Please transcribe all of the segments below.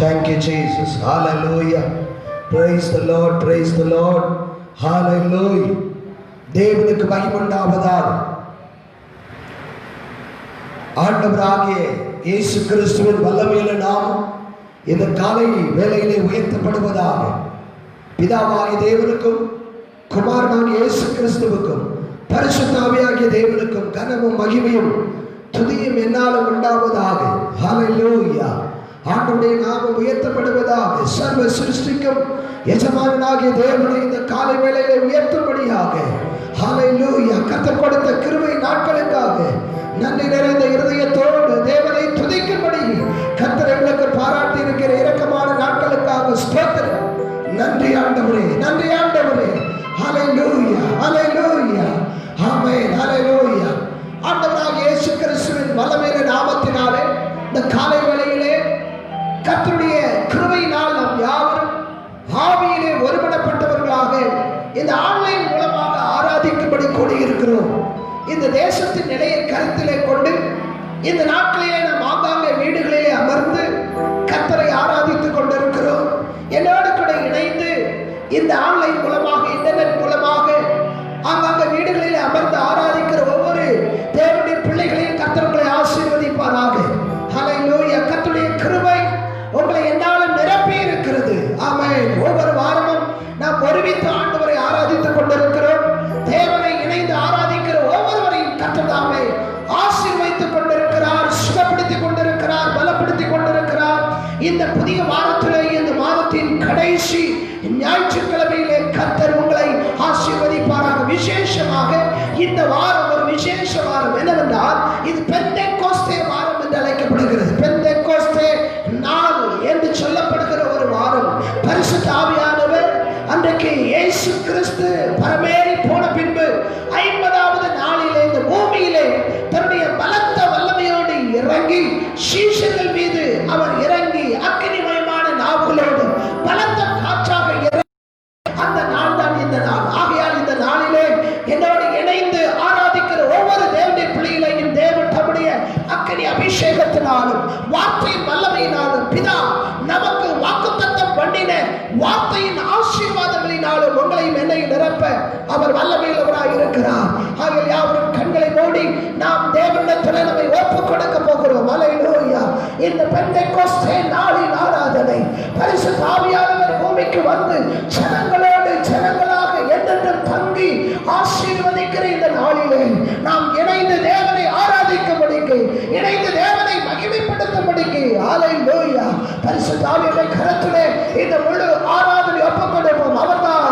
Thank you, Jesus. Hallelujah. Praise the Lord. Praise the Lord. Hallelujah. தேவனுக்கு மகிமை உண்டாவதாக. ஆண்டவராகிய இயேசு கிறிஸ்துவின் வல்லமையுள்ள நாமம் இந்த காலை வேளையிலே உயர்த்தப்படுவதாக. பிதாவாகிய தேவனுக்கும் குமாரனாகிய இயேசு கிறிஸ்துவுக்கும் பரிசுத்த ஆவியாகிய தேவனுக்கும் கனமும் மகிமையும் துதியும் என்னாலும் உண்டாவதாக. ஹல்லேலூயா. ஆண்டவருடைய நாமம் உயர்த்தப்படுவதாக. சர்வ சிருஷ்டிக்கும் எஜமானனாகிய தேவனை இந்த காலை வேளையிலே உயர்த்தும்படியாக. ஹல்லேலூயா. கர்த்தர் கொடுத்த கிருபை நாட்களுக்காக நன்றி நிறைந்த இருதயத்தோடு தேவனை துதிக்கும்படி கர்த்தர் எங்களுக்கு பாராட்டி இருக்கிற இரக்கமான நாட்களுக்காக ஸ்தோத்திரம். நன்றி ஆண்டவரே, நன்றி ஆண்டவரே. ஹல்லேலூயா, ஹல்லேலூயா, ஆமென், ஹல்லேலூயா. ஆண்டவராகிய இயேசு கிறிஸ்துவின் வல்லமையுள்ள நாமத்தினாலே இந்த காலை வேளையிலே கர்த்தருடைய கிருபையினால் நாம் யாவரும் ஆவியிலே ஒருமனப்பட்டவர்களாக இந்த ஆன்லைன் மூலமாக ஆராதிக்கும்படி கூடியிருக்கிறோம். இந்த தேசத்தின் நிலையை கருத்திலே கொண்டு இந்த நாட்களிலே நாம் ஆங்காங்கே வீடுகளிலே அமர்ந்து கர்த்தரை ஆராதித்துக் கொண்டிருக்கிறோம். என்னோடு கூட இணைந்து இந்த ஆன்லைன் மூலமாக இன்டர்நெட் மூலமாக ஆங்காங்க வீடுகளிலே அமர்ந்து ஆராதிக்கிற ஒவ்வொரு தேவனுடைய பிள்ளைகளையும் கர்த்தர்களை ஆசீர்வதிப்பாராக. ஹல்லேலூயா. கர்த்தருடைய கிருபை உங்களை என்னாலும் நிரப்பி இருக்கிறது. ஆமென். ஒவ்வொரு வாரமும் நாம் ஒருமித்து ஆண்டவரை ஆராதித்துக் கொண்டிருக்கிறோம். தேவனை இணைந்து ஆராதிக்கிற ஒவ்வொருவரையும் கர்த்தர் தாமே ஆசீர்வதித்துக் கொண்டிருக்கிறார், சுகப்படுத்திக் கொண்டிருக்கிறார், பலப்படுத்திக் கொண்டிருக்கிறார். இந்த புதிய வாரத்திலே இந்த மாதத்தின் கடைசி ஞாயிற்றுக்கிழமையிலே கர்த்தர் உங்களை ஆசீர்வதிப்பாராக. விசேஷமாக இந்த வாரம் ஒரு விசேஷ வாரம். என்னவென்றால் இது பெந்தெக்கோஸ்தே வாரம் என்று அழைக்கப்படுகிறது. பெந்தெக்கோஸ்தே நாள் என்று சொல்லப்படுகிற ஒரு வாரம். பரிசுத்த ஆவியானவர் அன்றைக்கு இயேசு கிறிஸ்து பரமேறி போன பின்பு 50வது நாளிலே இந்த பூமியிலே தன்னுடைய பலத்த வல்லமையோடு இறங்கி சீஷர்கள் மீது அவர் இறங்கி அக்கினிமயமான நாவுகளோடு பலத்த காற்றாக அந்த நாள் தான் இந்த நாள். ஆகையால் இந்த நாளிலே என்னோடு இணைந்து ஆராதிக்கிற ஒவ்வொரு தேவனுடைய பிள்ளைகளையும் தேவன் தம்முடைய அக்கினி அபிஷேகத்தினாலும் வார்த்தையின் வல்லமையினாலும் பிதா நமக்கு வாக்குத்தத்தம் பண்ணின வார்த்தையின் ஆசீர்வாதங்களினாலும் உங்களையும் என்னையும் நிரப்ப அவர் வல்லமையுள்ளவராய் இருக்கிறார். ஆகையால் யாவரும் கண்களை மூடி நாம் தேவனிடத்தில் நம்மை ஒப்புக் கொடுக்க போகிறோம். ஹல்லேலூயா. இந்த பெந்தெக்கோஸ்தே நாளின் ஆராதனை பரிசுத்த ஆவியானவர் பூமிக்கு வந்து ஜனங்களோடு ஜனங்களாக என்றென்றும் தங்கி ஆசீர்வதிக்கிற இந்த நாளிலே நாம் இணைந்து தேவனை ஆராதிக்கும்படிக்கு, இணைந்து தேவனை மகிமைப்படுத்தும்படிக்கு ஹல்லேலூயா பரிசுத்த ஆவியானவர் கரத்திலே இந்த முழு ஆராதனை ஒப்புக் கொடுப்போம். அவர்தான்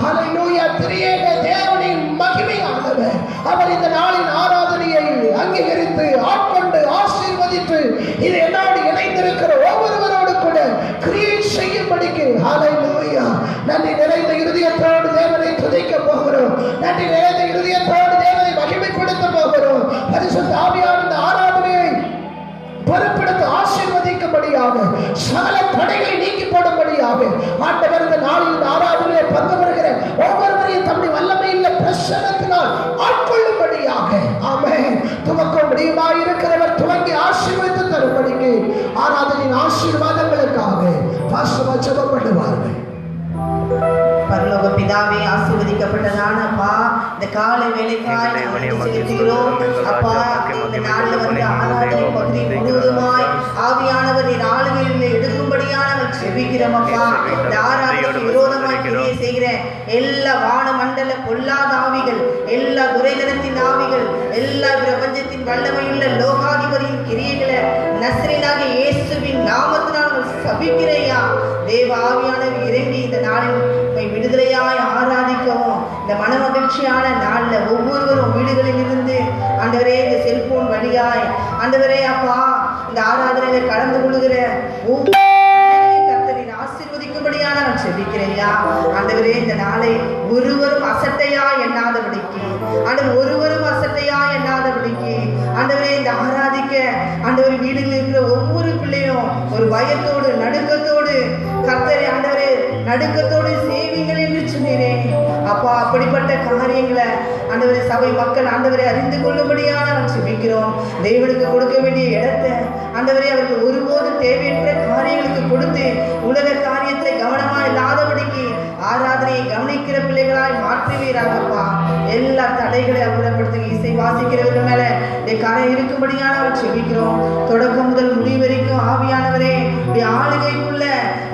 ஹல்லேலூயா திரியேக தேவனின் மகிமையானவர். அவர் இந்த நாளின் ஆராதனையை அங்கீகரித்து ஆட்கொண்டு ஆசீர்வதித்து இது என்னோடு இணைந்திருக்கிற ஒவ்வொருவரோடு கூட கிரியை செய்யும்படிக்கு ஹல்லேலூயா. நன்றி நிறைந்த இருதயத்தோடு தேவனை துதிக்க போகிறோம். நன்றி நிறைந்த இருதயத்தோடு தேவனை மகிமைப்படுத்த போகிறோம். பரிசுத்த ஆவியான இந்த ஆராதனையை பொறுப்பெடுத்து ஆசீர்வதிக்கும்படியாக சகல தடைகளை நீக்கி போடும்படியாக ஆண்டவர் இந்த நாளில் இந்த ஆராதனையை பங்கு பெறுகிற ஒவ்வொருவரையும் தம்முடைய வல்லமையுள்ள பிரசன்னத்தினால் ஆட்கொள்ளும்படியாக ஆமென் துவக்க முடியுமாய் இருக்கிறவர் துவங்கி ஆசீர்வதித்து தரும்படிக்கு ஆராதனையின் ஆசீர்வாதங்களுக்காக பாஸ்டர் ஜெபம் பண்ணுவார்கள். பரலோக பிதாவே, ஆசீர்வதிக்கப்பட்டதான அப்பா இந்த காலை வேலைக்காய் செலுத்துகிறோம். அப்பா இந்த நாளில் வந்து ஆராதனை பகுதி முழுவதுமாய் ஆவியானவர் நீர் ஆளுகையில் எடுக்கும்படியான செபிக்கிறோம். அப்பா இந்த ஆராதனைக்கு விரோதமாய் கிரியை செய்கிற எல்லா வான மண்டல பொல்லாத ஆவிகள், எல்லா துரைதனத்தின் ஆவிகள், எல்லா பிரபஞ்சத்தின் வல்லமையுள்ள லோகாதிபதியின் கிரியைகளை நஸ்ரீனாகிய இயேசுவின் நாமத்தினால் சபிக்கிறையா. தேவ ஆவியானவர் இறங்கி இந்த நாளில் விடுதலையாய் ஆராதிக்கவும் இந்த மன மகிழ்ச்சியான நாளில் ஒவ்வொருவரும் வீடுகளில் இருந்து ஆண்டவரே இந்த செல்போன் வழியாய் ஆண்டவரே அப்பா இந்த ஆராதனையில கலந்து கொள்ளுகிற கர்த்தரின் ஆசீர்வதிக்கும்படியான நான் செபிக்கிறேயா. ஆண்டவரே இந்த நாளை ஒருவரும் அசட்டையா எண்ணாதபடிக்கு, ஆண்டவர் ஒருவரும் அசட்டையா எண்ணாதபடிக்கு ஆண்டவரே இந்த ஆராதிக்க ஆண்டவர் வீடுகளில் இருக்கிற ஒவ்வொரு பிள்ளையும் ஒரு பயத்தோடு நடுக்கத்தோடு கர்த்தரை ஆண்டவரே நடுக்கத்தோடு செய்வீங்கள் என்று சொன்னீரே அப்பா. அப்படிப்பட்ட காரியங்களை ஆண்டவரே சபை மக்கள் ஆண்டவரை அறிந்து கொள்ளும்படியான நான் செபிக்கிறோம். தேவனுக்கு கொடுக்க வேண்டிய இடத்தை ஆண்டவரே அவருக்கு ஒருபோதும் தேவையற்ற காரியங்களுக்கு கொடுத்து உலக காரியத்தில் கவனமாக இல்லாதபடிக்கு ஆராதனையை கவனிக்கிற பிள்ளைகளாய் மாற்றுவீராகப்பா. எல்லா தடைகளை அப்புறப்படுத்தி இசை வாசிக்கிறவர்கள் மேல காரம் இருக்கும்படியான அவர் செபிக்கிறோம். தொடக்கம் முதல் முடிவு வரைக்கும் ஆவியானவரே ஆளுகைக்குள்ள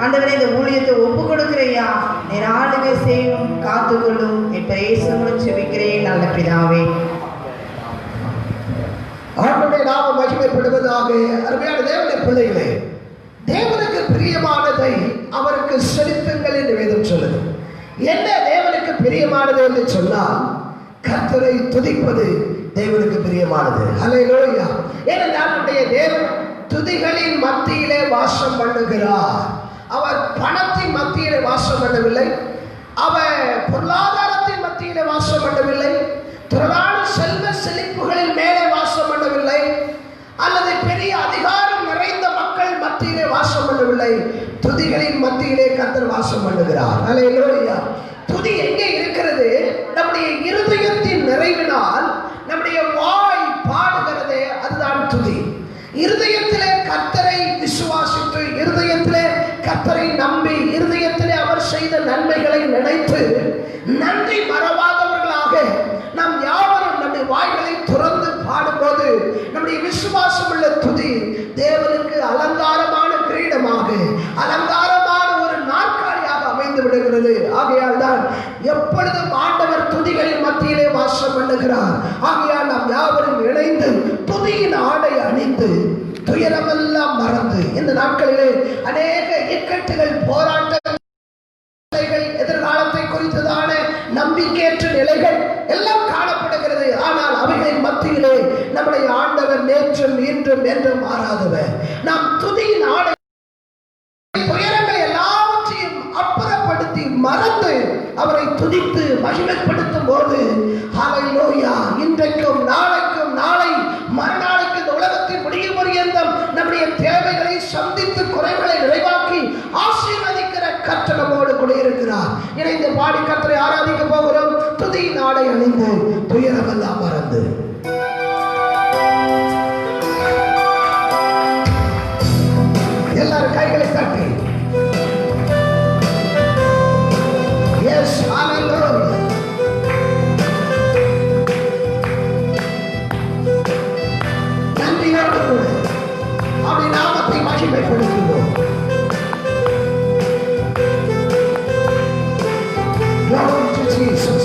ஆண்டவரே இந்த ஊழியத்தை ஒப்பு கொடுக்கிறையா. என் ஆளுகை செய்யும் காத்துக்கொள்ளும் இப்ப இயேசுவுடன் செபிக்கிறேன் நல்ல பிதாவே. ஆண்டவருடைய நாமம் மகிமைப்படுவதாக. அருமையான தேவனுடைய பிள்ளைகளே, தேவனுக்கு பிரியமானதை அவருக்கு செலுத்துங்கள் என்று வேதம் சொல்லுது. என்ன தேவனுக்கு பிரியமானது என்று சொன்னால் கர்த்தரை துதிப்பது தேவனுக்கு பிரியமானது. ஹல்லேலூயா. ஏனென்றால் நம்முடைய தேவன் துதிகளின் மத்தியிலே வாசம் பண்ணுகிறார். அவர் பணத்தின் மத்தியிலே வாசம் பண்ணவில்லை, அவர் பொருளாதாரத்தின் மத்தியிலே வாசம் பண்ணவில்லை, திரளான செல்வ செழிப்புகளின் மேலே வாசம் பண்ணவில்லை, அல்லது பெரிய அதிகாரம் நிறைந்த மக்கள் மத்தியிலே வாசம் பண்ணவில்லை. துதிகளின் மத்தியிலே கர்த்தர் வாசம் பண்ணுகிறார். ஹல்லேலூயா. துதி எங்கே இருக்கிறது? நம்முடைய இருதயத்தின் நிறைவினால் நம்முடைய வாய் பாடுகிறதே அதுதான் துதி. இருதயத்திலே கர்த்தரை விசுவாசித்து, இருதயத்திலே கர்த்தரை நம்பி, இருதயத்திலே அவர் செய்த நன்மைகளை நினைத்து நன்றி மறவாதவர்களாக நாம் யாவரும் நம்முடைய வாய்களை துறந்து பாடும்போது நம்முடைய விசுவாசம் உள்ள துதி தேவனுக்கு அலங்காரமான கிரீடமாக, அலங்காரமான ஒரு நாற்காலியாக அமைந்து விடுகிறது. ஆகையால் தான் எப்பொழுதும் ஆண்டவர் துதிகளின் மத்தியிலே வாசம் பண்ணுகிறார். ஆகையால் நாம் யாவரும் இணைந்து துதியின் ஆடை அணிந்து துயரமெல்லாம் மறந்து, இந்த நாட்களிலே அநேக இக்கட்டுகள், போராட்டங்கள், எதிர்காலத்தை குறித்ததான நம்பிக்கையற்ற நிலைகள் எல்லாம் காணப்படுகிறது. ஆனால் அவைகளின் மத்தியிலே நம்முடைய ஆண்டவர் நேற்றும் இன்றும் என்றும் மாறாதவர். நாம் துதியின் ஆடை துயரங்களை எல்லாவற்றையும் அப்புறப்படுத்தி மறந்து அவரை துதித்து மகிமைப்படுத்தும் போது ஹல்லேலூயா, இன்றைக்கும் நாளைக்கும் நாளை மறுநாளைக்கு இந்த உலகத்தின் முடியும் பரியந்தம் நம்முடைய தேவைகளை சந்தித்து குறைகளை நிறைவாக்கி ஆசீர்வதிக்கிற கர்த்தர் நம்மோடு கூட இருக்கிறார். இணைந்து பாடி கர்த்தரை ஆராதிக்க போகிறோம். துதியின் ஆடை அணிந்து துயரமெல்லாம் மறந்து. எல்லாரும் கைகளை தட்டி எஸ் ஹல்லேலூயா. நன்றியோடு கூட அவருடைய நாமத்தை மகிமைப்படுத்துவோம். Glory to Jesus.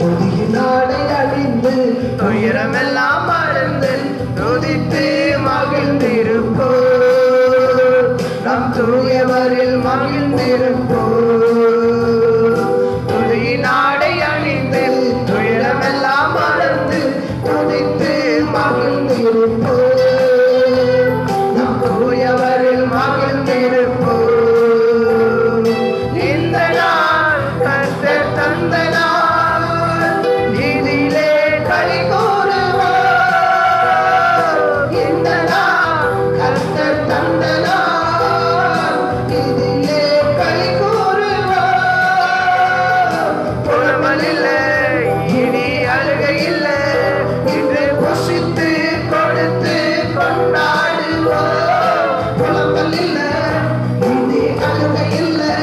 துதியின் ஆடை அணிந்து துயரமெல்லாம் மறந்து துதித்து மகிழ்ந்திருப்போம். நம் தூயவரில் மகிழ்ந்திருப்போம். துதியின் ஆடை அணிந்து துயரமெல்லாம் மறந்து துதித்து மகிழ்ந்திருப்போம். நம் தூயவரில் மகிழ்ந்திருப்போம். இந்த நாள் கர்த்தர் தந்த நாள், இதிலே களி கூறுவோம். இந்த நாள் கர்த்தர் தந்த நாள், இதிலே களி கூறுவோம். புலம்பல் இல்லை, இனி அழுகை இல்லை, இன்று புசித்து கொடுத்து கொண்டாடுவோம். புலம்பல் இல்லை, இனி அழுகை இல்லை,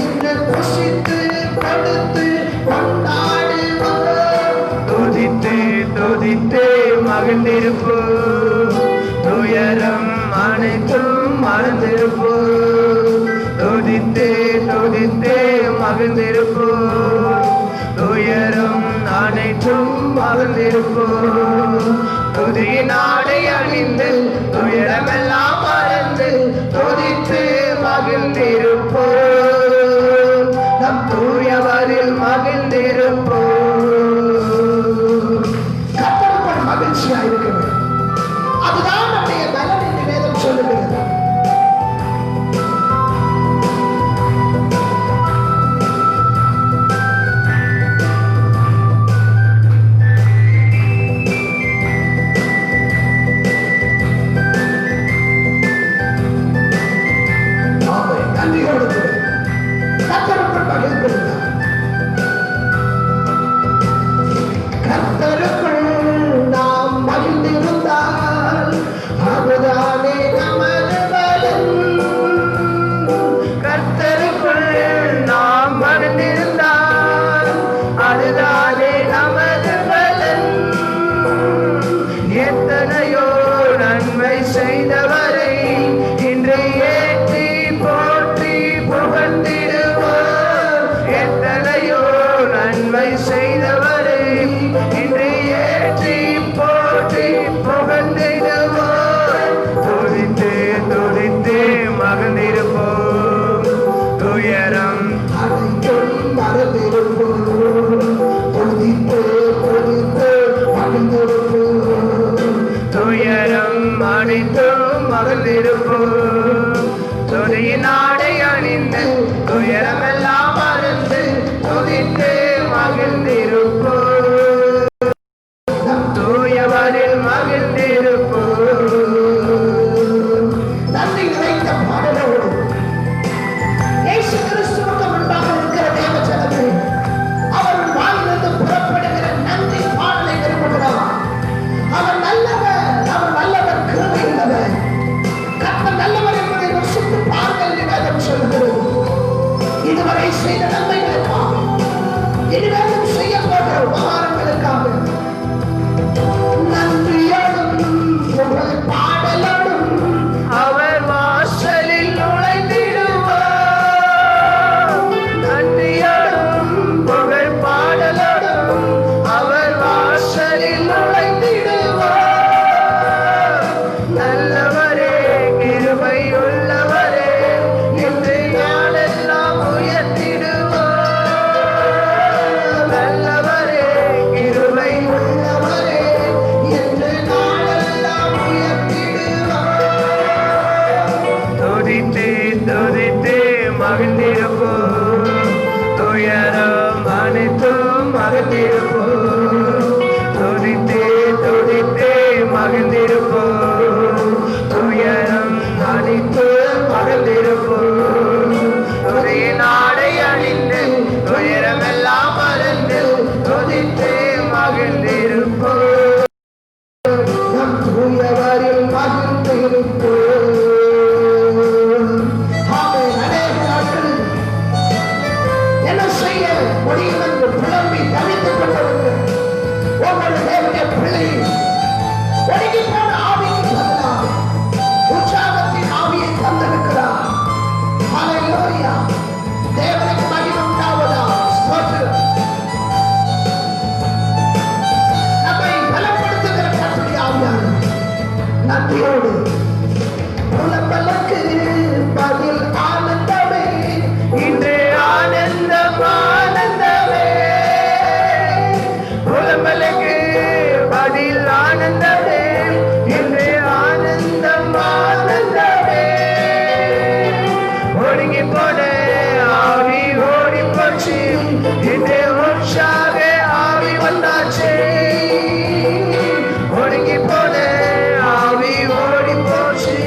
இன்று புசித்து கொடுத்து கொண்டாடுவோம். துதித்து துதித்து மகிழ்ந்திருப்போம். துயரம் அனைத்தும் மறந்திருப்போம். துதித்து துதித்து மகிழ்ந்திருப்போம். துயரம் அனைத்தும் மகிழ்ந்திருப்போம். துதியின் ஆடை அணிந்து துயரமெல்லாம் மறந்து துதித்து மகிழ்ந்திருப்போம். நம் தூயவரில் மகிழ்ந்திருப்போம். கர்த்தருக்குள் மகிழ்ச்சியா இருக்க வேண்டும். அதுதான் நம்முடைய பலன் என்று வேதம் சொல்லுகிறது. மகிழ்ந்திருப்போம். துயரம் அனைத்தும் மகிழ்ந்திருப்போம். துதியின் ஆடை அணிந்து துயரமெல்லாம் மறந்து துதித்து மகிழ்ந்திருப்போம். தூயவரில் மகிழ்ந்திருப்போம். நன்றி நிறைந்த பாடலோடு இயேசு கிறிஸ்துவுக்கு முன்பாக இருக்கிற தேவ ஜனமே, அவர் வாயிலிருந்து புறப்படுகிற நன்றி பாடலை விரும்புகிறார். அவர் நல்லவர், அவர் நல்லவர், கிருபை உள்ளவர். கர்த்தர் நல்லவர் என்பதை ருசித்து பாருங்கள் என்று வேதம் சொல்கிறது. இதுவரை செய்த நன்மைகளுக்காக, இனிமேலும் செய்ய போகிற உபகாரங்களுக்காக நன்றியோடும் உங்கள் பாடலோடும் அவர் வாசலில் நுழைந்திடுவார். நன்றியோடும் புகழ் பாடலோடும் அவர் வாசலில் நுழைந்திடுவார். நல்லவரே, கிருபை உள்ளவரே, இன்று நாளெல்லாம் உயர்த்திடுவார். நல்லவரே, கிருபை உள்ளவரே, இன்று நாளெல்லாம் உயர்த்திடுவார். துதித்து துதித்து மகிழ்ந்திருப்போம். துயரம் அனைத்தும் மகிழ்ந்திருப்போம். துதித்து துதித்து மகிழ்ந்திருப்போம். துயரம் அனைத்தும் மகிழ்ந்திருப்போம். துதியின் ஆடை அணிந்து துயரமெல்லாம் மறந்து துதித்து மகிழ்ந்திருப்போம். நம் தூயவரில் மகிழ்ந்திருப்போம். ஆமென். அநேக நாட்களில் என்ன செய்ய முடியும் என்று புலம்பி தவித்துக் கொண்டிருக்கிற ஒவ்வொரு தேவனுடைய பிள்ளையும் ஒடுங்கி போன ஆவிக்கு பதிலாக உற்சாகத்தின் ஆவியை தந்திருக்கிறார். ஹல்லேலூயா. தேவனுக்கு மகிமை உண்டாவதாக. ஸ்தோத்திரம். நம்மை பலப்படுத்துகிற கர்த்தருடைய ஆவியானவர் நன்றியோடு புலம்பலுக்கு பதில் ஆனந்தமே, இன்று ஆனந்தம் ஆனந்தமே. புலம்பலுக்கு பதில் ஆனந்தமே. இன்று ஆனந்தம் ஆனந்தமே. ஒடுங்கி போன ஆவி ஓடி போச்சு. இன்று உற்சாக ஆவி வந்தாச்சு. ஒடுங்கி போன ஆவி ஓடி போச்சு.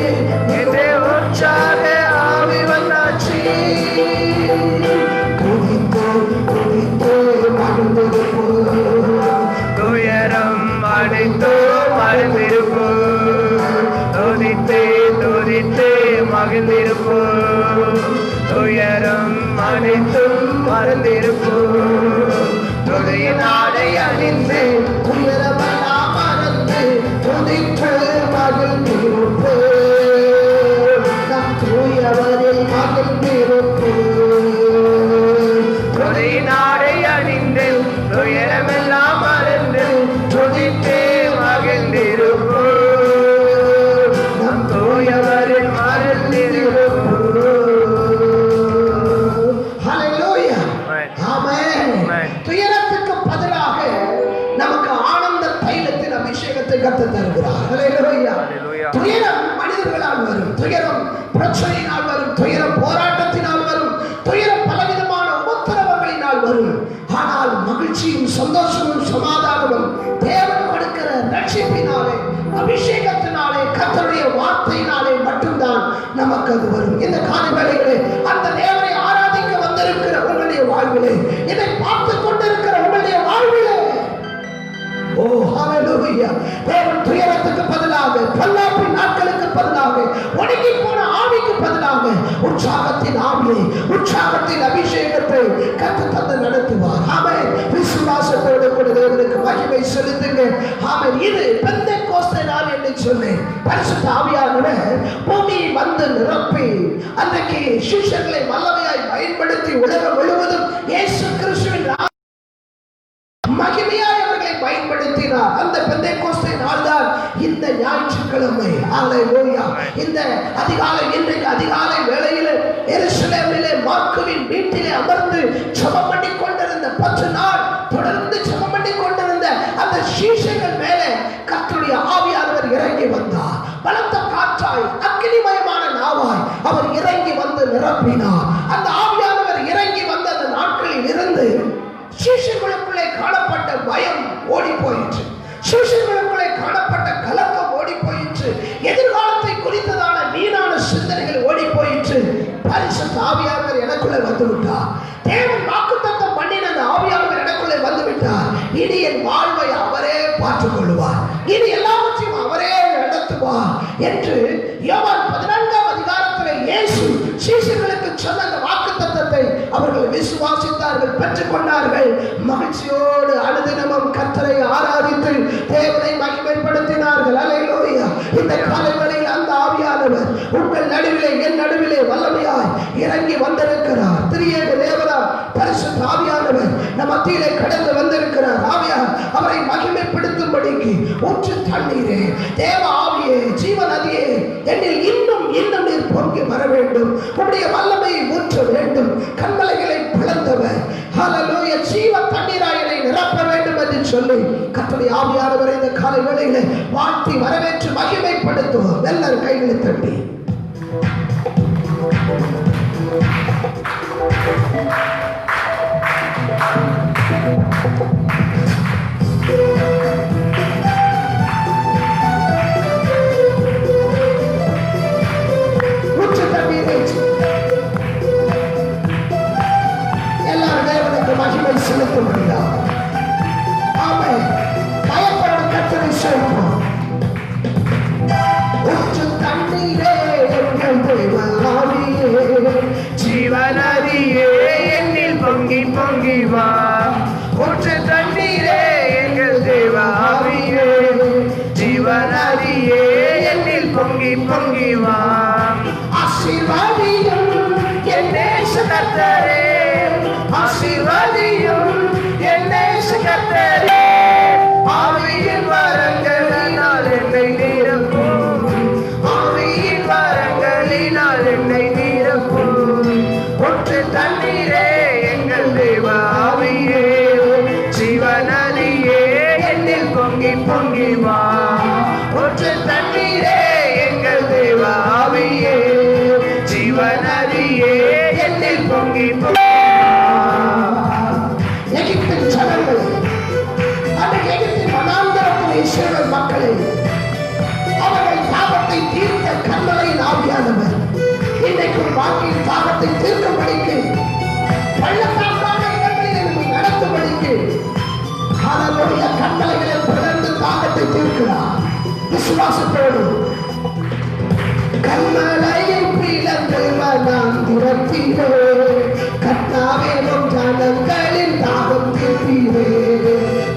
இன்று உற்சாக ஆவி வந்தாச்சு. துதித்து துதித்து மகிழ்ந்திருப்போம். துயரம் அனைத்தும் மறந்திருப்போம். துதித்து துதித்து மகிழ்ந்திருப்போம். துயரம் அனைத்தும் மறந்திருப்போம். துதியின் ஆடை அணிந்து துயரமெல்லாம் மறந்து துதித்து மகிழ்ந்திருப்போம். நம் தூயவரில் மகிழ்ந்திருப்போம். துதியின் ஆடை அணிந்து துயரமெல்லாம் மறந்து துதித்து மகிழ்ந்திருப்போம். நம் தூயவரில் மகிழ்ந்திருப்போம். ஹல்லேலூயா. Amen. ஆமென். Amen. துயரத்துக்கு பதிலாக நமக்கு ஆனந்த தைலத்தின் அபிஷேகத்தை கர்த்தர் தருகிறார். ஹல்லேலூயா. Hallelujah. துயரம் மனிதர்களால் வரும், துயரம் பிரச்சனையினால் வரும், துயரம் போராட்டத்தினால் வரும், துயரம் பலவிதமான உபத்திரவங்களினால் வரும். ஆனால் மகிழ்ச்சியும் சந்தோஷமும் சமாதானமும் தேவன் கொடுக்கிற ரட்சிப்பினாலே, அபிஷேகத்தினாலே, கர்த்தருடைய வார்த்தையினாலே மட்டும்தான் நமக்கு அது வரும். இந்த காலை வேளையிலே அந்த தேவனை ஆராதிக்க வந்திருக்கிற உங்களுடைய வாழ்விலே, இதை பார்த்து கொண்டிருக்கிற உங்களுடைய வாழ்விலே, ஓ ஹல்லேலூயா, தேவன் துயரத்துக்கு பதிலாக, பொல்லாப்பின் நாட்களுக்கு பதிலாக, ஒடுங்கி போன ஆவிக்கு பதிலாக உற்சாகத்தின் ஆவியை, உற்சாகத்தின் அபிஷேகத்தை கர்த்தர் தந்து நடத்துவார். ஆமென். விசுவாசத்தோடு கூட தேவனுக்கு மகிமை செலுத்துங்க. ஆமென். இது பெந்தெக்கோஸ்தே நாள் என்று சொன்னேன். பரிசுத்த ஆவியானவர் பூமியை வந்து நிரப்பி அன்றைக்கு சிஷ்யர்களை வல்லமையாய் பயன்படுத்தி உலகம் முழுவதும் இயேசு கிறிஸ்துவின் மகிமையாய் அவர்களை பயன்படுத்தினார். அந்த பெந்தெக்கோஸ்தே நாள் தான் இந்த ஞாயிற்றுக்கிழமை. ஹல்லேலூயா. இந்த அதிகாலை, இன்றைக்கு அதிகாலை வேளையிலே எருசலேமிலே மார்க்குவின் வீட்டிலே அமர்ந்து ஜெபம் பண்ணி கொண்டிருந்த 10 நாள் தொடர்ந்து ஜெபம் பண்ணி கொண்டிருந்த அந்த சீஷர்கள் மேலே இறங்கி வந்தார். பலத்த காற்றாய் அக்கினிமயமான நாவாய் அவர் இறங்கி வந்து நிரப்பினார். அந்த ஆவியானவர் இறங்கி வந்த அந்த நாட்களில் இருந்து சீஷர்களுக்குள்ளே காணப்பட்ட பயம் ஓடி போயிற்று. சீஷர்களுக்குள்ளே காணப்பட்ட கலக்கம் ஓடி போயிற்று. எதிர்காலத்தை குறித்ததான வீணான சிந்தனைகள் ஓடி போயிற்று. பரிசுத்த ஆவியானவர் எனக்குள்ளே வந்து விட்டார். தேவன் வாக்குத்தத்தம் பண்ணின அந்த ஆவியானவர் எனக்குள்ளே வந்து விட்டார். இனி என் வாழ்வை அவரே பார்த்துக் கொள்வார், இனி எல்லாவற்றையும் அவரே நடத்துவார் என்று யோவான் 14ஆம் அதிகாரத்தில் இயேசு சீஷர்களுக்கு சொன்ன அந்த வாக்குத்தத்தத்தை அவர்கள் விசுவாசித்தார்கள், பெற்றுக்கொண்டார்கள். மகிழ்ச்சியோடு அனுதினமும் கர்த்தரை ஆராதித்து தேவனை மகிமைப்படுத்தினார்கள். அல்லேலூயா. இந்த காலைகளில் அந்த ஆவியானவர் உங்கள் நடுவிலே என் நடுவிலே வல்லமையாய் இறங்கி வந்திருக்கிறார். திரியேக தேவனா பரிசுத்த ஆவியானவர் நம் மத்தியிலே கடந்து வந்திருக்கிறார். ஆவியார் அவரை மகிமைப்படுத்தும்படிக்கு ஊற்று தண்ணீரே, தேவ ஆவியே, ஜீவ நதியே, என்னில் இன்னும் இன்னும் நீர் பொங்கி வர வேண்டும். உம்முடைய வல்லமையை ஊற்ற வேண்டும். கண்மலைகளை பிளந்தவர் ஹல்லேலூயா, ஜீவ தண்ணீராய் என்னை நிரப்ப வேண்டும் என்று சொல்லி கர்த்தருடைய ஆவியானவரை இந்த காலை வேளையிலே வாழ்த்தி வரவேற்று மகிமைப்படுத்துவோம். எல்லாரும் கைகளை தட்டி ஊற்று தண்ணீரை எல்லாரும் தேவனுக்கு மகிமை செலுத்த முடியாது. ஆமென். பயப்படும் கர்த்தரை சேர்ப்போம். ஊற்று தண்ணீரே எங்கள் தேவ ஆவியே, ஜீவநதியே என்னில் பொங்கி பொங்கி வா. ஊற்று தண்ணீரே எங்கள் தேவ ஆவியே, ஜீவநதியே என்னில் பொங்கி பொங்கி வா. ஆசீர்வாதியும் என் நேச கர்த்தரே, ஆசீர்வாதியும் என் நேச கர்த்தரே, ஆவியின் வரங்களினால் என்னை நிரப்பும், ஆவியின் வரங்களினால் என்னை நிரப்பும். ஊற்று தண்ணீரே எங்கள் தேவ ஆவியே, ஜீவநதியே என்னில் பொங்கி பொங்கி வா. ஊற்று தண்ணீரே எங்கள் தேவ ஆவியே, ஜீவநதியே என்னில் பொங்கி பொங்கி எகிப்தின் ஜனங்கள் அந்த எகிப்தின் வனாந்தரத்தில் இஸ்ரவேல் மக்களை அவர்கள் தாகத்தை தீர்த்த கண்மலையின் ஆவியானவர் இன்றைக்கும் வாழ்க்கையின் தாகத்தை தீர்க்கும்படிக்கு பள்ளத்தாக்கான இடங்களில் நம்மை நடத்தும்படிக்கு ஹல்லேலூயா கண்மலைகளை பிளந்து தாகத்தை தீர்க்கிறார். விசுவாசத்தோடு கண்மலையை பிளந்து வனாந்திரத்திலே கர்த்தாவே உம் ஜனங்களின் தாகம் தீர்த்தீரே.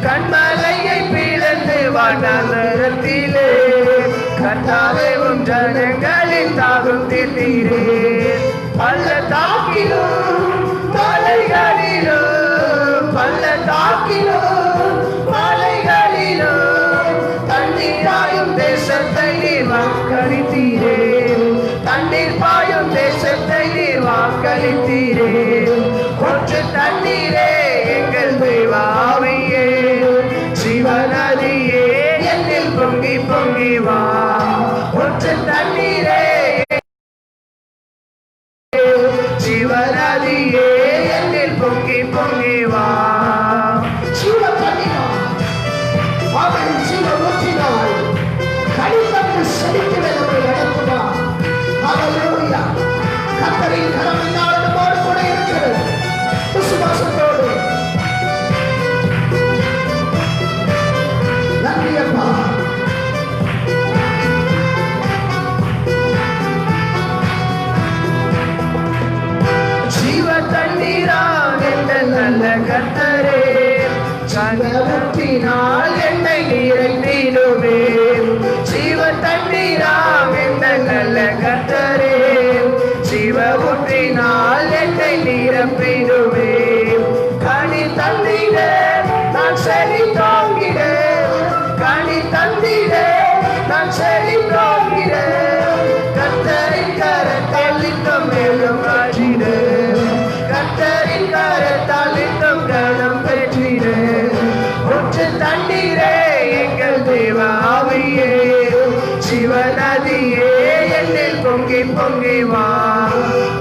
கண்மலையை பிளந்து வனாந்தரத்திலே கர்த்தாவே உம் ஜனங்களின் தாகம் தீர்த்தீரே. பள்ளத்தாக்கிலும் மலைகளிலும், பள்ளத்தாக்கிலும் மலைகளிலும் தண்ணீர் பாயும் தேசத்தை நீர் வாக்களித்தீரே. தண்ணீர் பாயும் தேசத்தை நீர் வாக்களித்தீரே. ஊற்று தண்ணீரே எங்கள் தேவ ஆவியே, ஜீவநதியே என்னில் பொங்கி பொங்கி வா. ஊற்று தண்ணீரே ஜீவநதியே என்னில் பொங்கி பொங்கி வா. ஜீவ தண்ணீரால் அவன் ஜீவ ஊற்றினாள். கடிதத்து செழிக்கிற நம்மை நடத்துவார். ஹல்லேலூயா. கர்த்தரின் கரம் என்னால் நம்மோடு கூட இருக்கிறது. விசுவாசத்தோடு நன்றி அப்பா. ஜீவ தண்ணீரால் எந்த நல்ல கர்த்தரே, ஜனத்தினால் என்னை நிறைந்திடுவே. ஜீவ தண்ணீரால் எந்த நல்ல கர்த்தரே, ஜீவ ஊற்றினால் என்னை நிரப்பிடுவே. கனி தந்திட நான் செடி தாங்கிட, கனி தந்திட நான் செடி தாங்கிட. கர்த்தரின் கரத்தால் இன்னும் மேலும் ஆற்றிட, கர்த்தரின் கரத்தால் இன்னும் கனம் பெற்றிட. ஊற்று தண்ணீரே எங்கள் தேவ ஆவியே, சிவநதியே என்னில் பொங்கி பொங்கி வா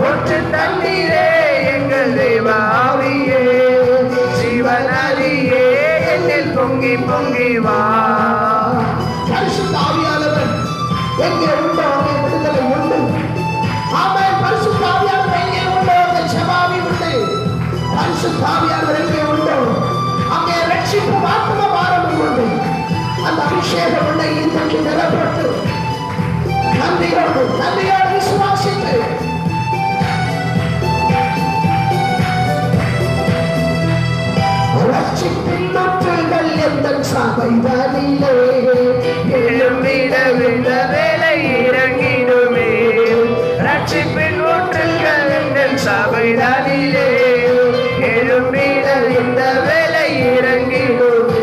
ஊற்று தண்ணீரே எங்கள் தேவ ஆவியே சிவநதியே என்னில் பொங்கி பொங்கி வா பரிசுத்த ஆவியானவர் எங்கே உண்டோ அங்கே விடுதலை உண்டு. ஆமென். பரிசுத்த ஆவியானவர் எங்கே உண்டோ அங்கே ஜெபாவி உண்டு. பரிசுத்த ஆவியானவர் எங்கே உண்டோ அங்கே ரட்சிப்பு ஆத்ம பாரமும் உண்டு. அந்த அபிஷேகம் உண்டை இன்றைக்கு நிரப்பட்டு நன்றியோடு விசுவாசித்து ரட்சிப்பின் நூற்றுகள் எந்த சபைதனிலே எழும்பிட விண்ட வேலை இறங்கிடுமே ரட்சிப்பின் ஊற்றுகள் எங்கள் சபைதனிலே எழும்பிட இந்த வேலை இறங்கிடுமே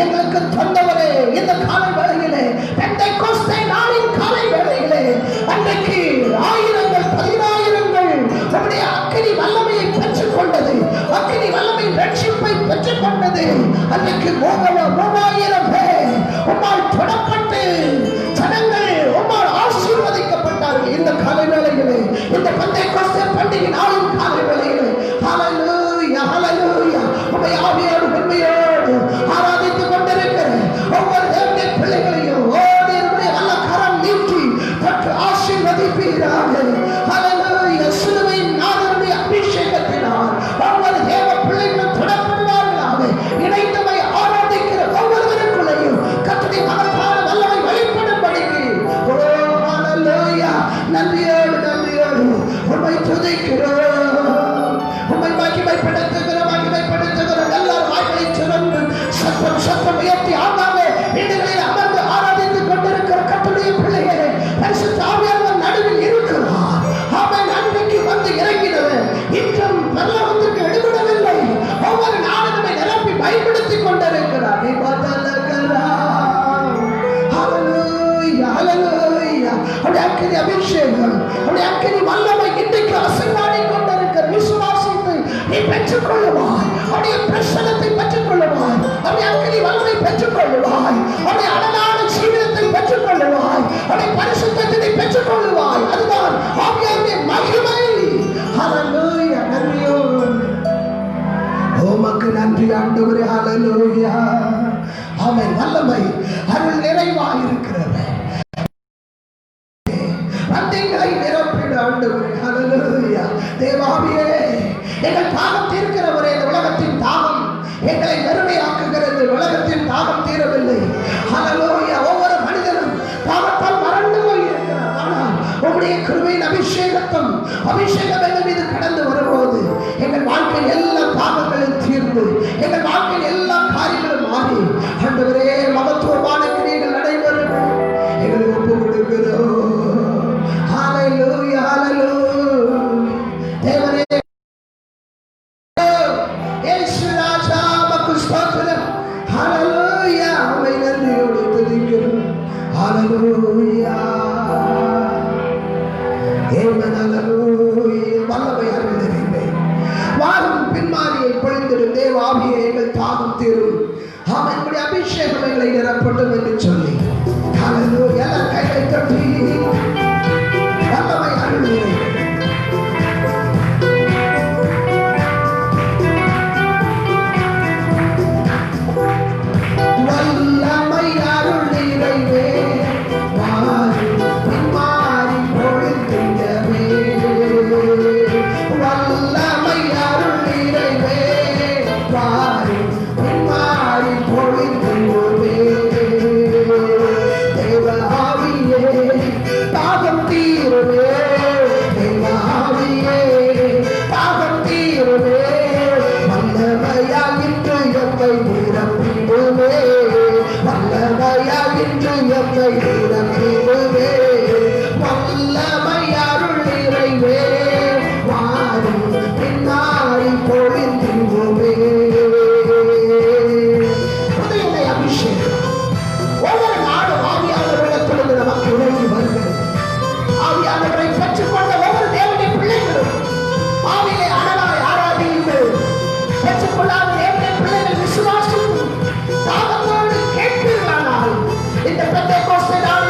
எங்களுக்கு தந்தவரே இந்த காலை வேளையிலே பெந்தைக்கோஸ்தே நாளின் காலை வேளையிலே அன்றைக்கு ஆயிரங்கள் 10,000கள் நம்முடைய அக்கினி வல்லமையை பெற்றுக் கொண்டது அக்கினி வல்லமை ரட்சிப்பை பெற்றுக் கொண்டது அன்றைக்கு 3,000 பேர் உம்மால் தொடப்பட்டு ஜனங்கள் உம்மால் ஆசீர்வதிக்கப்பட்டார்கள் இந்த காலை வேளையிலே இந்த பெந்தைக்கோஸ்தே பண்டிகை நாளின் காலை வேளையிலே ஹல்லேலூயா ஹல்லேலூயா உம்மை ஆவியோடு உண்மையோடு ஆராதித்துக் கொண்டிருக்கிற ஒவ்வொரு தேவனுடைய பிள்ளைகளையும் ஓடிய நல்ல கரம் நீட்டி தொட்டு ஆசீர்வதிப்பீராக ஹல்லேலூயா சிலுவையின் நாதனுடைய அபிஷேகத்தினால் ஒவ்வொரு தேவ பிள்ளைகளும் தொடப்படுவார்களாக இணைந்தவை ஆராதிக்கிற ஒவ்வொருவருக்குள்ளையும் கர்த்தருடைய மகத்தான வல்லமை வெளிப்படும்படிக்கு ஓ ஹல்லேலூயா நன்றியோடு உம்மை துதிக்கிறோம் உம்மை மகிமைப்படுத்துகிறோம் எல்லாரும் வாய்களை திறந்து சத்தம் உயர்த்தி ஆகாமே வீடுகளில் அமர்ந்து ஆராதித்துக் கொண்டிருக்கிற கர்த்தருடைய பிள்ளைகளே பரிசுத்த ஆவியானவர் நடுவில் இருக்கிறார் அவன் அன்றைக்கு வந்து இறங்கினவர் இன்றும் பரலோகத்திற்கு எடுபடவில்லை ஒவ்வொரு நாளும் நம்மை நிரப்பி பயன்படுத்திக் கொண்டிருக்கிறார் அவருடைய அக்கினி அபிஷேகம் அவருடைய அக்கினி வல்லமை இன்றைக்கு அசைவாடி கொண்டிருக்கிற விசுவாசித்து நீ பெற்றுக் கொள்ளுவாய் அவருடைய பிரசனத்தை பெற்றுக் கொள்ளுவாய் அவருடைய அக்கினி வல்லமை பெற்றுக் கொள்ளுவாய் அவருடைய அழகான ஜீவிதத்தை பெற்றுக் கொள்ளுவாய் அவருடைய பரிசுத்தத்தை பெற்றுக் கொள்ளுவாய் அதுதான் ஆவியானவருடைய மகிமை ஹல்லேலூயா நன்றியோடு உமக்கு நன்றி ஆண்டவரே ஹல்லேலூயா ஆமென் வல்லமை அருள் நிறைவாய் இருக்கிறவர் அந்தைகளை நிரப்பிட ஆண்டவரே ஹல்லேலூயா தேவாவியே எங்கள் தாகம் தீர்க்கிறவரே இந்த உலகத்தின் தாகம் எங்களை வெறுமையாக்குகிறது. உலகத்தின் தாகம் தீரவில்லை. ஹல்லேலூயா. ஒவ்வொரு மனிதனும் பாவத்தால் மறந்து போயிருக்கிறார். ஆனால் உம்முடைய கிருபையின் அபிஷேகம் எங்கள் மீது கடந்து வரும்போது எங்கள் வாழ்க்கையில் எல்லா பாவங்களும் தீர்ந்து எங்கள் வாழ்க்கையில் எல்லா காரியங்களும் மாறி ஆண்டவரே மகத்துவமான கிரியைகள் நடைபெறும் எங்களை ஒப்பு கொடுக்கிறோம். ஹல்லேலூயா, ஹல்லேலூயா. தேவனே இயேசு ராஜா உமக்கு ஸ்தோத்திரம். ஹல்லேலூயா. உம்மை நன்றியோடு துதிக்கிறோம். ஹல்லேலூயா. ஆமென். ஹல்லேலூயா. வல்லமை அருள்கிறீரே. வாரும் பின்மாரியை பொழிந்திடும் தேவ ஆவியே எங்கள் தாகம் தீரும். ஆமென். உம்முடைய அபிஷேகம் எங்களை நிரப்பட்டும் என்று சொல்லி ஹல்லேலூயா. எல்லா கைகளை தட்டி வல்லமை அருள்கிறீரே. வல்லமை அருள் நிறைவே வாரும் பின்மாரி பொழிந்திடவே. வல்லமை அருள் நிறைவே வாரும் பின்மாரி பொழிந்திடவே. தேவ ஆவியே தாகம் தீரவே. தேவ ஆவியே தாகம் தீரவே. வல்லமையால் இன்று எம்மை நிரப்பிடுவே. வல்லமையால் இன்று எம்மை நிரப்பிடுவே. வல்லமை அருள் நிறைவே வாரும் பின்னாரி பொழிந்திடுவே. புதிய அபிஷேகம் ஒவ்வொரு நாடும் ஆவியானவரிடத்திலிருந்து நமக்கு இறங்கி வருகிறது. ஆவியானவரை பெற்றுக்கொண்ட ஒவ்வொரு தேவனுடைய பிள்ளைகளும் ஆவியிலே அனலாய் ஆராதியுங்கள். பெற்றுக்கொள்ளாத தேவனுடைய பிள்ளைகள் விசுவாசம் தாகத்தோடு கேட்பீர்களானால் இந்த பெந்தைக்கோஸ்தே நாள்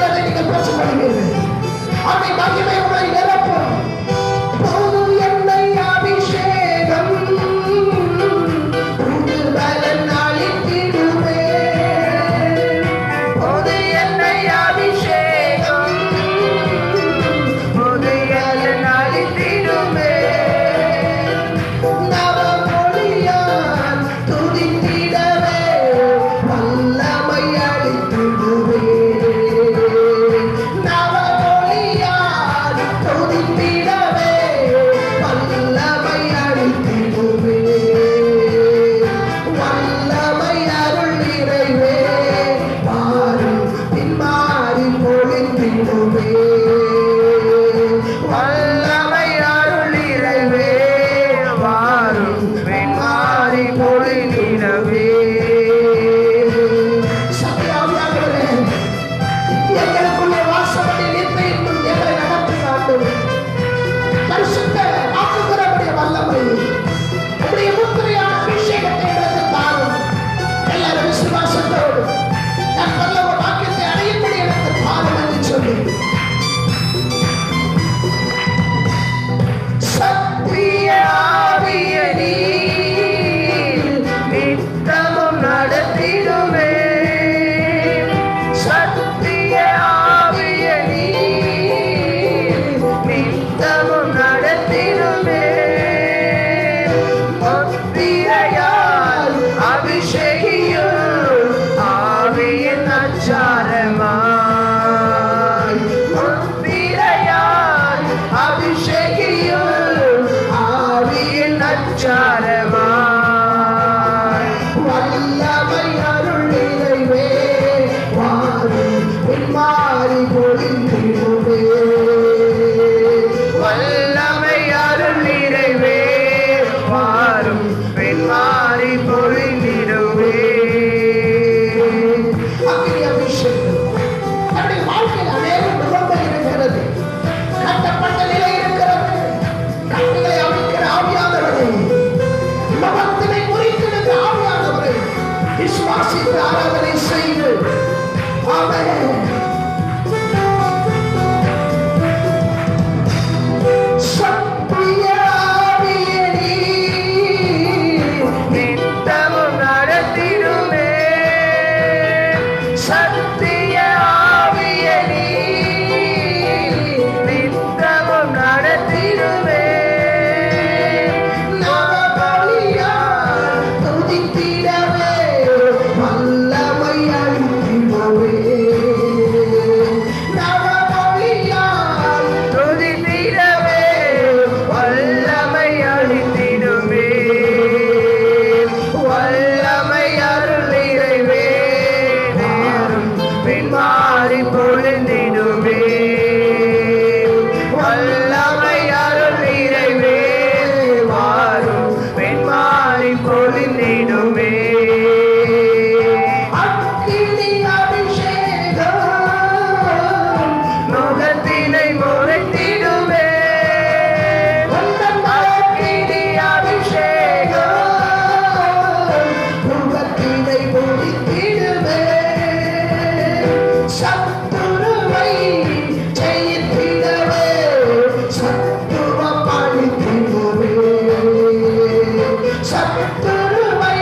சத்துருவை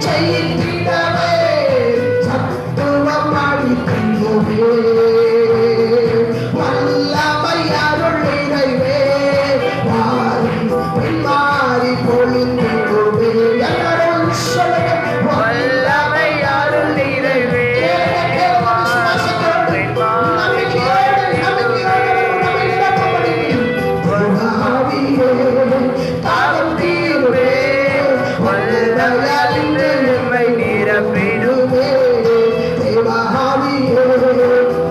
ஜெயித்திடவே சத்துவம் அளித்திடுவே வல்லமை அருள் நிறைவே மாறி பொழிந்திடுவே எல்லாரும் சொல்லுங்க வல்லமை அருள் நிறைவே தாகம் தீருவே வல்லமை நிரப்பிடுவே தேவாவியே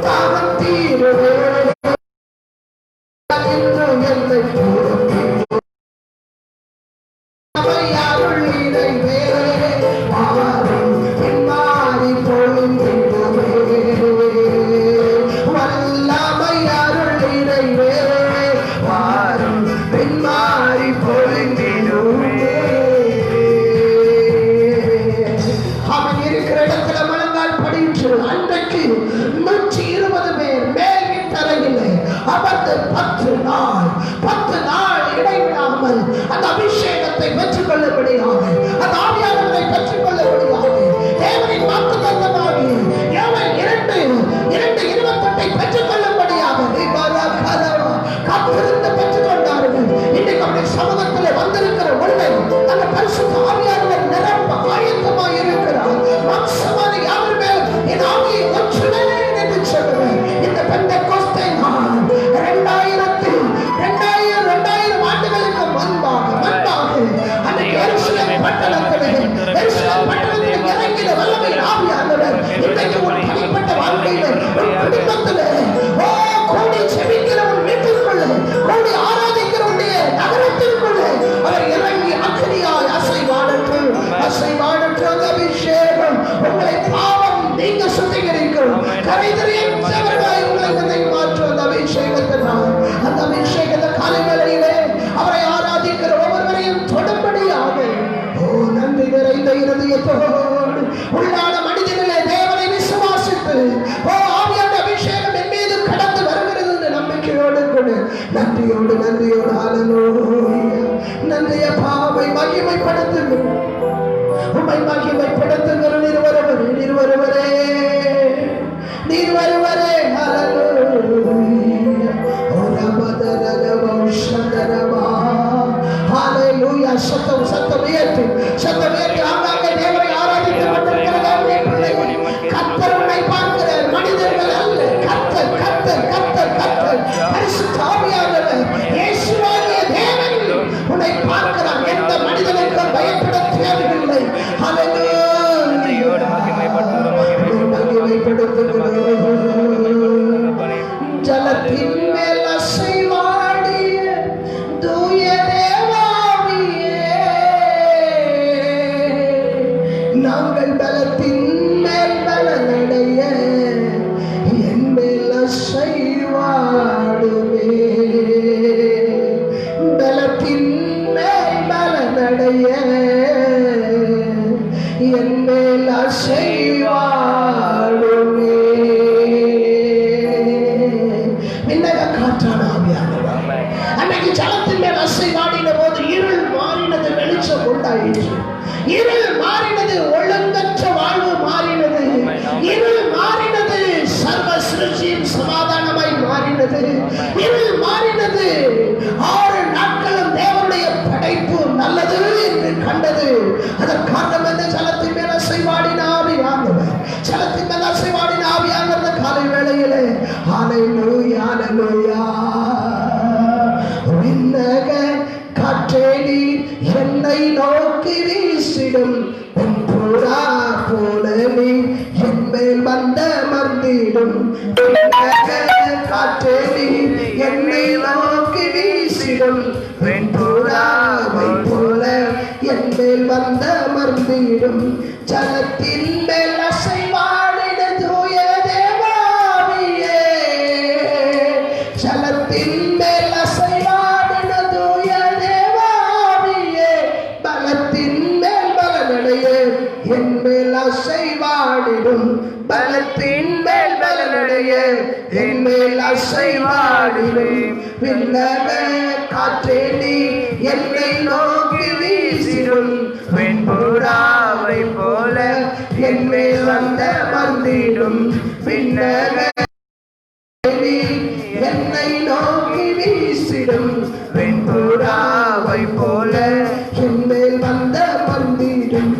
தாகம் தீருவே என்னை அன்றைக்கு 120 பேர் மேல் தரையிலே அமர்ந்து 10 நாள் இடைவிடாமல் அந்த அபிஷேகத்தை பெற்றுக் கொள்ளபடியாக அந்த ஆவியானவரை பெற்றுக் கொள்ளபடியாக தேவனின் வாக்குத்தத்தமாகி யோவேல் 2:28 பெற்றுக் கொள்ளபடியாக காத்திருந்து பெற்றுக் கொண்டார்கள். இன்றைக்கு அவருடைய சமூகத்தில் வந்திருக்கிற உண்மை அந்த பரிசுத்த ஆவியானவர் நிரப்ப ஆயத்தமாக இருக்கிறார். மாம்சமான யாவர் மேல் என் ஆவியை ஊற்றுவேன் என்று சொல்லுவேன். இந்த பெந்தெக்கோஸ்தே நாள் 2000 ஆண்டுகளுக்கு முன்பாக அந்த எருசலேம் பட்டணத்திலே இறங்கின வல்லமையின் ஆவியானவர் இன்றைக்கு ஒரு தனிப்பட்ட வாழ்க்கையிலே ஒரு குடும்பத்திலே கூடி செபிக்கிற ஒரு வீட்டிற்குள்ளே கூடி ஆராதிக்கிற உடைய நகரத்திற்குள்ளே அவர் இறங்கி அக்கினியாய் அசைவாடற்று அந்த அபிஷேகம் உங்களை பாவம் நீங்க சுத்திகரிக்கும் கரைதறியற்றவர்களாய் உங்களை மாற்றும் அந்த அபிஷேகத்தினால் அந்த அபிஷேகத்தை காலைகளிலே அவரை ஆராதிக்கிற ஒவ்வொருவரையும் தொடும்படியாக நன்றி நிறைந்த இருதயத்தோடு உள்ளான மனிதனிலே தேவனை விசுவாசித்து ஆவியான அபிஷேகம் என் மீது கடந்து வருகிறது என்ற நம்பிக்கையோடு கூட நன்றியோடு நன்றிய பாவை மகிமைப்படுத்துங்கள் உம்மை மகிமைப்படுத்துங்கள் நீர் வருவரே ஹalleluya சத்தம் ஏற்று ஆங்காங்கே தேவனை ஆராதித்து கொண்டிருக்கிற கர்த்தர் உன்னை பார்க்கிறார், மனிதர்கள் அல்ல. கர்த்தர் பரிசுத்த ஆவியானவர் இயேசுவாகிய தேவன் உன்னை பார்க்கிறார். எந்த மனிதனுக்கும் பயப்பட தேவையில்லை. ஹalleluya ஜலத்தின் மேல் அசைவாடிய தூய தேவாவியே நாங்கள் பலத்தின் மேல் பலனடைய என் மேல் அசைவாடுவே பலத்தின் மேல் பலனடைய என் மேல் அசைவாடுவே அன்னைக்கு ஜலத்தின் மேல் அசைவாடின போது இருள் மாறினது, வெளிச்சம் உண்டாயிற்று. இருள் மாறினது, ஒழுங்கற்ற வாழ்வு மாறினது. இருள் மாறினது, சர்வ சிருஷ்டியின் சமாதானமாய் மாறினது. இருள் மாறினது, 6 நாட்களும் தேவனுடைய படைப்பு நல்லது என்று கண்டது. அதன் காரணம் என்ன? ஜலத்தின் மேல் அசைவாடின ஆவியானவர். ஜலத்தின் மேல் அசைவாடின ஆவியானவர் காலை வேளையிலே ஹalleluya விண்ணக காற்றே நீர் என்னை நோக்கி வீசிடும் புறா போல நீ என் மேல் வந்த மர்ந்திடும். விண்ணக காற்றே நீர் என்னை நோக்கி வீசிடும் புறாவை போல என் மேல் வந்த மர்ந்திடும். ஜலத்தின் மேல் அசைவாடின தூய தேவாவியே ஜலத்தின் மேல் அசைவாடின தூய தேவாவியே பலத்தின் மேல் பலனடைய என் மேல் அசைவாடிடும் பலத்தின் மேல் பலனடைய அடைய என் மேல் அசைவாடிடும் விண்ணக காற்றே நீ என்னை நோக்கி வீசிடும் வெண்புறாவை போல என் மேல் வந்திடும் விண்ணக நீ என்னை நோக்கி வீசிடும் வெண்புறாவை போல என் மேல் வந்திடும்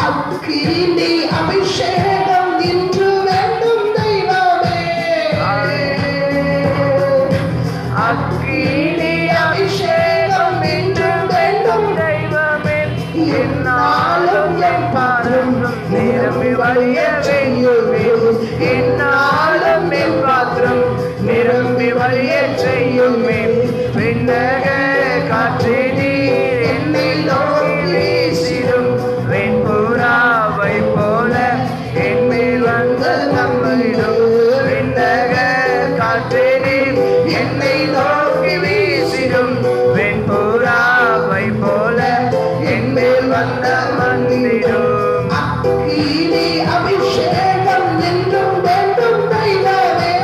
அக்கினி அபிஷேகம் இன்று வேண்டும் தெய்வமே அக்கினி அபிஷேகம் இன்று வேண்டும் தெய்வமே என்னாலும் என் பாதம் நிரம்பி வழிய செய்யுமே என்னாலும் என் பாத்திரம் நிரம்பி வழிய செய்யுமே விண்ணக காற்றே நீர் என்னை நோக்கி வீசிடும் வெண்புறாவை போல என் மேல் நம்பிடும் விண்ணக காற்றே நீர் என்னை நோக்கி வீசிடும் வெண்புறாவை போல என் மேல் வந்திடும் அக்கினி அபிஷேகம் என்றும் வேண்டும் தெய்வமே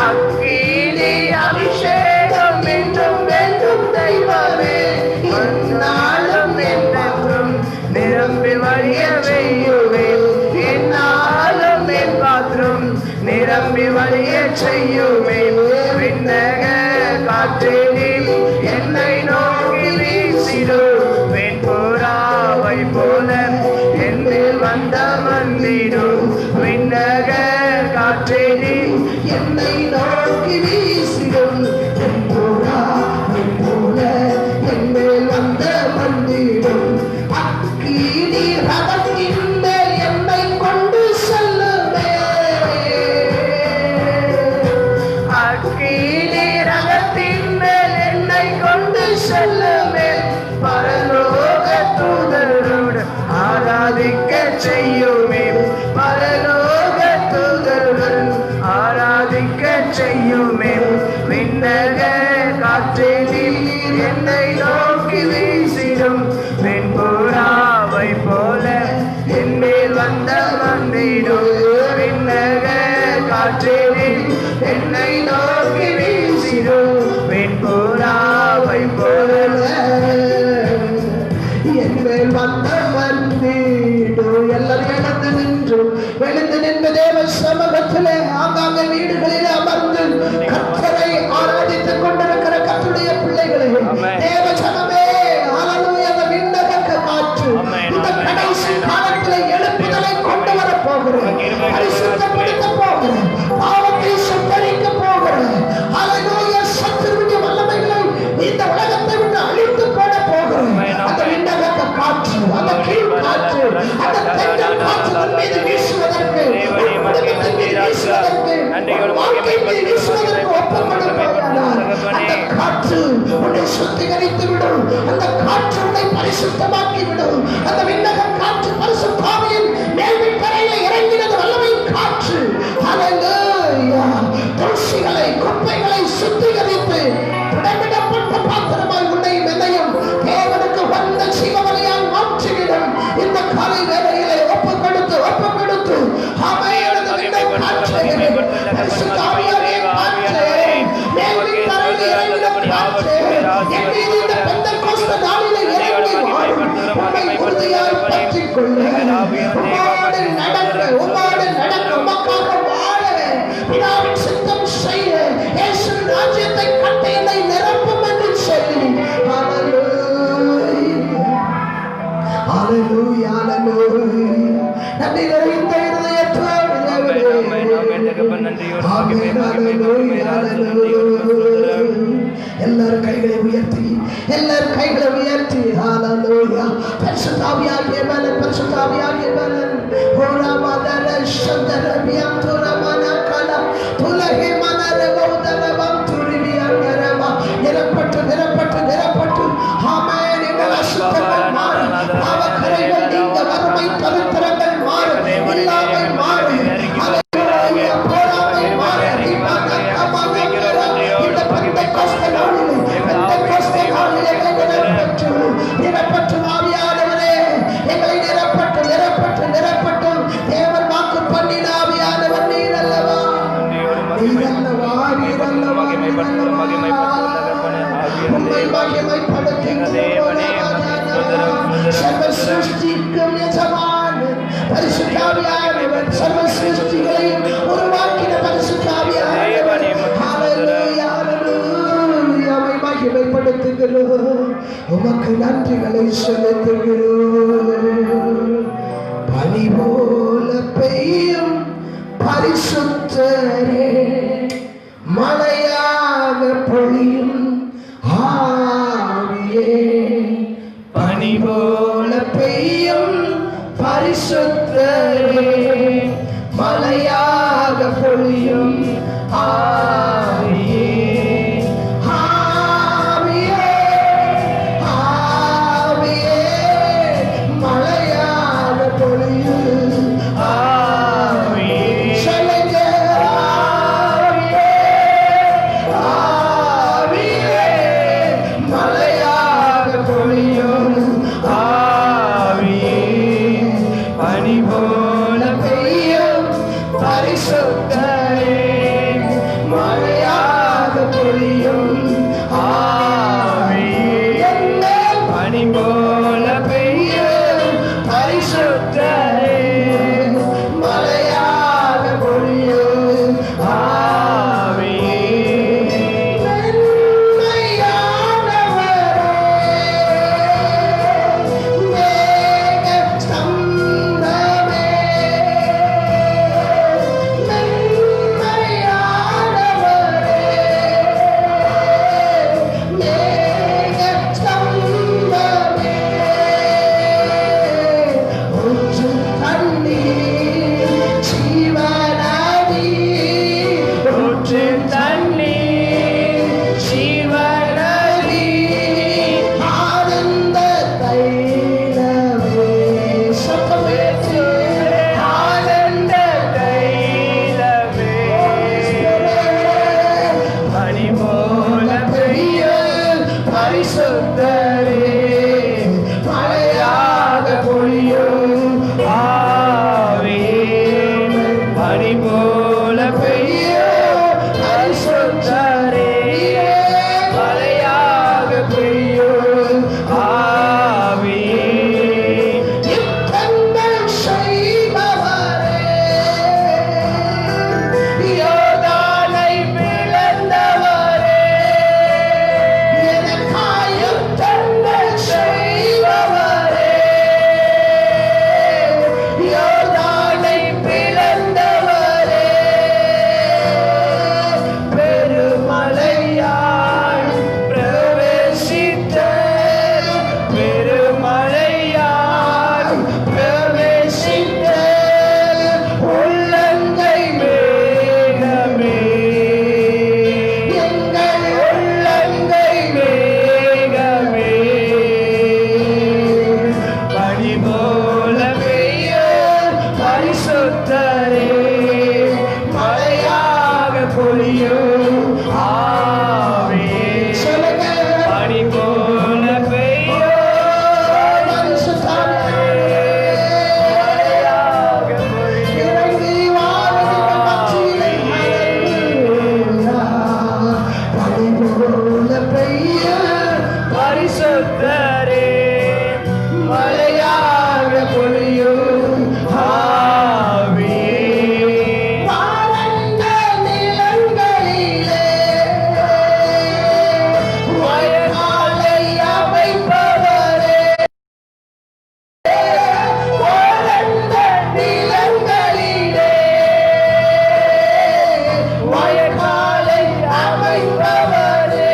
அக்கினி அபிஷேகம் என்றும் வேண்டும் தெய்வமே என்னாலும் என்றும் நிரம்பி வழிய செய்யுமே என்னாலும் என் பாத்திரம் நிரம்பி வழிய செய்யுமே விண்ணக காற்றே நீர் என்னை நோக்கி வீசிடும் வெண்புறாவை போல என் மேல் வந்திடும் விண்ணக காற்றே நீர் என்னை நோக்கி வீசிடும் வெண்புறாவை போல என் மேல் வந்திடும் அக்கினி ரதத்தின் மேல் என்னை கொண்டு செல்லுமே அக்கினி ரதத்தின் மேல் என்னை கொண்டு செல்லுமே பரலோக தூதரோடு ஆராதிக்க செய்யுமே பரலோக தூதருடன் ஆராதிக்க செய்யுமே விண்ணக காற்றே நீர் என்னை நோக்கி வீசிடும் வெண்புறாவை போல என் மேல் வந்திடும் விண்ணக காற்றே நீர் என்னை நோக்கி வீசிடும் வெண்புறாவை போல என் மேல் வந்திடும் எல்லாரும் எழுந்து நின்று தேவ சமூகத்திலே ஆங்காங்க வீடுகளில் அமர்ந்து கர்த்தரை ஆராதித்துக் கொண்டிருக்கிற கர்த்தருடைய பிள்ளைகளே தேவ ஜனமே ஹல்லேலூயா அந்த விண்ணக காற்று இந்த கடைசி காலத்திலே எழுப்புதலை கொண்டு வர போகிறேன் பரிசுத்தப்படுத்த போகிறேன் பாவத்தை சுத்தரிக்க போகிறேன் ஹல்லேலூயா சத்துருவின் வல்லமைகளை இந்த உலகத்தை விட்டு அழித்து போட போகிறேன் அந்த விண்ணக காற்று அந்த கீழ் காற்று அந்த தென்றல் காற்று மீது வீசுவதற்கு குடும்பத்தின் மீது வீசுவதற்கு வாழ்க்கையின் மீது வீசுவதற்கு ஒப்புக்கொடுப்பாயானால் அந்த காற்று உன்னை சுத்திகரித்து விடும் அந்த காற்று உன்னை பரிசுத்தமாக்கி விடும் அந்த விண்ணக காற்று பரிசுத்த ஆவியின் மேல்விட்டறையிலே இறங்கினது வல்லமையின் காற்று ஹல்லேலூயா தூசிகளை குப்பைகளை சுத்திகரித்து புடமிடப்பட்ட பாத்திரமாய் உன்னையும் என்னையும் தேவனுக்கு வந்த ஜீவபலியாய் மாற்றிவிடும் இந்த காலை வேளையிலே ஒப்பு கொடுத்து ஆமென் விண்ணக காற்று பரிசுத்த ஆவியானே காற்று மேல்விட்டறையிலே இறங்கின காற்று என் மீது இந்த பெந்தெக்கோஸ்து நாளிலே இறங்கி வாழும் உம்மை உறுதியாய் பற்றிக் கொள்ள உம்மோடு நடக்க உமக்காக வாழ பிதாவின் சித்தம் செய்ய இயேசுவின் ராஜ்யத்தை கட்ட என்னை நிரப்பும் என்று சொல்லி ஹல்லேலூயா ஹல்லேலூயா நன்றி நிறைந்த இதயத்தோடு எல்லாரும் கைகளை உயர்த்தி ஹல்லேலூயா பரிசுத்த ஆவியாகிய பலன் பரிசுத்த ஆவியாகிய பலன் ஹோரா மதர சந்தர வியந்தர மனகல துலகே மனர பௌதர பந்துரிவி அங்கரமா நிரப்பட்டு ஆமென் எங்கள் அசுத்தங்கள் மாறு பாவக்கரைகள் நீங்க வறுமை தரித்திரங்கள் மாறு இல்லாமை மாறு ஹல்லேலூயா போராமை மாறு இந்த பெந்தெக்கோஸ்து நாளிலே நிரப்பட்டு ஆவியானவரே எங்களை நிரப்பட்டு தேவன் வாக்கு பண்ணி உமக்கு நன்றிகளை செலுத்துகிறோம். பனி போல பெய்யும் பரிசுத்தரே, மழையாக பொழியும் ஆவியே, பனி போல பெய்யும் பரிசுத்தரே, மழையாக பொழியும் ஆவியே, ஆவியே, ஆவியே, மழையாக பொழியும் ஆவியே, சொல்லுங்க ஆவியே, ஆவியே, மழையாக பொழியும் ஆவியே, பனி போல பெய்யும் பரிசுத்தரே, மழையாக பொழியும் ஆவியே, பனி போல பெய்யும் பரிசுத்தரே, மழையாக பொழியும் ஆவியே, மேக ஸ்தம்பமே, மென்மையானவரே, மேக ஸ்தம்பமே, ஊற்றும் தண்ணீர் ஜீவநதி, ஊற்றும் தண்ணீர் ஜீவநதி, ஆனந்த தைலமே, சத்தமேற்று ஆனந்த தைலமே, பனி போல பெய்யும் பரிசுத்தரே, மழையாக பொழியும் ஆவியே, பனி போல பெய்யும் பரிசுத்தரே, மழையாக பெய்யும் ஆவியே, யுத்தங்கள் செய்பவரே, யோர்தானை பிளந்தவரே, எனக்காய் யுத்தங்கள் செய்பவரே, யோர்தானை பிளந்தவரே, பெருமழையாய் பிரவேசித்த, பெருமழையாய் பிரவேசித்த உள்ளங்கை மேகமே, எங்கள் உள்ளங்கை மேகமே, பனி போல பெய்யும் பரிசுத்தரே, மழையாக பொழியும் ஆவியே, சொல்லுங்க பனி போல பெய்யும் பரிசுத்தரே, மழையாக பொழியும் இறங்கி வாருங்கள் மத்தியிலே, ஹல்லேலூயா, பனி போல பெய்யும் பரிசுத்தரே, மழையாக பொழியும் ஆவியே, வறண்ட நிலங்களிலே வயல்களை அமைப்பவரே, வறண்ட நிலங்களிலே வயல்களை அமைப்பவரே,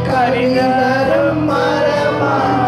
கனிதரும் மரமாய்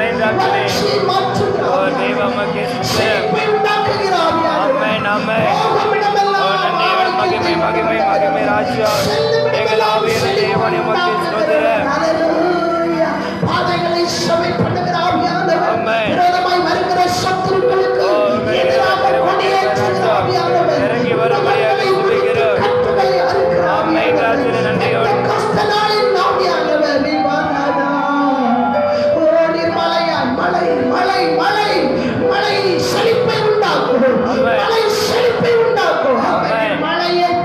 ஆமென் ராஜனே. வறட்சியை மாற்றுகிற ஓ ஆவியானவர். தேவ உமக்கு ஸ்தோத்திரம். செழிப்பை உண்டாக்குகிற ஆவியானவர். ஆமென் ஆமென். போகுமிடமெல்லாம் ஓ நன்றியோடு மகிமை மகிமை மகிமை ராஜா. எங்கள் ஆவியான தேவனே உமக்கு ஸ்தோத்திரம். ஹalleluya. பாதைகளை சபை பண்ணுகிற ஆவியானவர். ஆமென். விரோதமாய் வருகிற சத்துருக்களுக்கு எதிராக கொடியேற்றுகிற ஆவியானவர். இறங்கி வரும்படியாக ஜெபிக்கிறோம். கட்டுகளை அறுக்கிற ஆமென் ராஜனே. நன்றியோடு கஸ்தனாயின் ஆவியானவர். நிவாரணா. ஓ நிர்மலையாய் மழை மழை மழை மழை செழிப்பை உண்டாக்கும். ஆமென். மழை செழிப்பை உண்டாக்கும். ஆமென். மழையைப்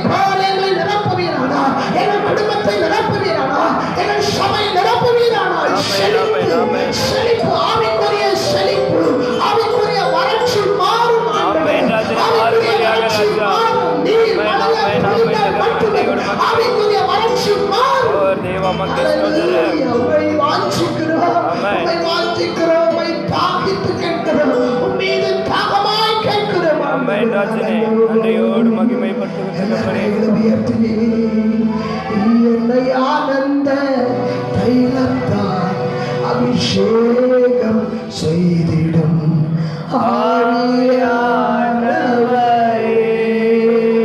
போல எங்களை நிரப்புவீரானா? எங்கள் குடும்பத்தை நிரப்புவீரானா? எங்கள் சபை நிரப்புவீரானா? ஆமென், செழிப்பு, ஆமென், ஆமென். செழிப்பு, ஆவிக்குரிய செழிப்பு, ஆவிக்குரிய வறட்சி மாறும் ஆண்டவரே. ஆமென், ராஜா. ஆவிக்குரிய மாறும்படியாக வறட்சி ராஜா. மாறும். நீர் ஆமென், மழையாய் ஆமென், பொழிந்தால் ஆமென். மட்டுமே தேவனுடைய ஆவிக்குரிய வறட்சி மாறும். ஓ தேவ உமக்கு ஸ்தோத்திரம். ஹalleluya. உம்மை வாஞ்சிக்கிறோம். ஆமென். உம்மை வாஞ்சிக்கிறோம். உம்மை தாகித்து கேட்கிறோம். உம் மீது தாகமாய் கேட்கிறோம். ஆமென் ராஜனே. நன்றியோடு மகிமைப்படுத்துகிறவரே. என்னை ஆனந்த தைலத்தால் அபிஷேகம் செய்திடும் ஆவியானவரே.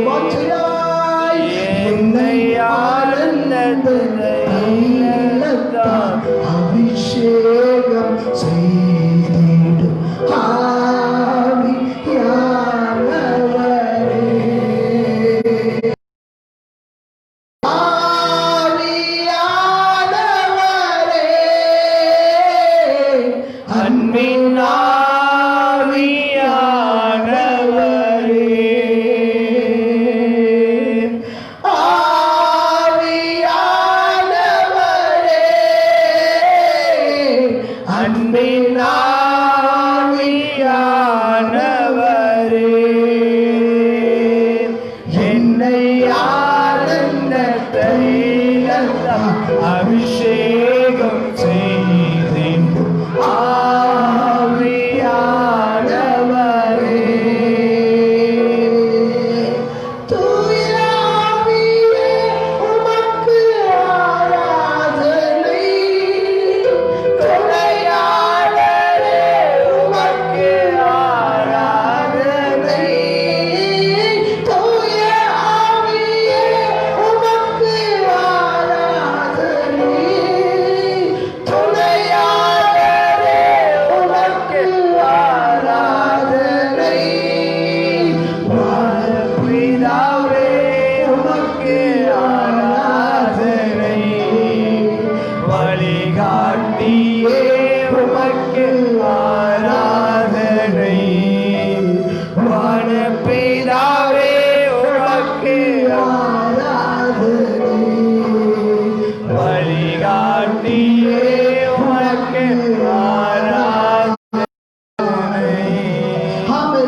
வாஞ்சையாய் என்னை ஆனந்த தைலத்தால் அபிஷேகம் செய்திடும் ஆவியானவரே. ஆவியானவரே, அன்பின் ஆவியானவரே. ஆவியானவரே, அன்பின் ஆவியானவரே. என்னை ஆனந்த தைலத்தால் அபிஷேகம் செய்தேன் ஆவியானவரே. தூய ஆவியே, உமக்கு ஆராதனை. துணையாளரே, உமக்கு ஆராதனை. தூய ஆவியே, உமக்கு ஆராதனை. துணையாளரே, உமக்கு ஆராதனை. பிதாவே, உமக்கு ஆராதனை. வழிகாட்டியே, உமக்கு ஆராதனை. பிதாவே, உமக்கு ஆராதனை. வழிகாட்டியே, உமக்கு ஆராதனை. ஆமென்.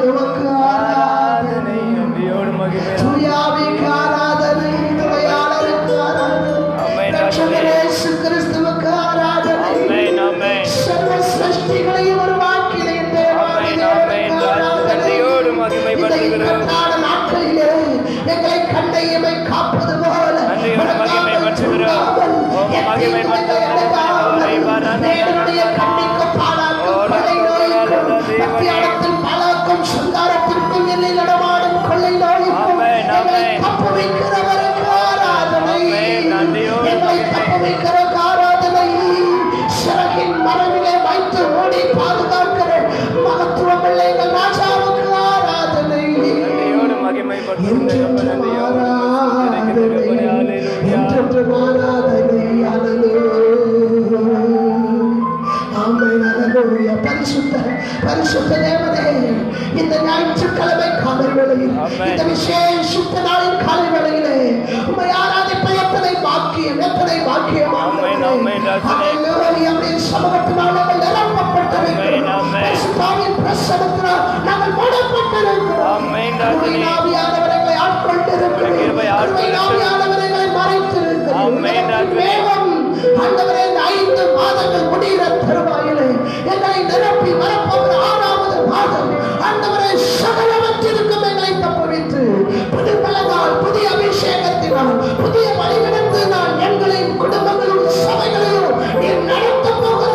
உமக்கு ஆராதனை. நன்றியோடு மகிமை. தூயாவிக்கு ஆராதனை. துணையாளருக்கு ஆராதனை. ஆமென். ரட்சகர் இயேசு கிறிஸ்துவுக்கு ஆராதனை. ஆமென், ஆமென். சர்வ சிருஷ்டிகளையும் உருவாக்கின இந்த தேவாதி ஆமென், ஆமென். தேவனுக்கு ஆராதனை. நன்றியோடு மகிமைப்படுத்துகிறோம். இந்த இக்கட்டான நாட்களிலே எங்களை கண்டை இமை காப்பது போல நன்றியோடு மகிமைப்படுத்துகிறோம். ஓ, மகிமைப்படுத்துகிறோம். தேவனுடைய கண்ணிக்கு பாலாக்கும் கொள்ளை நோய்க்கும் மத்தியானத்தில் பாலாக்கும் சங்காரத்திற்கும் என்னை நடமாடும் கொள்ளை நோய்க்கும் ஆமென், எங்களை ஆமென். தப்பு வைக்கிறவருக்கு ஆராதனை. ஆமென். நன்றியோடு எங்களை தப்பு வைக்கிறவருக்கு ஆராதனை. சிறகின் மரபிலே வைத்து மூடி பாதுகாக்கிற மகத்துவம் எங்கள் ராஜாவுக்கு ஆராதனை. நன்றியோடு மகிமைப்படுத்துகிறோம். என்றென்றும் ஆராதனை. என்றென்றும் ஆராதனை. ஹல்லேலூயா. ஆமென். ஹல்லேலூயா. பரிசுத்த தேவனே, இந்த ஞாயிற்றுக்கிழமை காலை வேளையில், ஆமென். இந்த விசேஷித்த நாளின் காலை வேளையிலே உம்மை ஆராதிப்பது எத்தனை பாக்கியம், எத்தனை பாக்கியம் ஆண்டவரே. ஆமென், ஆமென், ராஜனே. ஹல்லேலூயா. உம்முடைய சமூகத்தினால் நாங்கள் நிரப்பப்பட்டிருக்கிறோம். ஆமென், ஆமென். பரிசுத்தாவின் பிரசன்னத்தினால் நாங்கள் மூடப்பட்டிருக்கிறோம். ஆமென், ராஜனே. ஆவியானவர்களை ஆட்கொண்டிருக்கிறோம். கிருபை ஆட்கொண்டிருக்கிறோம். ஆவியானவர்களை மறைத்திருக்கிறோம். ஆமென், ராஜனே. வேகம் ஆண்டவரே, இந்த 5 மாதங்கள் முடிகிற தருவாயிலே எங்களை நிரப்பி வரப்போகிற 6வது மாதம் ஆண்டவரே, சகலவற்றிற்கும் எங்களை தப்புவித்து புது பலனால், புதிய அபிஷேகத்தினால், புதிய வழிநடத்தினால் எங்களையும் குடும்பங்களையும் சபைகளையும் நீர் நடத்த போகிற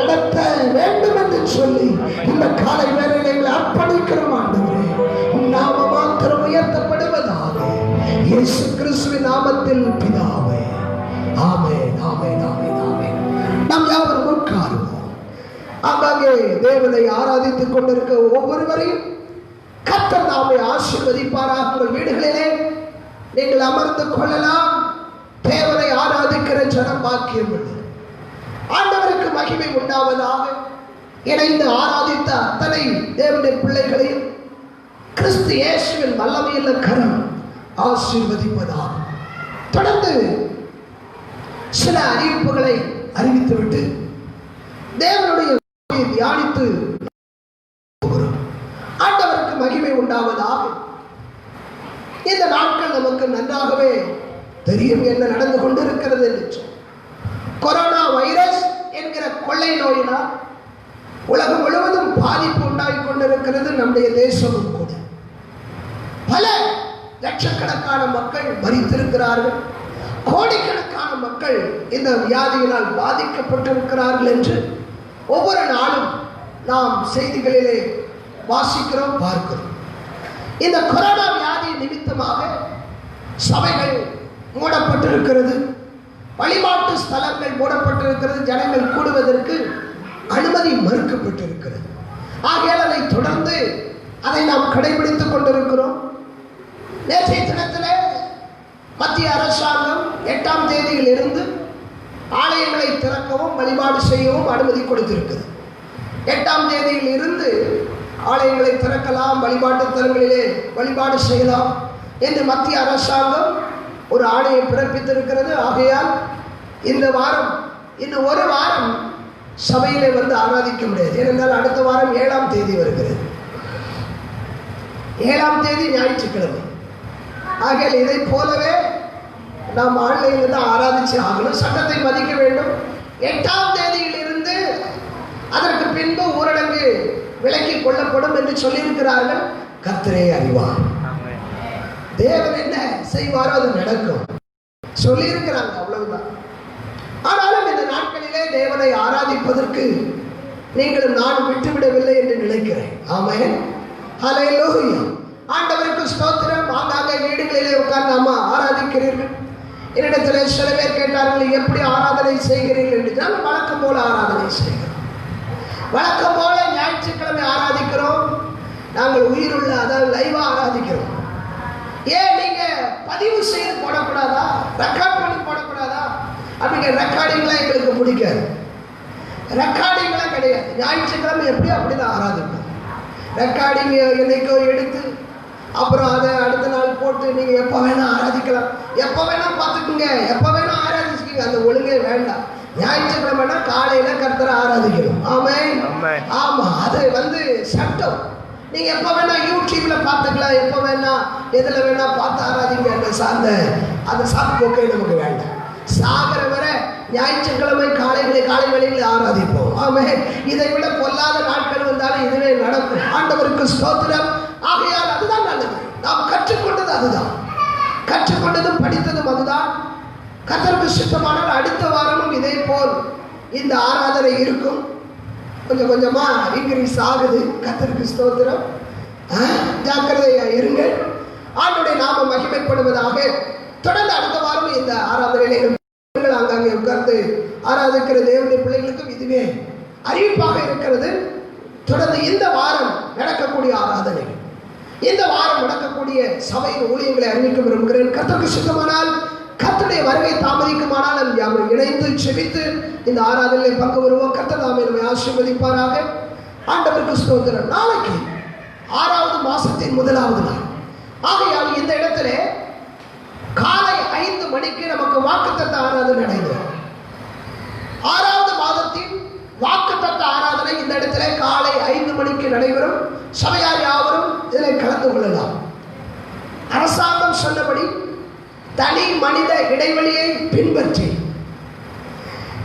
நடத்த வேண்டும் என்று சொல்லி இந்த காலை வேளையிலே எங்களை அர்ப்பணிக்கிறோம் ஆண்டவரே. உம் நாம மாத்திரம் உயர்த்தப்படுவதாக இயேசு கிறிஸ்துவின் நாமத்தில் பிதாவே. ஆமென், ஆமென், ஆமென், ஆமென். நாம் யாவரும் உட்காருவோம். ஆங்காங்கே தேவனை ஆராதித்துக் கொண்டிருக்க ஒவ்வொருவரையும் கர்த்தர் நாமே ஆசீர்வதிப்பாராக. உங்கள் வீடுகளிலே நீங்கள் அமர்ந்து கொள்ளலாம். தேவனை ஆராதிக்கிற ஜனம் பாக்கியம் உள்ளது. ஆண்டவருக்கு மகிமை உண்டாவதாக. இணைந்து ஆராதித்த அத்தனை தேவனுடைய பிள்ளைகளையும் கிறிஸ்து இயேசுவின் வல்லமையுள்ள கரம் ஆசீர்வதிப்பதாக. தொடர்ந்து சில அறிவிப்புகளை அறிவித்துவிட்டு தேவனுடைய தியானித்து ஆண்டவருக்கு மகிமை உண்டாவதாக. இந்த நாட்கள் நமக்கு நன்றாகவே தெரியும் என்ன நடந்து கொண்டிருக்கிறது என்று. கொரோனா வைரஸ் என்கிற கொள்ளை நோயினால் உலகம் முழுவதும் பாதிப்பு உண்டாகி கொண்டிருக்கிறது. நம்முடைய தேசமும் கூட பல லட்சக்கணக்கான மக்கள் மரித்திருக்கிறார்கள். கோடிக்கணக்கான மக்கள் இந்த வியாதியினால் பாதிக்கப்பட்டிருக்கிறார்கள் என்று ஒவ்வொரு நாளும் நாம் செய்திகளிலே வாசிக்கிறோம், பார்க்கிறோம். இந்த கொரோனா வியாதி நிமித்தமாக சபைகள் மூடப்பட்டிருக்கிறது, வழிபாட்டு ஸ்தலங்கள் மூடப்பட்டிருக்கிறது, ஜனங்கள் கூடுவதற்கு அனுமதி மறுக்கப்பட்டிருக்கிறது. ஆகையால் அதை தொடர்ந்து அதை நாம் கடைபிடித்துக் கொண்டிருக்கிறோம். நேற்றைய தினத்தில் மத்திய அரசாங்கம் 8ஆம் தேதியில் இருந்து ஆலயங்களை திறக்கவும் வழிபாடு செய்யவும் அனுமதி கொடுத்திருக்கிறது. 8ஆம் தேதியில் இருந்து ஆலயங்களை திறக்கலாம், வழிபாட்டு தலங்களிலே வழிபாடு செய்யலாம் என்று மத்திய அரசாங்கம் ஒரு ஆணையை பிறப்பித்திருக்கிறது. ஆகையால் இந்த வாரம் இன்னும் ஒரு வாரம் சபையிலே வந்து ஆராதிக்க முடியாது. ஏனென்றால் அடுத்த வாரம் 7ஆம் தேதி வருகிறது. 7ஆம் தேதி ஞாயிற்றுக்கிழமை. ஆகையால் இதை போலவே நாம் ஆன்லைனில் தான் ஆராதிச்சு ஆகணும். சட்டத்தை மதிக்க வேண்டும். 8ஆம் தேதியிலிருந்து அதற்கு பின்பு ஊரடங்கு விலக்கிக் கொள்ளப்படும் என்று சொல்லியிருக்கிறார்கள். கர்த்தரே அறிவார். தேவன் என்ன செய்வாரோ அது நடக்கும் சொல்லியிருக்கிறாங்க, அவ்வளவுதான். ஆனாலும் இந்த நாட்களிலே தேவனை ஆராதிப்பதற்கு நீங்களும் நானும் விட்டுவிடவில்லை என்று நினைக்கிறேன். ஆமென், ஹல்லேலூயா. ஆண்டவருக்கு ஸ்தோத்திரம். ஆங்காங்கே வீடுகளிலே உட்கார்ந்து அம்மா ஆராதிக்கிறீர்கள். என்னிடத்தில் சில பேர் கேட்டார்கள், எப்படி ஆராதனை செய்கிறீர்கள் என்று. நான் வழக்கம் போல ஆராதனை செய்கிறோம். வழக்கம் போல ஞாயிற்றுக்கிழமை ஆராதிக்கிறோம். நாங்கள் உயிருள்ள, அதாவது லைவா ஆராதிக்கிறோம். ஏன் நீங்க பதிவு செய்து போடக்கூடாதா, ரெக்கார்ட் பண்ணி போடக்கூடாதா அப்படிங்கிற ரெக்கார்டிங்லாம் எங்களுக்கு பிடிக்காது. ரெக்கார்டிங்லாம் கிடையாது. ஞாயிற்றுக்கிழமை எப்படி அப்படிதான் ஆராதிப்போம். ரெக்கார்டிங் என்னைக்கோ எடுத்து அப்புறம் அதை அடுத்த நாள் போட்டு நீங்கள் எப்போ வேணால் ஆராதிக்கலாம், எப்போ வேணால் பார்த்துக்குங்க, எப்போ வேணால் ஆராதிச்சுக்கோங்க. அந்த ஒழுங்கே வேண்டாம். ஞாயிற்றுக்கிழமைனா காலையில் கர்த்தரை ஆராதிக்கணும். ஆமென், ஆமாம். அது சட்டம். நீங்கள் எப்போ வேணால் யூடியூப்பில் பார்த்துக்கலாம், எப்போ வேணால் எதில் வேணால் பார்த்து ஆராதிங்க. அந்த சாப்பிட்டு நமக்கு வேண்டாம். சாகர வர ஞாயிற்றுக்கிழமை காலை வேளைகளில் ஆராதிப்போம். ஆமென். இதை விட பொல்லாத நாட்கள் வந்தாலும் இதுவே நடக்கும். ஆண்டவருக்கு ஸ்தோத்திரம். ஆகையால் அதுதான் நல்லது. நாம் கற்றுக்கொண்டது அதுதான், கற்றுக்கொண்டதும் படித்ததும் அதுதான். கர்த்தருக்கு சித்தமானால் அடுத்த வாரமும் இதே போல் இந்த ஆராதனை இருக்கும். கொஞ்சம் கொஞ்சமா இன்க்ரீஸ் ஆகுது. கர்த்தருக்கு ஸ்தோத்திரம். ஜாக்கிரதையா இருங்கள். ஆண்டவருடைய நாம மகிமைப்படுவதாக. தொடர்ந்து அடுத்த வாரம் இந்த ஆராதனையில அங்கங்கே உட்கார்ந்து ஆராதிக்கிற தேவனுடைய பிள்ளைகளுக்கும் இதுவே அறிவிப்பாக இருக்கிறது. தொடர்ந்து இந்த வாரம் நடக்கக்கூடிய ஆராதனை, இந்த வாரம் நடக்கக்கூடிய சபையின் ஊழியங்களை அறிவிக்க விரும்புகிறேன். கர்த்தருக்கு சித்தமானால், கர்த்தருடைய வருகை தாமதிக்குமானால் நாம் யாவரும் இணைந்து செபித்து இந்த ஆராதனையை பங்கு வருவோம். கர்த்தர் தாமே நம்மை ஆசீர்வதிப்பாராக. ஆண்டவருக்கு ஸ்தோத்திரம். நாளைக்கு 6வது மாசத்தின் 1வது நாள். ஆகையால் இந்த இடத்துல காலை 5 மணிக்கு நமக்கு வாக்குத்தத்த ஆராதனை நடைபெறும். 6வது மாதத்தின் வாக்குத்தத்த ஆராதனை இந்த இடத்துல காலை 5 மணிக்கு நடைபெறும். சபையார் யாவரும் இதில் கலந்து கொள்ளலாம். அரசாங்கம் சொன்னபடி தனி மனித இடைவெளியை பின்பற்றி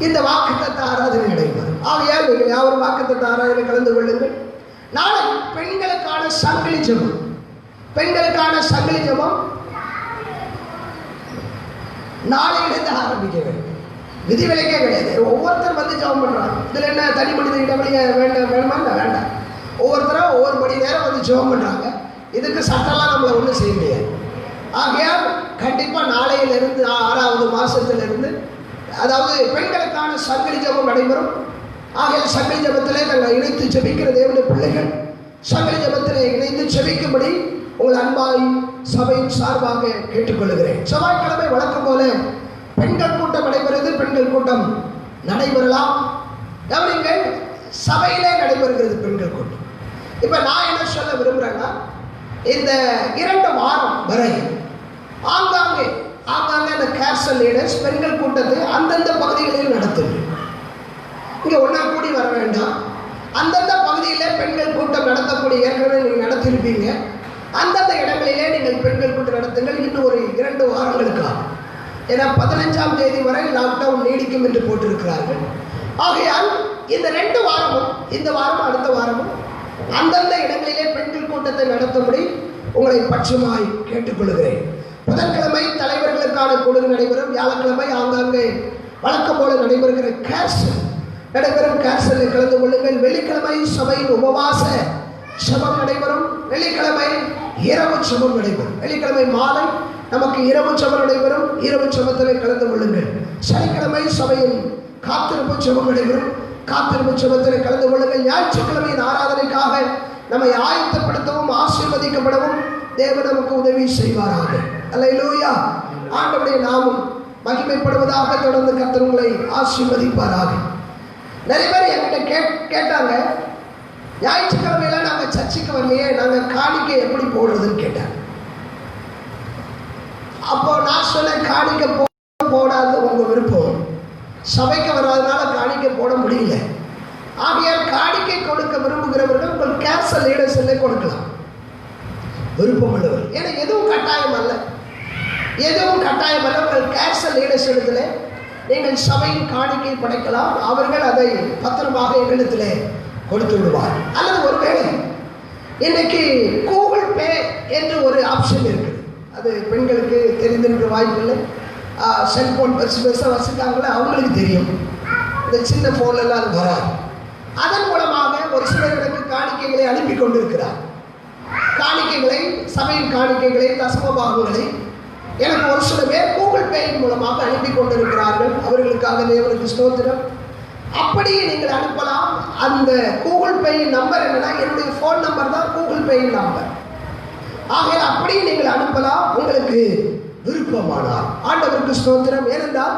இந்த வாக்குத்தத்த ஆராதனை நடைபெறும். ஆகையால் நீங்கள் யாவரும் வாக்குத்தத்த ஆராதனை கலந்து கொள்ளுங்கள். நாளை பெண்களுக்கான சங்கிலி ஜெபம், பெண்களுக்கான சங்கிலி ஜெபம் நாளையிலிருந்து ஆரம்பிக்க வேண்டும். விதிவிலக்கே கிடையாது. ஒவ்வொருத்தர் வந்து ஜெபம் பண்ணுறாங்க. இதில் என்ன தனி மனித இடைவெளியை வேணுமா இல்லை வேண்டாம். ஒவ்வொருத்தரும் ஒவ்வொரு மணி நேரம் வந்து ஜெபம் பண்ணுறாங்க. இதுக்கு சட்டம்லாம் நம்மளை ஒன்றும் செய்ய முடியாது. ஆகையால் கண்டிப்பாக நாளையிலிருந்து 6வது மாதத்திலிருந்து அதாவது பெண்களுக்கான சங்கிலி ஜெபம் நடைபெறும். ஆகையால் சங்கிலி ஜெபத்திலே நாங்கள் இணைத்து ஜெபிக்கிற தேவனுடைய பிள்ளைகள் சங்கிலி ஜெபத்திலே இணைந்து ஜெபிக்கும்படி உங்கள் அன்பாய் சபையின் சார்பாக கேட்டுக்கொள்கிறேன். செவ்வாய்க்கிழமை வழக்கம் போல பெண்கள் கூட்டம் நடைபெறுகிறது. பெண்கள் கூட்டம் நடைபெறலாம். கவனிங்கள், சபையிலே நடைபெறுகிறது பெண்கள் கூட்டம். இப்போ நான் என்ன சொல்ல விரும்புகிறேன்னா, இந்த 2 வாரம் வரை ஆங்காங்கே அந்த கேர்சல் லீடர்ஸ் பெண்கள் கூட்டத்தை அந்தந்த பகுதிகளில் நடத்துங்க. இங்கே ஒன்றா கூடி வர வேண்டாம். அந்தந்த பகுதியில் பெண்கள் கூட்டம் நடத்தக்கூடிய ஏற்கனவே நீங்கள் நடத்தியிருப்பீங்க. அந்தந்த இடங்களிலே நீங்கள் பெண்கள் கூட்டம் நடத்துங்கள். இன்னும் ஒரு 2 வாரங்களுக்காக. ஏன்னா 15ஆம் தேதி வரை லாக்டவுன் நீடிக்கும் என்று போட்டிருக்கிறார்கள். ஆகையால் இந்த 2 வாரமும், இந்த வாரமும் அடுத்த வாரமும் அந்தந்த இடங்களிலே பெண்கள் கூட்டத்தை நடத்தும்படி உங்களை பட்சமாய் கேட்டுக்கொள்கிறேன். புதன்கிழமை தலைவர்களுக்கான கூடுதல் நடைபெறும். வியாழக்கிழமை ஆங்காங்கே வழக்கம் போல நடைபெறுகிற கேர்சல் நடைபெறும். கேர்சலில் கலந்து கொள்ளுங்கள். வெள்ளிக்கிழமை சபையின் உபவாச ஜெபம் நடைபெறும். வெள்ளிக்கிழமை இரவு ஜெபம் நடைபெறும். வெள்ளிக்கிழமை மாலை நமக்கு இரவு ஜெபம் நடைபெறும். இரவு ஜெபத்தில் கலந்து கொள்ளுங்கள். சனிக்கிழமை சபையில் காத்திருப்பு ஜெபம் நடைபெறும். காத்திருப்பு ஜெபத்தில் கலந்து கொள்ளுங்கள். ஞாயிற்றுக்கிழமையின் ஆராதனைக்காக நம்மை ஆயத்தப்படுத்தவும் ஆசீர்வதிக்கப்படவும் தேவன் நமக்கு உதவி செய்வாராக. அல்லேலூயா. ஆண்டவருடைய நாமம் மகிமைப்படுவதாக. தொடர்ந்து கர்த்தர் உங்களை ஆசீர்வதிப்பாராக. நிறைய பேர் என்கிட்ட கேட்டாங்க, ஞாயிற்றுக்கிழமையில நாங்கள் சர்ச்சைக்கு வரலையே, நாங்கள் காணிக்கை எப்படி போடுறதுன்னு கேட்டாங்க. அப்போ நான் சொன்னேன், காணிக்கை போடாது உங்க விருப்பம். சபைக்கு வராதனால காணிக்கை போட முடியல. ஆகையால் காணிக்கை கொடுக்க விரும்புகிறவர்கள் உங்கள் கேர்சல் லீடர்ஸில் கொடுக்கலாம், விருப்பம் உள்ளவர். ஏன்னா எதுவும் கட்டாயம் அல்ல, எதுவும் கட்டாயம் அல்ல. உங்கள் கேர்சல் லீடர்ஸ் இடத்துல நீங்கள் சபையின் காணிக்கை படைக்கலாம். அவர்கள் அதை பத்திரமாக எங்களிடத்திலே கொடுத்து விடுவார். அல்லது ஒருவேளை இன்னைக்கு கூகுள் பே என்று ஒரு ஆப்ஷன் இருக்குது. அது பெண்களுக்கு தெரிந்திருக்கிற வாய்ப்பு இல்லை. செல்போன் பெருசாக வச்சுருக்காங்களே அவங்களுக்கு தெரியும். இந்த சின்ன ஃபோன்லாம் அது வராது. அதன் மூலமாக ஒரு சிலர்களுக்கு காணிக்கைகளை அனுப்பி கொண்டிருக்கிறார். காணிக்கைகளை, சபையின் காணிக்கைகளை, தசம பாகங்களை எனக்கு ஒரு சில பேர் கூகுள் பேயின் மூலமாக அனுப்பி கொண்டிருக்கிறார்கள். அவர்களுக்காக தேவனுக்கு ஸ்தோத்திரம். அப்படியே நீங்கள் அனுப்பலாம். அந்த கூகுள் பேயின் நம்பர் என்னன்னா, என்னுடைய ஃபோன் நம்பர் தான் கூகுள் பேயின் நம்பர். ஆகையால் அப்படியே நீங்கள் அனுப்பலாம் உங்களுக்கு விருப்பமானால். ஆண்டவருக்கு ஸ்தோத்திரம். ஏனென்றால்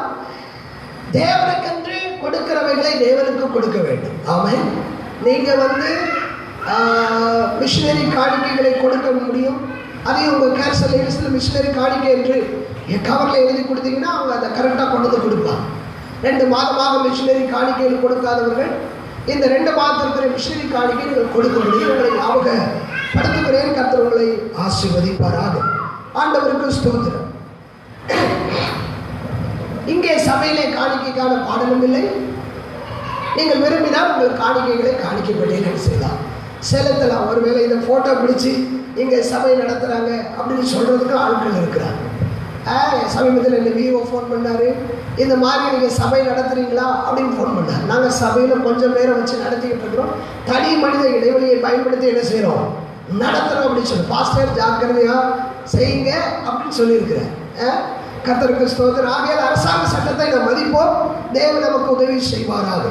தேவனுக்கென்று கொடுக்கிறவைகளை தேவனுக்கு கொடுக்க வேண்டும். ஆமென். நீங்கள் மிஷினரி காணிக்கைகளை கொடுக்க முடியும். அதையும் உங்கள் கேர்சல் லேடிஸில் மிஷினரி காணிக்கை என்று கவரில் எழுதி கொடுத்தீங்கன்னா அவங்க அதை கரெக்டாக கொண்டு வந்து கொடுப்பாங்க. 2 மாதமாக மிஷினரி காணிக்கைகள் கொடுக்காதவர்கள் இந்த 2 மாதத்திற்கு மிஷினரி காணிக்கை நீங்கள் கொடுக்க முடியும். உங்களை ஞாபகப்படுத்துகிறேன். கர்த்தர் உங்களை ஆசீர்வதிப்பாராக. ஆண்டவருக்கு ஸ்தோத்திரம். இங்கே சபையிலே காணிக்கைக்கான பாடலும் இல்லை. நீங்கள் விரும்பினால் உங்கள் காணிக்கைகளை காணிக்கைப்படியே செய்யலாம், செலுத்தலாம். ஒருவேளை இதை ஃபோட்டோ பிடிச்சி இங்கே சபை நடத்துகிறாங்க அப்படின்னு சொல்கிறதுக்கு ஆட்கள் இருக்கிறாங்க. சமீபத்தில் என்ன விஓ ஃபோன் பண்ணார், இந்த மாதிரி நீங்கள் சபை நடத்துகிறீங்களா அப்படின்னு ஃபோன் பண்ணார். நாங்கள் சபையில் கொஞ்சம் பேரை வச்சு நடத்திக்கிட்டு இருக்கிறோம். தனி மனித இடைவெளியை பயன்படுத்தி என்ன செய்கிறோம், நடத்துகிறோம் அப்படின்னு சொல்லி பாஸ்டர் ஜாக்கிரதையாக செய்யுங்க அப்படின்னு சொல்லியிருக்கிறேன். கர்த்தருக்கு ஸ்தோத்திரம். ஆகையால் அரசாங்க சட்டத்தை நாம் மதிப்போம். தேவன் நமக்கு உதவி செய்வாராக.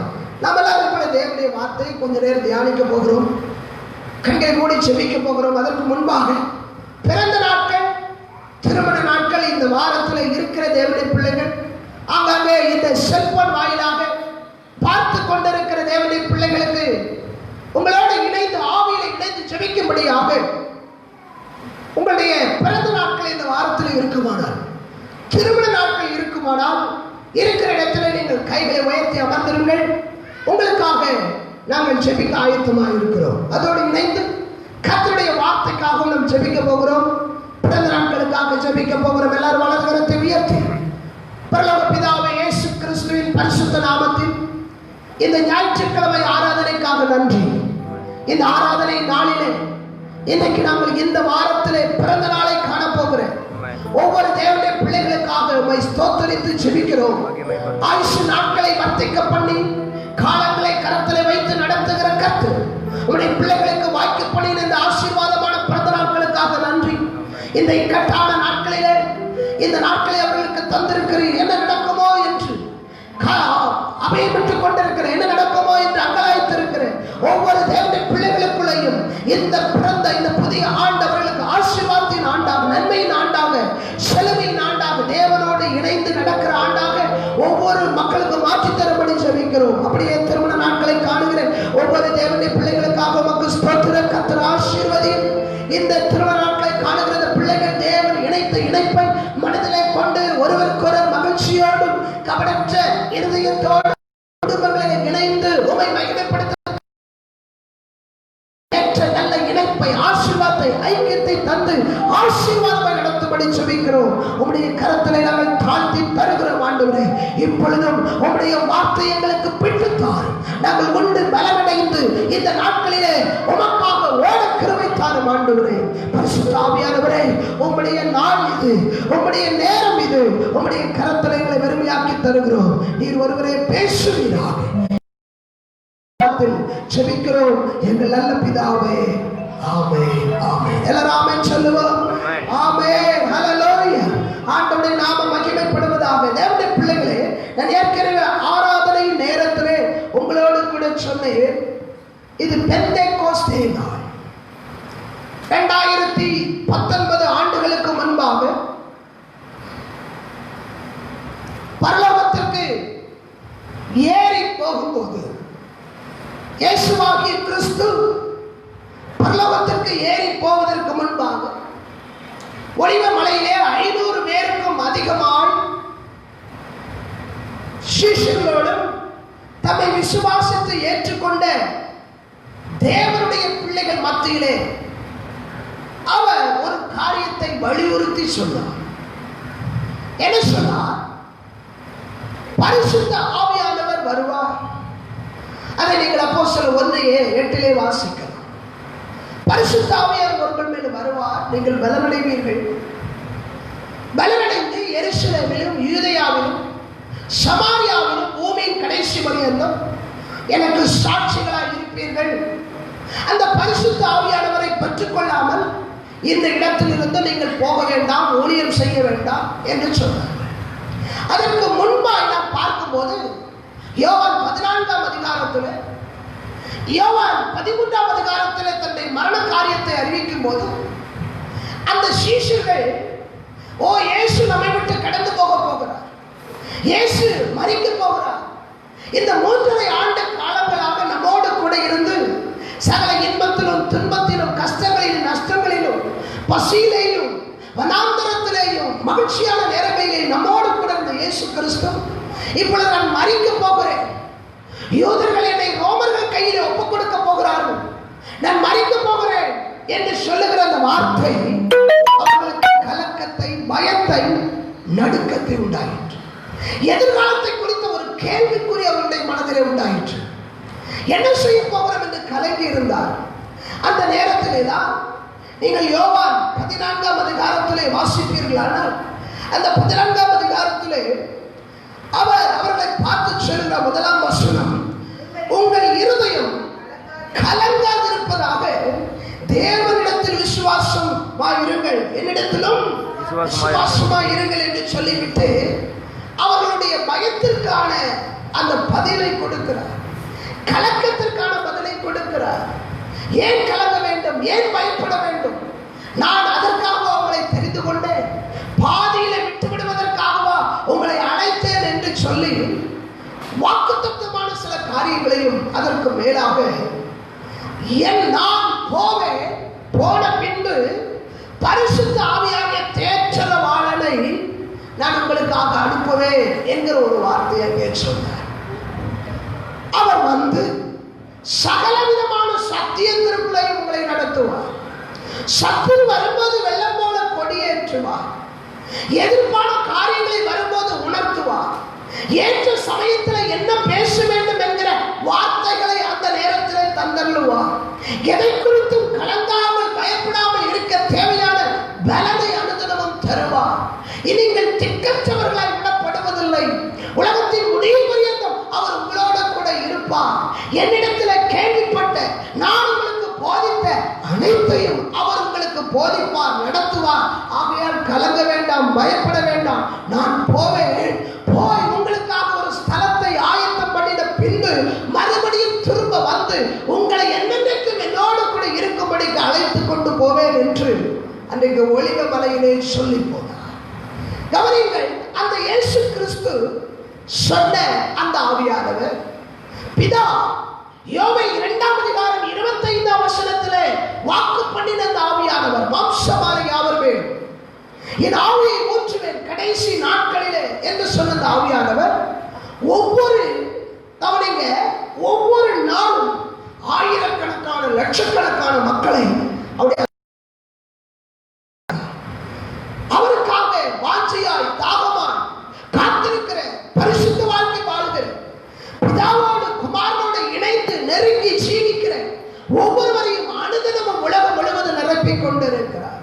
நம்மளால் கூட தேவனுடைய வார்த்தையை கொஞ்ச நேரம் தியானிக்க போகிறோம். கண்களை மூடி செபிக்க போகிறோம். அதற்கு முன்பாக பிறந்த நாட்கள், திருமண நாட்கள் இந்த வாரத்தில் இருக்கிற தேவனுடைய பிள்ளைகள், ஆங்காங்கே இந்த செல்போன் வாயிலாக பார்த்து கொண்டிருக்கிற தேவனுடைய பிள்ளைகளுக்கு உங்களோட இணைந்து ஆவியில் இணைந்து செபிக்கும்படியாக உங்களுடைய பிறந்த நாட்கள் இந்த வாரத்தில் இருக்குமானால், திருமண நாட்கள் இருக்குமானால் இருக்கிற இடத்துல நீங்கள் கைகளை உயர்த்தி அமர்ந்திருங்கள். உங்களுக்காக நாங்கள் ஜெபிக்க ஆயத்தமாக இருக்கிறோம். அதோடு இணைந்து கர்த்தருடைய வார்த்தைக்காக நாம் ஜெபிக்க போகிறோம். பிறந்த நாட்களுக்காக ஜெபிக்க போகிறோம். எல்லாரும் வலது கரத்தை உயர்த்தி பரலோக பிதாவே இயேசு கிறிஸ்துவின் பரிசுத்த நாமத்தில் இந்த ஞாயிற்றுக்கிழமை ஆராதனைக்காக நன்றி. இந்த ஆராதனை நாளிலே இன்னைக்கு நாங்கள் இந்த வாரத்திலே பிறந்த நாளை காணப்போகிறேன். ஒவ்வொரு தேவனுடைய பிள்ளைகளுக்காக உம்மை ஸ்தோத்திரித்து ஜெபிக்கிறோம். ஆயுசு நாட்களை வர்த்திக்க பண்ணி காலங்களை கரத்திலே வைத்து நடத்துகிற கர்த்தர் உம்முடைய பிள்ளைகளுக்கு வாய்க்கு பண்ணின இந்த ஆசீர்வாதமான பிறந்த நாட்களுக்காக நன்றி. இந்த இக்கட்டான நாட்களிலே இந்த நாட்களை அவர்களுக்கு தந்திருக்கிறீர். என்ன நடக்குமோ என்று அபயப்பட்டுக் கொண்டிருக்கிறேன், என்ன நடக்குமோ என்று அங்கலாய்த்திருக்கிறேன். ஒவ்வொரு தேவனுடைய பிள்ளைகளுக்குள்ளையும் இந்த பிறந்த இந்த புதிய ஆண்டு அவர்களுக்கு ஆசீர்வாதத்தின் ஆண்டாக, நன்மையின் ஆண்டாக, செலவின் ஆண்டாக, தேவனோடு இணைந்து நடக்கிற ஆண்டாக ஒவ்வொரு மக்களுக்கும் மாற்றி தரும்படி ஜெபிக்கிறோம். அப்படியே திருமண நாட்களை காணுகிறேன். ஒவ்வொரு தேவனுடைய பிள்ளைகளுக்காக உமக்கு ஸ்தோத்திரம். கர்த்தர் ஆசீர்வதியும். இந்த திருமண நாட்களை காணுகிற பிள்ளைகள் தேவன் இணைத்த இணைப்பை மனதிலே கொண்டு ஒருவருக்கொருவர் மகிழ்ச்சியோடும் கபடற்ற இருதயத்தோடு குடும்பங்களை இணைந்து உம்மை மகிமைப்படுத்த நல்ல இணைப்பை, ஆசீர்வாதத்தை, ஐக்கியத்தை தந்து ஆசீர்வாதத்தை நடத்தும்படி ஜெபிக்கிறோம். உம்முடைய கரத்திலே நாங்கள் தாழ்த்தி தருகிறோம் ஆண்டவரே. இப்பொழுதும் உம்முடைய வார்த்தை எங்களுக்கு பிடித்தார். நாங்கள் உண்டு பலனடைந்து இந்த நாட்களிலே உமக்காக ஓட கிருபை தாரும் ஆண்டவரே. பரிசுத்த ஆவியானவரே, உம்முடைய நாள் இது, உம்முடைய நேரம் இது. உம்முடைய கரத்திலே எங்களை வெறுமையாக்கி தருகிறோம். நீர் ஒருவரே பேசுவீராக. ஜெபிக்கிறோம் எங்கள் நல்ல பிதாவே. ஆமென், ஆமென். எல்லாரும் ஆமென் சொல்லுவோம். ஆமென், ஹல்லேலூயா. ஆண்டவருடைய நாமம் மகிமைப்படுவதாக. தேவனுடைய பிள்ளைகளே, நான் ஏற்கனவே ஆராதனை நேரத்திலே உங்களோடு கூட சொன்னேன், இது பெந்தேகோஸ்தே நாள். 2019 ஆண்டுகளுக்கு முன்பாக பரலோகத்திற்கு ஏறி போகும்போது இயேசுவாகிய கிறிஸ்து பரலோகத்திற்கு ஏறி போவதற்கு முன்பாக ஒலிவ மலையிலே 500 பேருக்கும் அதிகமாய் சிஷ்யர்களோடும் தம்மை விசுவாசித்து ஏற்றுக்கொண்ட தேவனுடைய பிள்ளைகள் மத்தியிலே அவர் ஒரு காரியத்தை வலியுறுத்தி சொன்னார். என்ன சொன்னார்? பரிசுத்த ஆவியானவர் வருவார். அதை நீங்கள் அப்போஸ்தலர் 1:8 வாசிக்கலாம். பரிசுத்த ஆவியானவர் உங்கள் மேல் வருவார், நீங்கள் பலனடைவீர்கள். பலனடைந்து எருசலேமிலும் யூதேயாவிலும் சமாரியாவிலும் பூமியின் கடைசி பரியந்தம் எனக்கு சாட்சிகளாக இருப்பீர்கள். அந்த பரிசுத்த ஆவியானவரை பெற்றுக்கொள்ளாமல் இந்த இடத்திலிருந்து நீங்கள் போக வேண்டாம், ஊழியம் செய்ய வேண்டாம் என்று சொன்னார். அதற்கு முன்பாக நாம் பார்க்கும்போது யோவான் 14ஆம் அதிகாரத்தில், யோவான் 13ஆம் அதிகாரத்தில் தன்னுடைய மரண காரியத்தை அறிவிக்கும் போது அந்த சீஷர்கள், ஓ இயேசு நம்மை விட்டு கடந்து போக போகிறார், இயேசு மரிக்க போகிறார், இந்த 3.5 ஆண்டு காலங்களாக நம்மோடு கூட இருந்து சகல இன்பத்திலும் துன்பத்திலும் கஷ்டங்களிலும் நஷ்டங்களிலும் பசியிலேயும் வனாந்தரத்திலேயும் மகிழ்ச்சியான நேரங்களிலேயும் நம்மோடு கூட இருந்த இயேசு கிறிஸ்து இப்பொழுது நான் மரிக்க போகிறேன், யூதர்கள் என்னை ரோமர்கள் கையில் ஒப்புக் கொடுக்க போகிறார்கள், நான் மரிக்க போகிறேன் என்று சொல்லுகிற அந்த வார்த்தை அவர்களுக்கு கலக்கத்தை, பயத்தை, நடுக்கத்தை உண்டாயிற்று. எதிர்காலத்தை குறித்த ஒரு கேள்விக்குறி அவருடைய மனதிலே உண்டாயிற்று. என்ன செய்ய போகிறோம் என்று கலங்கி இருந்தார். அந்த நேரத்திலே தான் நீங்கள் யோவான் 14ஆம் அதிகாரத்திலே வாசிப்பீர்களானால் அந்த 14ஆம் அதிகாரத்திலே அவர்களை பார்த்து சொல்கிற 1ஆம் வசனம், உங்கள் இருதயம் கலங்காதிருப்பதாக தேவனிடத்தில் விசுவாசமாயிருங்கள், என்னிடத்திலும் விசுவாசமாயிருங்கள் என்று சொல்லிவிட்டு அவர்களுடைய பயத்திற்கான அந்த பதிலை கொடுக்கிறார், கலக்கத்திற்கான பதிலை கொடுக்கிறார். ஏன் கலங்க வேண்டும், ஏன் பயப்பட வேண்டும்? நான் அதற்காக உங்களை தெரிந்து கொண்டேன், பாதியில விட்டு விடுவதற்காகவா உங்களை அழைத்தேன் என்று சொல்லி வாக்குத்தத்தமான சில காரியங்களையும் அதற்கு மேலாக நான் போவேன், போன பின்பு பரிசுத்த ஆவியாகிய தேற்றரவாளனை நான் உங்களுக்காக அனுப்புவேன் என்கிற ஒரு வார்த்தையை அங்கே சொன்னார். அவர் வந்து சகலவிதமான சத்தியத்திற்குள்ளே உங்களை நடத்துவார். சத்துரு வரும்போது வெள்ளம் போல கொடியேற்றுவார். எதிர்ப்பான காரியங்களை வரும்போது உணர்த்துவார். ஏற்ற சமயத்தில் என்ன பேச வேண்டும் என்கிற வார்த்தைகளை அந்த நேரத்தில் தந்தள்ளுவார். எதை குறித்தும் கலங்காமல் பயப்படாமல் இருக்க தேவையான பலனை அனுதினமும் தருவார். அனைத்தையும் அவர் உங்களுக்கு போதிப்பார், நடத்துவார். ஆகையால் கலங்க வேண்டாம், பயப்பட வேண்டாம். நான் போவேன், போய் உங்களுக்காக ஒரு ஸ்தலத்தை ஆயத்தம் பண்ணின பின்பு மறுபடியும் திரும்ப வந்து உங்களை என்னென்றைக்கும் என்னோடு கூட இருக்கும்படிக்கு அழைத்து கொண்டு போவேன் என்று அன்றைக்கு ஒலிவ மலையிலே சொல்லி போனார். கவனிங்கள், அந்த இயேசு கிறிஸ்து சொன்ன அந்த ஆவியானவர் பிதா யோவேல் 2ஆம் அதிகாரம் 25ஆம் வசனத்திலே வாக்கு பண்ணின அந்த ஆவியானவர் வம்சமாரி யாவர் மேல் என் ஆவியை ஊற்றுவேன் கடைசி நாட்களிலே என்று சொன்ன அந்த ஆவியானவர் ஒவ்வொரு நாளும் ஆயிரக்கணக்கான லட்சக்கணக்கான மக்களை அவருக்காக வாஞ்சையாய் தாகமாய் காத்திருக்கிற பரிசுத்த வாழ்க்கை வாழ்கிற பிதாவோடு குமாரனோடு இணைந்து நெருங்கி ஜீவிக்கிற ஒவ்வொருவரையும் அனுதினமும் உலகம் முழுவதும் நிரப்பிக் கொண்டிருக்கிறார்.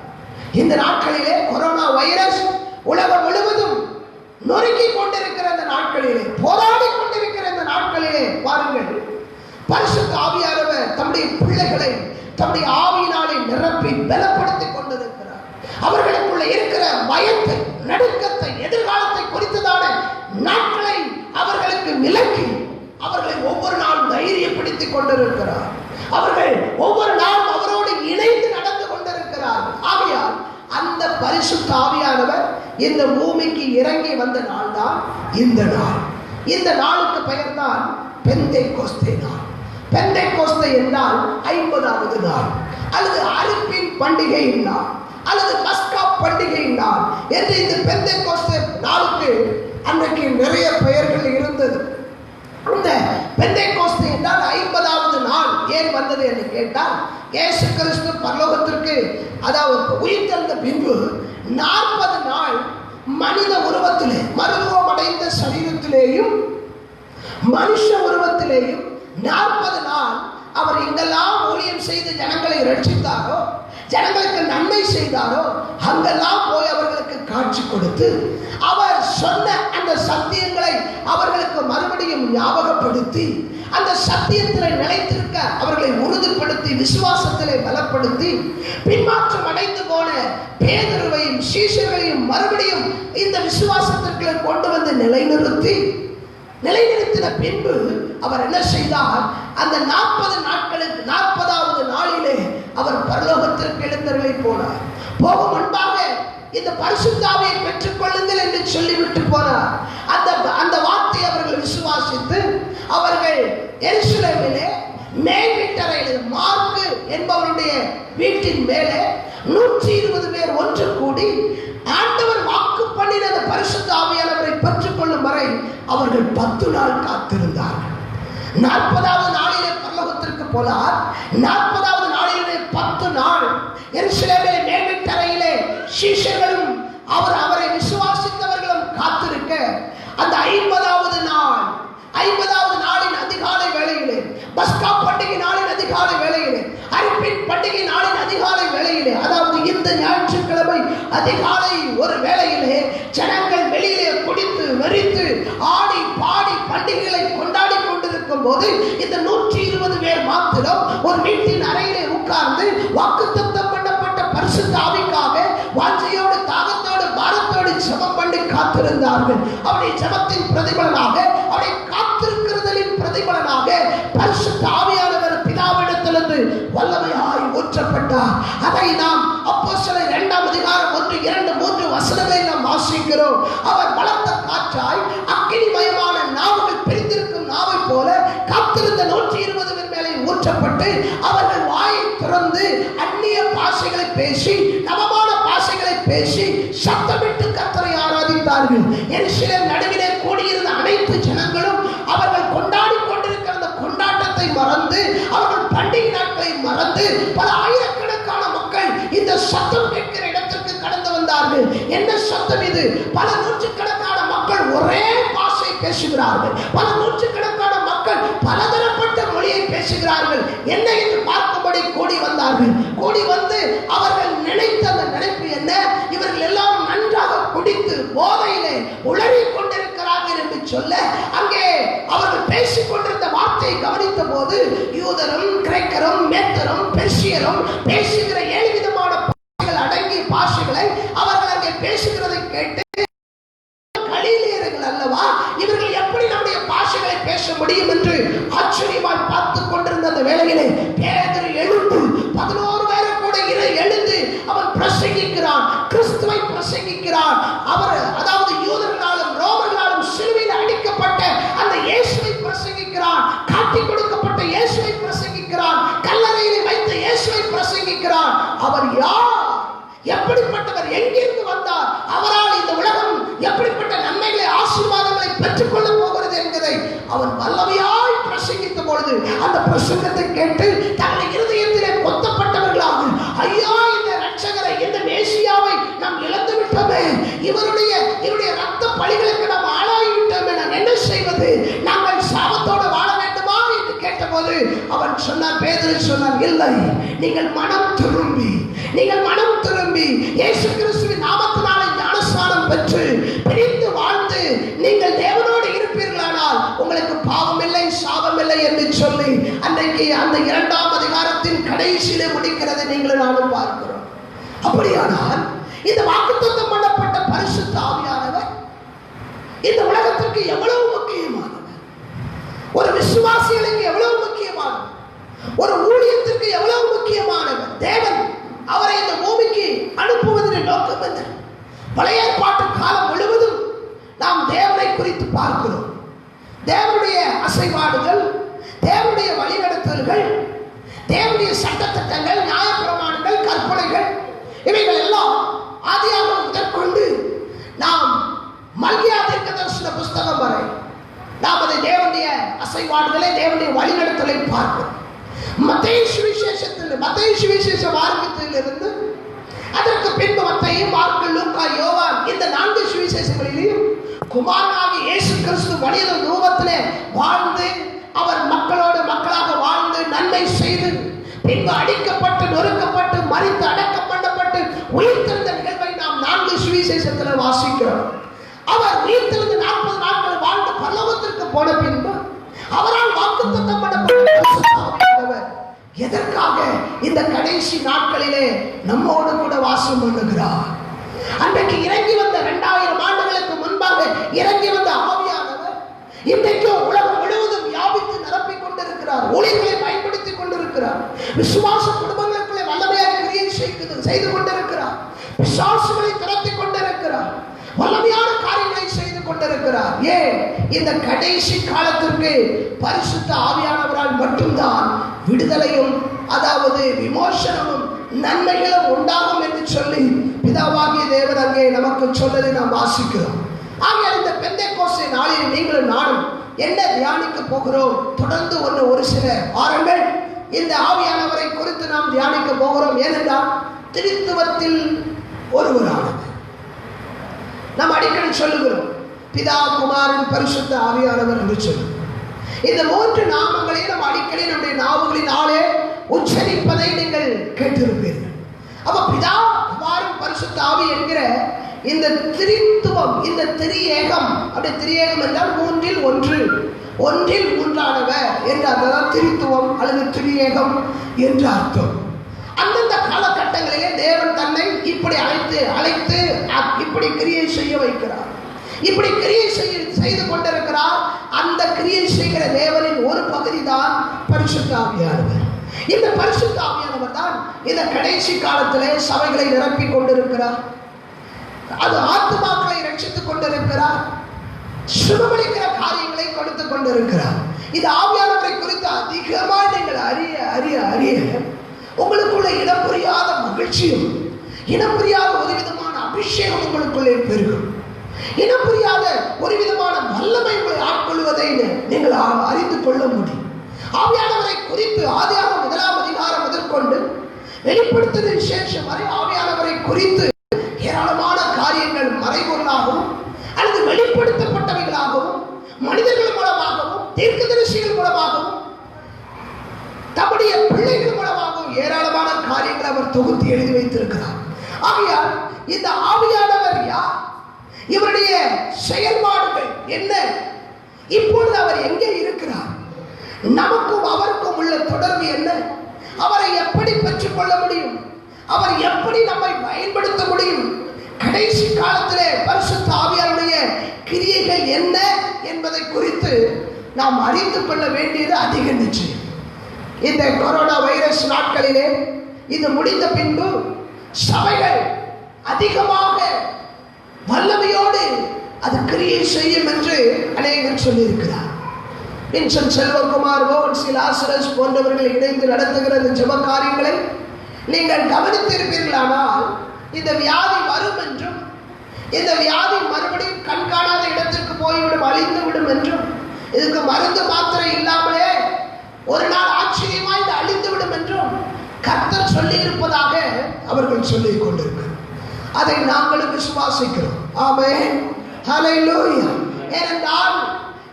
இந்த நாட்களிலே கொரோனா வைரஸ் உலகம் முழுவதும் நொறுக்கிக் கொண்டிருக்கிற இந்த நாட்களிலே, போராடி கொண்டிருக்கிற இந்த நாட்களிலே பாருங்கள், பரிசுத்த ஆவியானவர் தம்முடைய பிள்ளைகளை தம்முடைய ஆவியினாலே நிரப்பி பலப்படுத்திக் கொண்டிருக்கிறார். அவர்களுக்குள்ள இருக்கிற பயத்தை, நடுக்கத்தை, எதிர்காலத்தை குறித்ததான நாட்களை அவர்களுக்கு விலக்கி அவர்களை ஒவ்வொரு நாளும் தைரியப்படுத்திக் கொண்டிருக்கிறார். அவர்கள் ஒவ்வொரு நாளும் அவரோடு இணைந்து நடந்து கொண்டிருக்கிறார்கள். ஆகையால் அந்த பரிசுத்த ஆவியானவர் இந்த பூமிக்கு இறங்கி வந்த நாள் தான் இந்த நாள். இந்த நாளுக்கு பெயர் தான் பெந்தேகோஸ்தே நாள். பெந்தேகோஸ்தே என்றால் 50வது நாள் அல்லது அறுப்பின் பண்டிகை நாள் அல்லது பஸ்கா பண்டிகை நாள் என்று இந்த பெந்தேகோஸ்தே நாளுக்கு அன்றைக்கு நிறைய பெயர்கள் இருந்தது. இந்த பெந்தேகோஸ்தே என்றால் 50வது நாள் ஏன் வந்தது என்று கேட்டால், இயேசு கிறிஸ்து பரலோகத்திற்கு அதாவது உயிர்த்தெழுந்த பின்பு 40 நாள் மனித உருவத்திலே, மருத்துவம் அடைந்த சரீரத்திலேயும் மனுஷ உருவத்திலேயும் 40 நாள் அவர் எங்கெல்லாம் ஊழியம் செய்து ஜனங்களை ரட்சித்தாரோ, ஜனங்களுக்கு நன்மை செய்தாரோ அங்கெல்லாம் போய் அவர்களுக்கு காட்சி கொடுத்து அவர் சொன்ன அந்த சத்தியங்களை அவர்களுக்கு மறுபடியும் ஞாபகப்படுத்தி அந்த சத்தியத்தில் நிலைத்திருக்க அவர்களை உறுதிப்படுத்தி விசுவாசத்திலே பலப்படுத்தி பின்மாற்றம் அடைந்து போன பேதுருவையும் சீஷர்களையும் மறுபடியும் இந்த விசுவாசத்திற்கு கொண்டு வந்து நிலைநிறுத்தின பின்பு அவர் என்ன செய்தார்? அந்த 40 நாட்களுக்கு 40வது நாளிலே அவர் பரலோகத்திற்கு எழுந்தருளி போனார். போக முன்பாக இந்த பரிசுத்த ஆவியை பெற்றுக் கொள்ளுங்கள் என்று சொல்லிவிட்டு போனார். அந்த வார்த்தையை அவர்கள் விசுவாசித்து அவர்கள் எருசலேமிலே மேல் வீட்டறையில் மார்க்கு என்பவருடைய வீட்டின் மேலே 120 பேர் ஒன்று கூடி ஆண்டவர் வாக்கு பண்ணின அந்த பரிசுத்த ஆவியானவரை பெற்றுக் கொள்ளும் வரை அவர்கள் 10 நாள் காத்திருந்தார்கள். 40வது நாளிலே பரலோகத்திற்கு போனார். 40வது நாளிலே 10 நாள் எருசலேமிலே மேல் வீட்டறையிலே சீஷர்களும் அவரை விசுவாசித்தவர்களும் காத்திருக்க அந்த 50வது நாளின் அதிகாலை வேளையிலே, பஸ்கா பண்டிகை நாளின் அதிகாலை வேளையிலே, அறுப்பின் பண்டிகை நாளின் அதிகாலை வேளையிலே, அதாவது இந்த ஞாயிற்றுக்கிழமை அதிகாலை ஒரு வேளையிலே ஜனங்கள் வெளியிலே குடித்து வெறித்து ஆடி பாடி பண்டிகைகளை கொண்டாடி கொண்டிருக்கும் போது இந்த 120 பேர் மாத்திரம் ஒரு வீட்டின் அறையிலே உட்கார்ந்து வாக்குத்தத்தம் பண்ணப்பட்ட பரிசுத்த ஆவிக்காக வாஞ்சையோடு தாகத்தோடு பாரத்தோடு ஜெபம் பண்ணி காத்திருந்தார்கள். அவருடைய ஜெபத்தின் பிரதிபலனாக, அவருடைய காத்திருக்கிறதின் பிரதிபலனாக பரிசுத்த ஆவியானவர் பிதாவிடத்திலிருந்து வல்லமையாய் ஊற்றப்பட்டார். அதை நாம் அப்போஸ்தலர் 2ஆம் அதிகாரம் 1, 2, 3 வசனங்களை நாம் வாசிக்கிறோம். அவர் பலத்த காற்றாய் அக்கினிமயமான நாவுகள் பிரிந்திருக்கும் நாவை போல காத்திருந்த 120 பேர் மேலே ஊற்றப்பட்டு அவர்கள் வாயை திறந்து அந்நிய பாஷைகளை பேசி, நவமான பாஷைகளை பேசி சத்தமிட்டு கர்த்தரை ஆராதித்தார்கள். எருசலேம் நடுவிலே கூடியிருந்த அனைத்து ஜனங்களும் அவர்கள் கொண்டாடி கொண்டிருக்கிற அந்த கொண்டாட்டத்தை மறந்து, அவர்கள் பண்டிகை நாட்களை மறந்து, பல ஆயிரக்கணக்கான மக்கள் இந்த சத்தம் கேட்கிற இடத்திற்கு கடந்து வந்தார்கள். என்ன சத்தம் இது? பல நூற்றுக்கணக்கான மக்கள் ஒரே பாஷை பேசுகிறார்கள். பல நூற்றுக்கணக்கான மக்கள் பலதரப்பட்ட மொழியை பேசுகிறார்கள். என்ன என்று பார்க்கும்படி கூடி வந்தார்கள். கூடி வந்து அவர்கள் நினைத்த அந்த நினைப்பு என்ன? இவர்கள் எல்லாம் நன்றாக குடித்து போதையிலே உளறி கொண்டிருக்கிறார்கள் என்று சொல்ல, அங்கே அவர்கள் பேசிக் கொண்டிருந்த வார்த்தையை கவனித்த போது யூத யூதரும் கிரேக்கரும் மேத்தரும் பெர்சியரும் பேசுகிற 7 விதமான பாஷைகள் அடங்கிய பாஷைகளை அவர்கள் அங்கே பேசுகிறதை கேட்டு கலிலேயர்கள் அல்லவா, இவர்கள் எப்படி நம்முடைய பாஷைகளை பேச முடியும் என்று ஆச்சரியமாய் பார்த்து கொண்டிருந்த அந்த வேளையிலே பேதுரு எழுந்து 11 பேரை கூட எழுந்து அவன் பிரசங்கிக்கிறான், கிறிஸ்துவை பிரசங்கிக்கிறான். அவர் அதாவது யூதர்களாலும் ரோமர்களாலும் சிலுவையில் அடிக்கப்பட்ட அந்த இயேசுவை பிரசங்கிக்கிறான், காட்டி கொடுக்கப்பட்ட இயேசுவை பிரசங்கிக்கிறான், கல்லறையிலே வைத்த இயேசுவை பிரசங்கிக்கிறான். அவர் யார், எப்படிப்பட்டவர், எங்கிருந்து வந்தார், அவரால் இந்த உலகம் எப்படிப்பட்ட நன்மைகளை ஆசீர்வாதங்களை பெற்றுக்கொள்ள போகிறது என்பதை அவன் வல்லமையாய் பிரசங்கித்த பொழுது அந்த பிரசங்கத்தை கேட்டு தங்கள் இருதயத்திலே கொத்தப்பட்டவர்களாக, ஐயா இந்த ரட்சகரை, இந்த மேசியாவை நாம் இழந்து விட்டோமே, இவருடைய ரத்த பலிகளுக்கு நாம் ஆளாகிவிட்டோமே, நாம் என்ன செய்வது, நாங்கள் சாபத்தோடு வாழ வேண்டுமா என்று கேட்டபோது அவன் சொன்னான், பேதுரு சொன்னான், இல்லை, நீங்கள் மனம் திரும்பி இயேசு கிறிஸ்துவின் நாமத்தினாலே ஞானஸ்நானம் பெற்று பிரிந்து வாழ்ந்து நீங்கள் தேவனோடு இருப்பீர்களானால் உங்களுக்கு பாவம் இல்லை, சாபம் இல்லை என்று சொல்லி அன்றைக்கு அந்த 2ஆம் அதிகாரத்தின் கடைசியிலே முடிக்கிறது நீங்களும் நானும் பார்க்கிறோம். அப்படியானால் இந்த வாக்குத்தத்தம் பண்ணப்பட்ட பரிசுத்த ஆவியானவர் இந்த உலகத்திற்கு எவ்வளவு முக்கியமானவர், ஒரு விசுவாசிகளுக்கு எவ்வளவு முக்கியமானவர், ஒரு ஊழியத்திற்கு எவ்வளவு முக்கியமானவர். தேவன் அவரை இந்த பூமிக்கு அனுப்புவதன் நோக்கம் என்ன? பழைய ஏற்பாட்டு காலம் முழுவதும் நாம் தேவனை குறித்து பார்க்கிறோம். தேவனுடைய அசைபாடுகள், தேவனுடைய வழிநடத்தல்கள், தேவனுடைய சட்டத்திட்டங்கள், நியாயப்பிரமாணங்கள், கற்பனைகள், இவைகள் எல்லாம் ஆதியாகமம் முதற்கொண்டு நாம் மல்கியா தீர்க்கதரிசன புஸ்தகம் வரை நாம் அதை தேவனுடைய அசைபாடுகளை, தேவனுடைய வழிநடத்தலை பார்க்கிறோம். மத்தேயு சுவிசேஷ மார்க்கத்திலிருந்து அதற்கு பின்பு மத்தேயு, மார்க்கு, லூக்கா, யோவான் இந்த 4 சுவிசேஷங்களிலும் குமாரனாகிய இயேசு கிறிஸ்து மனித ரூபத்திலே வாழ்ந்து அவர் மக்களோடு மக்களாக வாழ்ந்து நன்மை செய்து பின்பு அடிக்கப்பட்டு நொறுக்கப்பட்டு மரித்து அடக்கம் பண்ணப்பட்டு உயிர்த்தெழுந்த நிகழ்வை நாம் 4 சுவிசேஷத்தில் வாசிக்கிறோம். அவர் உயிர்த்தெழுந்து 40 நாட்கள் வாழ்ந்து பரலோகத்திற்கு போன பின்பு அவரால் வாக்குத்தத்தம் பண்ணப்பட்ட எதற்காக இந்த கடைசி நாட்களிலே நம்மோடு கூட வாசம் பண்ணுகிறார். அன்றைக்கு இறங்கி வந்த 2000 ஆண்டுகளுக்கு முன்பாக இறங்கி வந்த ஆவியானவர் இன்றைக்கும் உலகம் முழுவதும் வியாபித்து நிரப்பிக் கொண்டிருக்கிறார், ஊழியர்களை பயன்படுத்திக் கொண்டிருக்கிறார், விசுவாச குடும்பங்களுக்குள்ளே வல்லமையாக கிரியை செய்து கொண்டிருக்கிறார், விசுவாசங்களை திரட்டிக் கொண்டிருக்கிறார், வல்லமையான காரியங்களை செய்து கொண்டிருக்கிறார். ஏன்? இந்த கடைசி காலத்திற்கு பரிசுத்த ஆவியானவரால் மட்டும்தான் விடுதலையும் அதாவது விமோசனமும் நன்மைகளும் உண்டாகும் என்று சொல்லி பிதாவாகிய தேவன் அங்கே நமக்கு சொன்னதை நாம் வாசிக்கிறோம். ஆகிய இந்த பெந்தேகோஸ்தே நாளில் நீங்களும் நானும் என்ன தியானிக்க போகிறோம்? தொடர்ந்து ஒரு சில வாரங்கள் இந்த ஆவியானவரை குறித்து நாம் தியானிக்க போகிறோம். ஏனென்றால் திரித்துவத்தில் ஒருவரானது. நாம் அடிக்கடி சொல்லுகிறோம் பிதா, குமாரன், பரிசுத்த ஆவியானவர் என்று சொல்லுகிறோம். இந்த 3 நாமங்களையும் நாம் அடிக்கடி நம்முடைய நாவுகளினாலே உச்சரிப்பதை நீங்கள் கேட்டிருப்பீர்கள். அப்ப பிதா, குமாரன், பரிசுத்த ஆவி என்கிற இந்த திரித்துவம், இந்த திரியேகம், அப்படி திரியேகம் என்றால் 3இல் 1, 1இல் 3ஆனவர் என்று அர்த்தம். திரித்துவம் அல்லது திரியேகம் என்று அர்த்தம். அந்தந்த காலகட்டங்களிலே தேவன் தன்னை இப்படி அழைத்து இப்படி கிரியை செய்ய வைக்கிறார், இப்படி கிரியை செய்து கொண்டிருக்கிறார். அந்த கிரியை செய்கிற தேவனின் ஒரு பகுதி தான் பரிசுத்த ஆவியானவர். இந்த பரிசுத்த ஆவியானவர் தான் இந்த கடைசி காலத்திலே சபைகளை நிரப்பிக் கொண்டிருக்கிறார், அது ஆத்துமாக்களை ரட்சித்துக் கொண்டிருக்கிறார், சுகமளிக்கிற காரியங்களை கொடுத்துக் கொண்டிருக்கிறார். இந்த ஆவியானவரை குறித்து அதிகமாக நீங்கள் அறிய அறிய அறிய உங்களுக்குள்ள இடம் புரியாத மகிழ்ச்சியும், இனம் புரியாத ஒரு விதமான அபிஷேகம் உங்களுக்குள்ளே பெருகும், இனம் புரியாத ஒரு விதமான வல்லமை உங்களை ஆட்கொள்வதை நீங்கள் அறிந்து கொள்ள முடியும். ஆவியானவரை குறித்து ஆதியாகமம் 1ஆம் அதிகாரம் முதற்கொண்டு வெளிப்படுத்தின விசேஷம் வரை ஆவியானவரை குறித்து ஏராளமான காரியங்கள் மறைபொருளாகவும் அல்லது வெளிப்படுத்தப்பட்டவைகளாகவும் மனிதர்கள் மூலமாகவும் தீர்க்கதரிசிகள் மூலமாகவும் தம்முடைய பிள்ளைகள் மூலமாகவும் ஏராளமான காரியங்களை அவர் தொகுத்து எழுதி வைத்திருக்கிறார். ஆகையால் இந்த ஆவியானவர் யார், இவருடைய செயல்பாடுகள் என்ன, இப்பொழுது அவர் எங்கே இருக்கிறார், நமக்கும் அவருக்கும் உள்ள தொடர்பு என்ன, அவரை எப்படி பெற்றுக்கொள்ள முடியும், அவர் எப்படி நம்மை பயன்படுத்த முடியும், கடைசி காலத்திலே பரிசுத்த ஆவியாருடைய கிரியைகள் என்ன என்பதை குறித்து நாம் அறிந்து கொள்ள வேண்டியது அதிக நிச்சயம். இந்த கொரோனா வைரஸ் நாட்களிலே இது முடிந்த பின்பு சபைகள் அதிகமாக வல்லமையோடு அது கிரியை செய்யும் என்று அநேகர் சொல்லியிருக்கிறார். வின்சென்ட் செல்வகுமார், ஓவன்சி லாசரஸ் போன்றவர்கள் இணைந்து நடத்துகிற இந்த ஜெப காரியங்களை நீங்கள் கவனித்திருப்பீர்களானால் இந்த வியாதி வரும் என்றும், இந்த வியாதி மறுபடியும் கண்காணாத இடத்திற்கு போய்விடும், அழிந்து விடும் என்றும், இதுக்கு மருந்து மாத்திரை இல்லாமலே ஒரு நாள் ஆச்சரியமாய் இது அழிந்து விடும் என்றும் கர்த்தர் சொல்லி இருப்பதாக அவர்கள் சொல்லிக் கொண்டிருக்கிறார். அதை நாங்களும் விசுவாசிக்கிறோம். ஆமென், ஹல்லேலூயா. ஏனென்றால்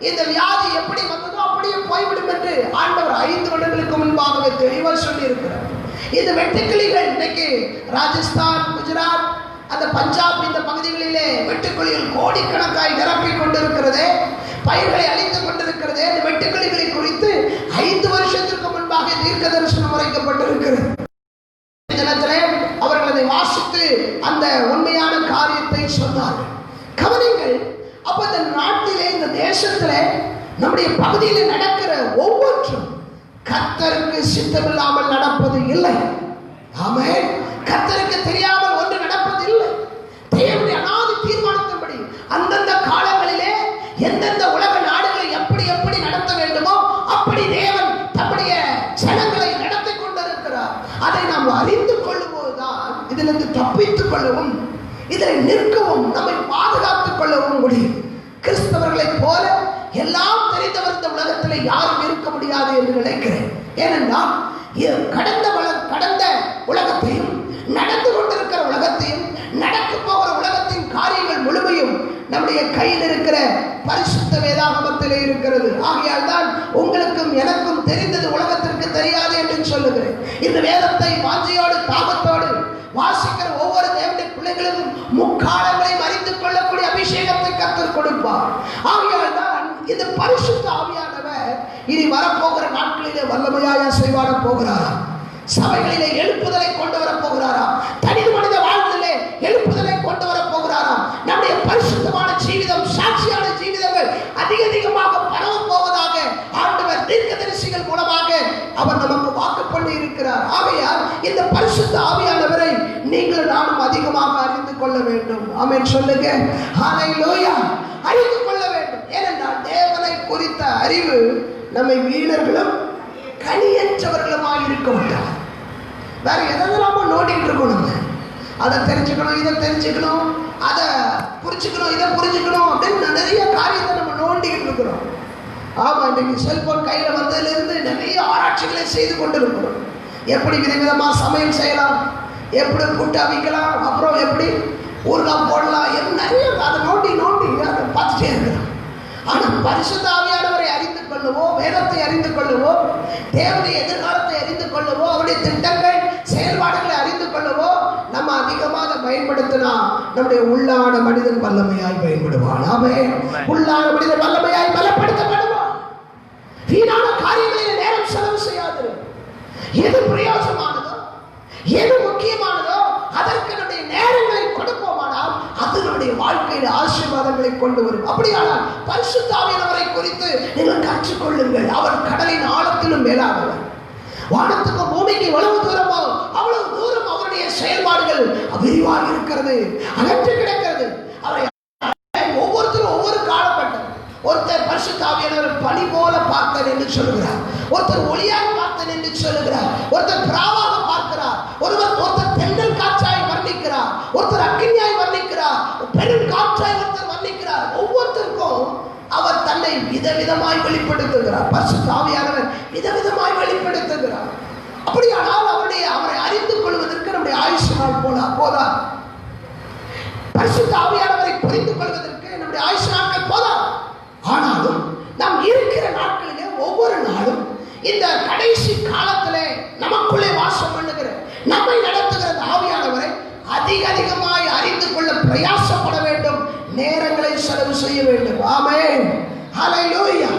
இந்த வியாதி எப்படி வந்ததோ அப்படியே போய்விடும் என்று ஆண்டவர் 5 வருடங்களுக்கு முன்பாகவே தெளிவாக சொல்லி இருக்கிறார். இந்த வெட்டுக்கிளிகள் இன்னைக்கு ராஜஸ்தான், குஜராத், அந்த பஞ்சாப் இந்த பகுதிகளிலே வெட்டுக்கிளிகள் கோடிக்கணக்காய் நிரப்பிக் கொண்டிருக்கிறதே, பயிர்களை அழித்துக் கொண்டிருக்கிறதே. இந்த வெட்டுக்கிளிகளை குறித்து 5 வருஷத்திற்கு முன்பாக தீர்க்க தரிசனம் உரைக்கப்பட்டிருக்கிறது. தினத்திலே அவர்கள் அதை வாசித்து அந்த உண்மையான காரியத்தை சொன்னார்கள். கவனிங்கள், அப்ப இந்த நாட்டிலே, இந்த தேசத்திலே, நம்முடைய பகுதியில் நடக்கிற ஒவ்வொன்றும் கர்த்தருக்கு சித்தமில்லாமல் நடப்பது இல்லை. ஆமென். கர்த்தருக்கு தெரியாமல் ஒன்று நடப்பது இல்லை. தேவனுடைய அநாதி தீர்மானத்தின்படி அந்தந்த காலங்களிலே எந்தெந்த உலக நாடுகளை எப்படி எப்படி நடத்த வேண்டுமோ அப்படி தேவன் தம்முடைய ஜனங்களை நடத்தி கொண்டிருக்கிறார். அதை நாம் அறிந்து கொள்ளும்போதுதான் இதிலிருந்து தப்பித்துக் கொள்ளவும், இதில் நிற்கவும், நம்மை பாதுகாத்துக் கொள்ளவும் முடியும். கிறிஸ்தவர்களைப் போல எல்லாம் தெரிந்தவர் இந்த உலகத்தில் யாரும் இருக்க முடியாது என்று நினைக்கிறேன். ஏனென்றால் கடந்த உலகத்தையும், நடந்து கொண்டிருக்கிற உலகத்தையும், நடக்க போகிற உலகத்தின் காரியங்கள் முழுமையும் நம்முடைய கையில் இருக்கிற பரிசுத்த வேதாகமத்திலே இருக்கிறது. ஆகையால் தான் உங்களுக்கும் எனக்கும் தெரிந்தது உலகத்திற்கு தெரியாது என்று சொல்லுகிறேன். இந்த வேதத்தை வாஞ்சையோடு தாகத்தோடு வாசிக்கிற ஒவ்வொரு தேவனுடைய பிள்ளைகளுக்கும் முக்காலங்களையும் அறிந்து கொள்ளக்கூடிய அபிஷேகத்தை கர்த்தர் கொடுப்பார். ஆகையால் தான் இந்த பரிசுத்த ஆவியானவர் இனி வரப்போகிற நாட்களிலே வல்லமையாக செய்வாட போகிறாரா, சபைகளிலே எழுப்புதலை கொண்டு வர போகிறாரா, தனி மனித வாழ்விலே எழுப்புதலை கொண்டு வர போகிறாரா, நம்முடைய பரிசுத்தமான ஜீவிதம், சாட்சியான ஜீவிதங்கள் அதிகமாக பரவ போவதாக ஆண்டவர் தீர்க்கதரிசிகள் மூலமாக அவர் நமக்கு வாக்கு பண்ணி இருக்கிறார். ஆகையால் இந்த பரிசுத்த ஆவியானவரை நீங்கள் நானும் அதிகமாக அறிந்து கொள்ள வேண்டும். ஆமென் சொல்லுங்க. ஹல்லேலூயா. அறிந்து கொள்ள வேண்டும். ஏனென்றால் தேவனை குறித்த அறிவு நம்மை வீணர்களும் கனியற்றவர்களுமாக இருக்க மாட்டார். வேற எதெல்லாமோ நோண்டிட்டு இருக்கணும். அதை தெரிஞ்சுக்கணும், இதை தெரிஞ்சுக்கணும், அதை புரிஞ்சுக்கணும், இதை புரிஞ்சுக்கணும் அப்படின்னு நிறைய காரியத்தை நம்ம நோண்டிக்கிட்டு இருக்கிறோம். ஆமாம், இன்றைக்கு செல்போன் கையில் வந்ததுலேருந்து நிறைய ஆராய்ச்சிகளை செய்து கொண்டு இருக்கிறோம். எப்படி விதவிதமாக சமையல் செய்யலாம், எப்படி புட்டு அவிக்கலாம், அப்புறம் எப்படி ஊறுகாய் போடலாம், நிறைய அதை நோண்டி அதை பார்த்துட்டே இருக்கிறோம். ஆனால் பரிசுத்த ஆவியானவரை அறிந்து கொள்ளவோ, வேதத்தை அறிந்து கொள்ளவோ, தேவனுடைய எதிர்காலத்தை அறிந்து கொள்ளவோ, அவருடைய திட்டங்கள், செயல்பாடுகளை அறிந்து கொள்ளவோ நம்ம அதிகமாக பயன்படுத்தினா நம்முடைய உள்ளான மனிதன் வல்லமையாய் பயன்படுவான். ஆமென். உள்ளான மனிதன் வல்லமையாய் பலப்படுத்தப்படுவான். வீணான காரியங்களில் நேரம் செலவு செய்யாது. எது பிரயோஜனமானதோ, எது முக்கியமானதோ அதற்கு நம்முடைய நேரங்களை கொடுப்போமானால் அது நம்முடைய வாழ்க்கையில் ஆசீர்வாதங்களை கொண்டு வரும். அப்படியானால் பரிசுத்த ஆவியானவரை குறித்து நீங்கள் கற்றுக்கொள்ளுங்கள். அவர் கடலின் ஆழத்திலும் மேலானவர். வானத்துக்கு பூமிக்கு எவ்வளவு தூரமோ அவ்வளவு தூரம் அவருடைய செயல்பாடுகள் விரிவாக இருக்கிறது, அகற்று கிடக்கிறது. அவரை ஒவ்வொருத்தரும் ஒவ்வொரு காலப்பட்டம். ஒருத்தர் பரிசுத்த ஆவியானவரை பனி போல பார்த்தேன் என்று சொல்லுகிறார், ஒருத்தர் ஒளியாக பார்த்தேன் என்று சொல்லுகிறார், ஒருத்தர் பிராவாக பார்க்கிறார், ஒருத்தர் தென்றல் காற்றாய் வர்ணிக்கிறார், ஒருத்தர் அக்கினியாய் வர்ணிக்கிறார், பெரும் காற்றாய் ஒருத்தர் வர்ணிக்கிறார். ஒவ்வொருத்தருக்கும் அவர் தன்னை விதவிதமாய் வெளிப்படுத்துகிறார். பரிசுத்த ஆவியானவர் விதவிதமாய் வெளிப்படுத்துகிறார். அப்படியானால் அவரை அறிந்து கொள்வதற்கு நம்முடைய ஆயுசு நாள் போதா. பரிசுத்த ஆவியானவரை புரிந்து கொள்வதற்கு நம்முடைய ஆயுசு நாட்கள் போதா. ஆனாலும் நாம் இருக்கிற நாட்களிலே ஒவ்வொரு நாளும் இந்த கடைசி காலத்திலே நமக்குள்ளே வாசம் பண்ணுகிற, நம்மை நடத்துகிற ஆவியானவரை அதிகமாய் அறிந்து கொள்ள பிரயாசப்பட வேண்டும். நேரங்களை செலவு செய்ய வேண்டும். ஆமென். ஹல்லேலூயா.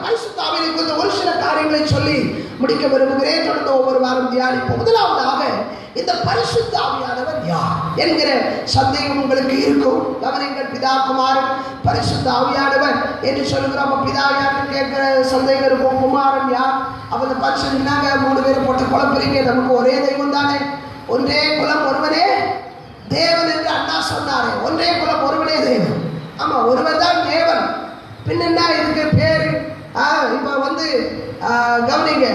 பரிசுத்த ஆவியை குறித்து ஒரு சில காரியங்களை சொல்லி முடிக்க விரும்புகிறேன். தொடர்ந்து ஒவ்வொரு வாரம் தியானிப்போம். முதலாவதாக இந்த பரிசுத்த ஆவியானவர் யார் என்கிற சந்தேகம் உங்களுக்கு இருக்கும். கவனிங்கள், பிதா குமாரன் பரிசுத்த ஆவியானவர் என்று சொல்லுகிறோம். பிதா யாருன்னு கேட்கிற சந்தேகம் இருக்கும். குமாரன் யார்? அவங்க பரிசுனாங்க 3 பேரை போட்டு குழப்பறீங்க. நமக்கு ஒரே தெய்வம் தானே, ஒன்றே குலம் ஒருவனே தேவன் என்று அண்ணா சொன்னாரே. ஒன்றே குலம் ஒருவனே தேவன். ஆமா, ஒருவர் தான் தேவன். பின்னா இதுக்கு பேரு இப்ப வந்து கவனிங்க,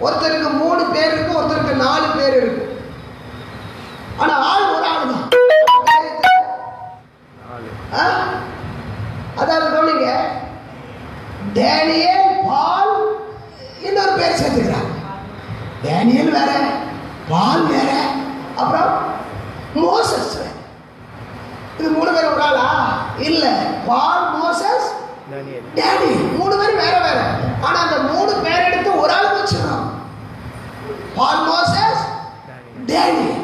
ஒருத்தருக்கு 3 பேர் இருக்கு, ஒருத்தருக்கு 4 பேர் இருக்கு. ஆனா ஆள் ஒரு ஆள் தான். அதாவது கவனிங்க, டேனியல், பால், இன்னொரு பேர் சேர்த்துக்கிறாங்க. டேனியல் வேற, பால் வேற, அப்புறம் மோசஸ் வேற. இது 3 பேர் ஒரு ஆளா? இல்ல, பால், மோசஸ், டேனியல் 3 பேர் வேற வேற. ஆனா அந்த 3 பேர் எடுத்து ஒரு ஆள் வச்சிருக்கோம். பால், மோசஸ், டேனியல்.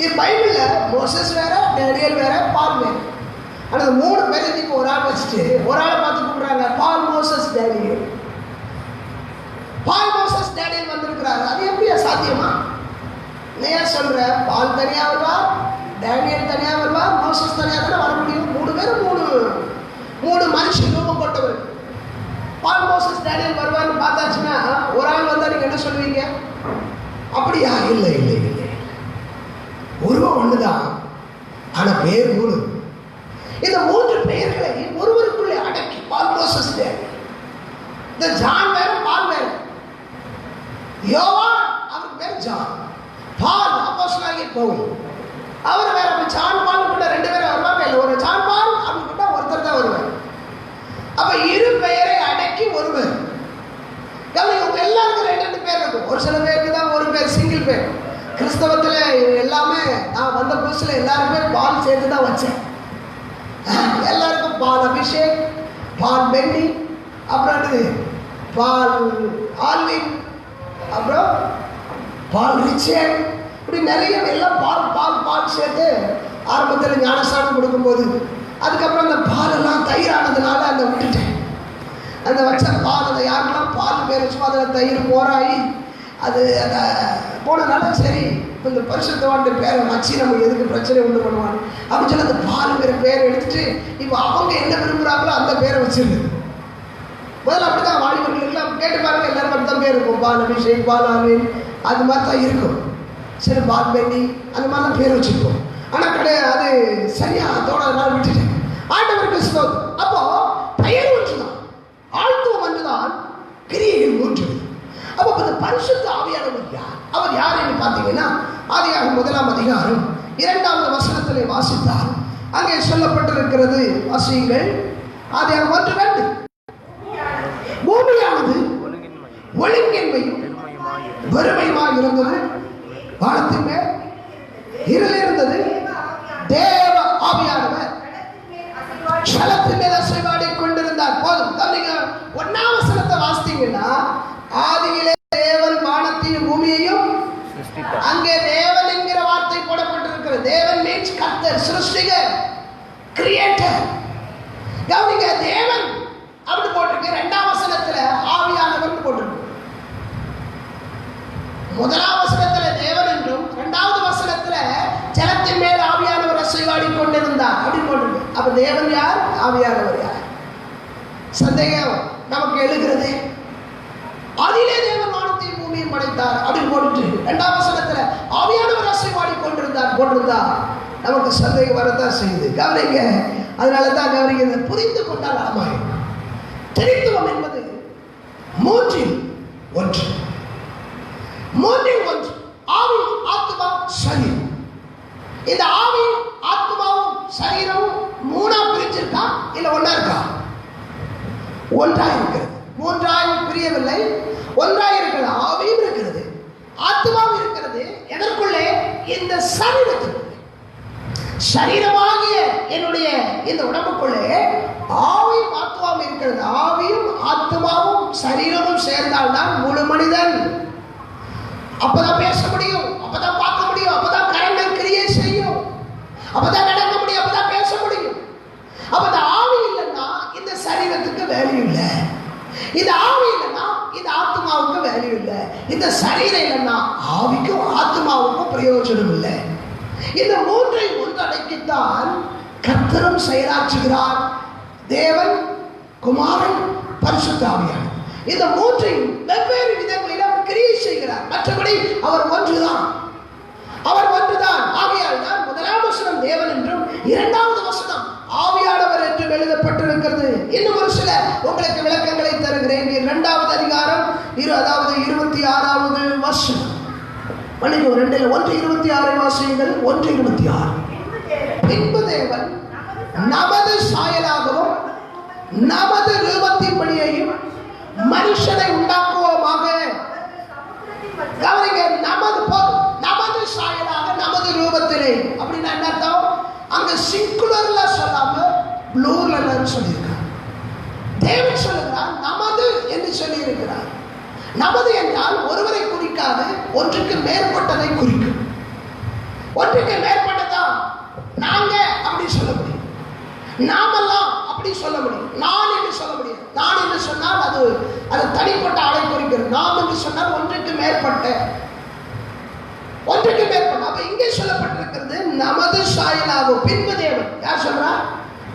இது பைபிள்ல மோசஸ் வேற, டேனியல் வேற, பால் வேற. ஆனா 3 பேருக்கு ஒரு ஆள் வச்சுட்டு ஒரு ஆளை பார்த்து கூப்பிடுறாங்க, பால், மோசஸ், டேனியல். பால், மோசஸ், டேனியல் வந்திருக்கிறாரு. அது எப்படியா சாத்தியமா? நான் சொல்றேன், பால் தனியா வருவா, டேனியல் தனியா வருவா, மோசஸ் தனியா தானே வர முடியும். 3 பேரும் 3 மனுஷன் ரூபம் கொண்டவர். பால், மோசஸ், டேனியல் வருவான்னு பார்த்தாச்சுன்னா ஒரு ஆள் வந்தா நீங்க என்ன சொல்லுவீங்க? அப்படியா? இல்லை இல்லை இல்லை, உருவம் ஒண்ணுதான், ஆனா பேர் 3. இந்த 3 பெயர்களை ஒருவருக்குள்ளே அடக்கி பால், மோசஸ், டேனியல். இந்த ஜான் வேற, பால் வேற. யோவான் அவருக்கு பேர் ஜான். பால் அப்போஸ்தலனாகிய பவுல் அவர் வேற. ஜான் பால் கூட 2 பேரும் வருவாங்க. இல்லை, ஒரு ஜான் பால் அப்படின்னு கூட ஒருத்தர் தான் வருவார். அப்ப 2 பெயரை அடக்கி ஒருவர். உங்க எல்லாருக்கும் 2 பேர் இருக்கும். ஒரு சில பேருக்கு தான் ஒரு பேர், சிங்கிள் பேர். கிறிஸ்தவத்துல எல்லாமே நான் வந்த புதுசுல எல்லாருமே பால் சேர்த்து தான் வச்சேன். எல்லாருக்கும் பால் அபிஷேக், பால் பென்னி, அப்புறம் பால் ஆல்வின், அப்புறம் பால் ரிச்சர்ட், இப்படி நிறைய எல்லாம் பால் பால் பால் சேர்த்து ஆரம்பத்தில் ஞானஸ்தானம் கொடுக்கும்போது, அதுக்கப்புறம் அந்த பாலெல்லாம் தயிரானதுனால அந்த விட்டுட்டேன். அந்த வச்ச பால், அதை யாருக்கெல்லாம் பால் பேர் வச்சோ அதில் தயிர் போராயி அது அந்த போனதுனால சரி இந்த பரிசுத்தவான்கிற பேரை வச்சு நம்ம எதுக்கு பிரச்சனை உண்டு பண்ணுவாங்க அப்படின்னு சொல்லி அந்த பாலுங்கிற பேரை எடுத்துட்டு இப்போ அவங்க என்ன விரும்புகிறாங்களோ அந்த பேரை வச்சிருக்கு. முதல்ல அப்படிதான் வாலிபர்களுக்கெல்லாம் கேட்டு பாருங்க, எல்லாரும் அப்படித்தான் பேர் இருக்கும். பால் அபிஷேக், பால் ஆவின், அது மாதிரி தான் இருக்கும். சரி, பால் பென்னி அந்த மாதிரிலாம் பேர் வச்சுருக்கோம். ஆனால் கிடையாது, அது சரியா தோணாதனால விட்டுட்டேன். ஆண்டவருக்கு ஸ்தோத்திரம். அப்போ பெயர் ஒன்றுதான், ஆழ்த்துவம் ஒன்றுதான், கிரியைகள் 3. அப்போ இந்த பரிசுத்த ஆவியானவர் யார்? அவர் யார் என்று பார்த்தீங்கன்னா, ஆதியாகமம் 1ஆம் அதிகாரம் 2வது வசனத்திலே வாசித்தார். அங்கே சொல்லப்பட்டிருக்கிறது, வாசியுங்கள். ஆதியாகமம் 1:2. பூமியானது ஒழுங்கின்மையும் வெறுமையுமாய் இருந்தது, வானத்தின் மேல் இருள் இருந்தது, தேவ ஆவியானவர் ஜலத்தின் மேல் அசைவாடிக் கொண்டிருந்தார். போதும், கவனிங்க. 1ஆம் வசனத்தை வாசித்தீங்கன்னா, ஆதியிலே தேவன் வானத்தையும் பூமியையும், அங்கே தேவன் என்கிற வார்த்தை போடப்பட்டிருக்கிறது. தேவன் மீன்ஸ் கர்த்தர், சிருஷ்டிகர், கிரியேட்டர். கவனிங்க, தேவன் அப்படி போட்டிருக்கு. 2ஆம் வசனத்துல ஆவியானவர் போட்டிருக்கு. 1ஆம் வசனத்துல தேவன் என்றும் 2வது வசனத்துல ஜலத்தின் மேல் ஆவியானவர் அசைவாடி கொண்டிருந்தார் அப்படி போட்டிருக்கு. அப்ப தேவன் யார், ஆவியானவர் யார்? சந்தேகம் நமக்கு எழுகிறது. அதிலே தேவன் வானத்தையும் பூமியும் படைத்தார் அப்படின்னு போட்டுட்டு 2ஆம் வசனத்துல ஆவியானவர் அசைவாடி கொண்டிருந்தார் போட்டிருந்தா நமக்கு சந்தேகம் வரத்தான் செய்யுது. கவனிங்க, அதனாலதான் கவனிங்க, புரிந்து கொண்டால் ஆமாய். தெரித்துவம் என்பது 3இல் 1. 3இல் 1. ஆவி, ஆத்மா, சரீரம். இந்த ஆவி, ஆத்மாவும் சரீரமும் 3ஆ பிரிஞ்சிருக்கா இல்ல ஒண்ணா இருக்கா? ஒன்றாய் இருக்கிறது. 3ஆய் பிரியவில்லை, ஒன்றாய் இருக்கிறது. ஆவியும் இருக்கிறது, ஆத்மாவும் இருக்கிறது. எதற்குள்ளே? இந்த சரீரத்துக்குள்ளே. சரீரமாகிய என்னுடைய இந்த உடம்புக்குள்ளே ஆவியும் ஆத்மாவும் இருக்கிறது. ஆவியும் ஆத்மாவும் சரீரமும் சேர்ந்தால்தான் முழு மனிதன். அப்பதான் பேச முடியும், அப்பதான் பார்க்க முடியும், அப்பதான் கரங்கள் கிரியை செய்யும், அப்பதான் நடக்க முடியும், அப்பதான் பேச முடியும். அப்ப இந்த ஆவி இல்லைன்னா இந்த சரீரத்துக்கு வேலை இல்லை. இந்த சரீரம் இல்லைன்னா ஆவிக்கும் ஆத்மாவுக்கும் பிரயோஜனம் இல்லை. இந்த மூன்றை ஒன்றடக்கித்தான் கர்த்தரும் செயலாற்றுகிறார். தேவன், குமாரன், பரிசுத்த ஆவியானவர். இந்த மூன்றையும் வெவ்வேறு விதங்களில் அவர் கிரியை செய்கிறார். மற்றபடி அவர் ஒன்றுதான். அவர் ஒன்றுதான். ஆவியால் தான் முதலாவது வசனம் தேவன் என்றும் இரண்டாவது வசனம் ஆவியானவர் என்றும் எழுதப்பட்டிருக்கிறது. இன்னும் ஒரு சில உங்களுக்கு விளக்கங்களை தருகிறேன். இரண்டாவது அதிகாரம் அதாவது 26வது வசனம். மன்னிக்கும், 1:26 வாசியுங்கள். 1:26. பின்பு தேவன் நமது சாயலாகவும் நமது ரூபத்தின்படியையும் மனுஷனை உண்டாக்குவோமாக. கவனிங்க, நமது சாயலாக நமது ரூபத்திலே அப்படின்னா என்ன அர்த்தம்? அங்க சிங்குலர்ல சொல்லாம ப்ளூரல்ல சொல்லியிருக்கார். தேவன் சொல்லுகிறார் நமது என்று சொல்லி இருக்கிறார். நமது என்றால் ஒருவரை குறிக்காது, ஒன்றுக்கு மேற்பட்டதை குறிக்கும். ஒன்றுக்கு மேற்பட்டதான் நாங்க அப்படி சொல்ல முடியும், நாமெல்லாம் அப்படி சொல்ல முடியும், நான் என்று சொல்ல முடியும். நான் என்று சொன்னால் அது தனிப்பட்ட ஆளை குறிக்கிறது. நாம் என்று சொன்னால் ஒன்றுக்கு மேற்பட்ட. அப்ப இங்கே சொல்லப்பட்டிருக்கிறது நமது சாயலாகும். பின்பு தேவன், யார் சொல்றா?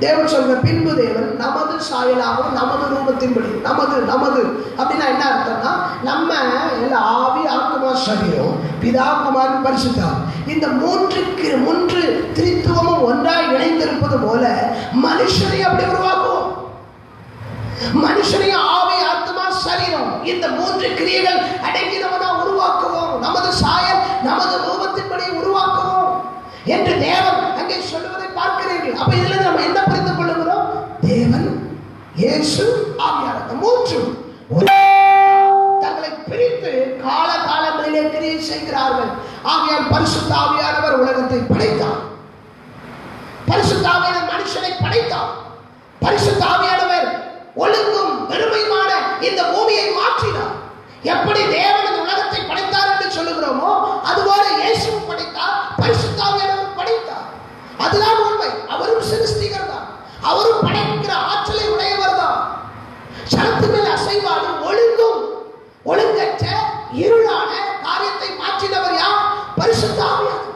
தேவன் சொல்ற பின்பு தேவன் நமது சாயலாகவும் நமது ரூபத்தின்படி. நமது அப்படின்னா என்ன அர்த்தம்னா, நம்ம எல்லா ஆவி, ஆத்மா, சரீரம், பிதா, குமாரன், பரிசுத்தம், இந்த மூன்று திரித்துவமும் ஒன்றாய் இணைந்திருப்பது போல மனுஷனை அப்படி உருவாக்குவோம். மனுஷனையும் ஆவி, ஆத்மா, சரீரம் இந்த மூன்று கிரியைகள் அடங்கினவனா உருவாக்குவோம். நமது சாயல், நமது ரூபத்தின்படி உருவாக்குவோம் என்று தேவன் அங்கே சொல்லுவதை பார்க்கிறீர்கள். அப்ப இதுல நம்ம என்ன புரிந்து கொள்ளுகிறோம்? தேவன், இயேசு, ஆவியானவர் மூன்றும் தங்களை பிரித்து காலங்களிலே கிரியை செய்கிறார்கள். ஆகையால் பரிசுத்த ஆவியானவர் உலகத்தை படைத்தார். பரிசுத்த ஆவியானவர் மனுஷனை படைத்தார். பரிசுத்த ஆவியானவர் ஒழுங்கும் பெருமையுமான இந்த பூமியை மாற்றினார். எப்படி தேவன் இந்த உலகத்தை படைத்தார் என்று சொல்லுகிறோமோ அதுபோல இயேசுவும் படைத்தார், பரிசுத்த ஆவியானவர் படைத்தார். அதுதான் உண்மை. அவரும் சிருஷ்டிகர் தான், அவரும் படைக்கிற ஆற்றலை உடையவர் தான். சனத்து மேல் அசைவாடு ஒழுங்கற்ற இருளான காரியத்தை மாற்றினவர் யார்? பரிசுத்த ஆவியானவர்.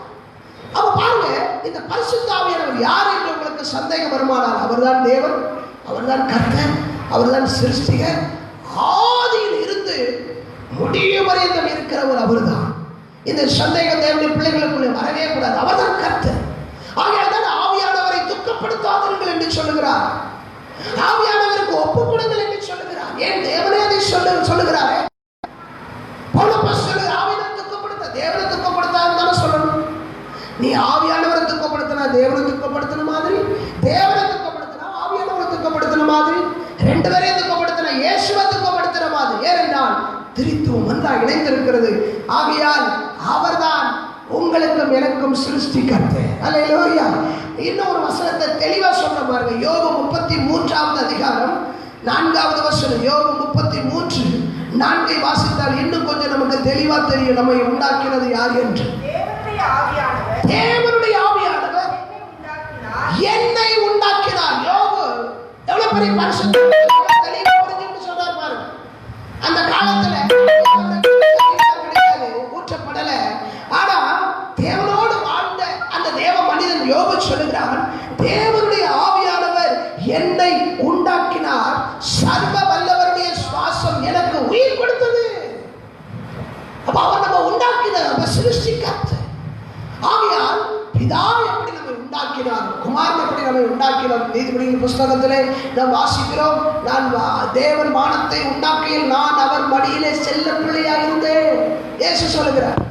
அப்ப பாருங்க, இந்த பரிசுத்த ஆவியானவர் யார் என்று உங்களுக்கு சந்தேகம் வருமானால், அவர்தான் தேவன், அவர்தான் கர்த்தர், அவர்தான் சிருஷ்டிகர். ஆதியில் இருந்து முடிவு வரைக்கும் இருக்கிறவர் அவர்தான். இந்த சந்தேகம் தேவனுடைய பிள்ளைகளுக்குள்ளே வரவே கூடாது. அவர்தான் கர்த்தர். ஆகையால்தான் ஆவியானவரை துக்கப்படுத்தாதீர்கள் என்று சொல்லுகிறார். ஆவியானவருக்கு ஒப்புக் கொடுங்கள் என்று சொல்லுகிறார். ஏன் தேவனே அதை சொல்லுகிறாரே? ஆவியானவரை துக்கப்படுத்த தேவனை துக்கப்படுத்தாதுன்னு சொல்லணும். நீ ஆவியானவரை துக்கப்படுத்தினா தேவனை துக்கப்படுத்தின மாதிரி, தேவனை துக்கப்படுத்தினா ஆவியானவரை துக்கப்படுத்தின மாதிரி, ரெண்டு பேரையும் துக்கப்படுத்தின இயேசுவை துக்கப்படுத்தின மாதிரி. ஏனென்றால் திரித்துவம் ஒன்றாக இணைந்திருக்கிறது. ஆகையால் அவர்தான் உங்களுக்கும் எனக்கும் சிருஷ்டிகர்த்தர். அல்லேலூயா. இன்னொரு வசனத்தை தெளிவா சொல்ற பாருங்க. யோபு 33வது அதிகாரம் 4வது வசனம். யோபு 33:4 வாசித்தால் இன்னும் கொஞ்சம் நமக்கு தெளிவா தெரியும் நம்மை உண்டாக்கினது யார் என்று. தேவனுடைய ஆவியானவர் என்னை உண்டாக்கினார். யோபு எவ்வளவு பெரிய பரிசுத்தம் தெளிவா புரிஞ்சுட்டு சொல்றார் பாருங்க. அந்த காலத்துல ஊற்றப்படல. ஆனா தேவனோடு வாழ்ந்த அந்த தேவ மனிதன் யோபு சொல்லுகிறான், தேவனுடைய ஆவியானவர் என்னை உண்டாக்கினார், சர்வ வல்லவருடைய சுவாசம் எனக்கு உயிர் கொடுத்தது. அப்ப அவர் நம்ம உண்டாக்கினார், சிருஷ்டிகர்த்தர். ஆகையால் பிதா எப்படி நம்மை உண்டாக்கினார், குமாரன் எப்படி நம்மை உண்டாக்கினார். நீதிபதியின் புஸ்தகத்திலே நாம் வாசிக்கிறோம், நான் தேவன் வானத்தை உண்டாக்கியில் நான் அவர் மடியிலே செல்ல பிள்ளையாக இருந்தேன். இயேசு சொல்லுகிறார்,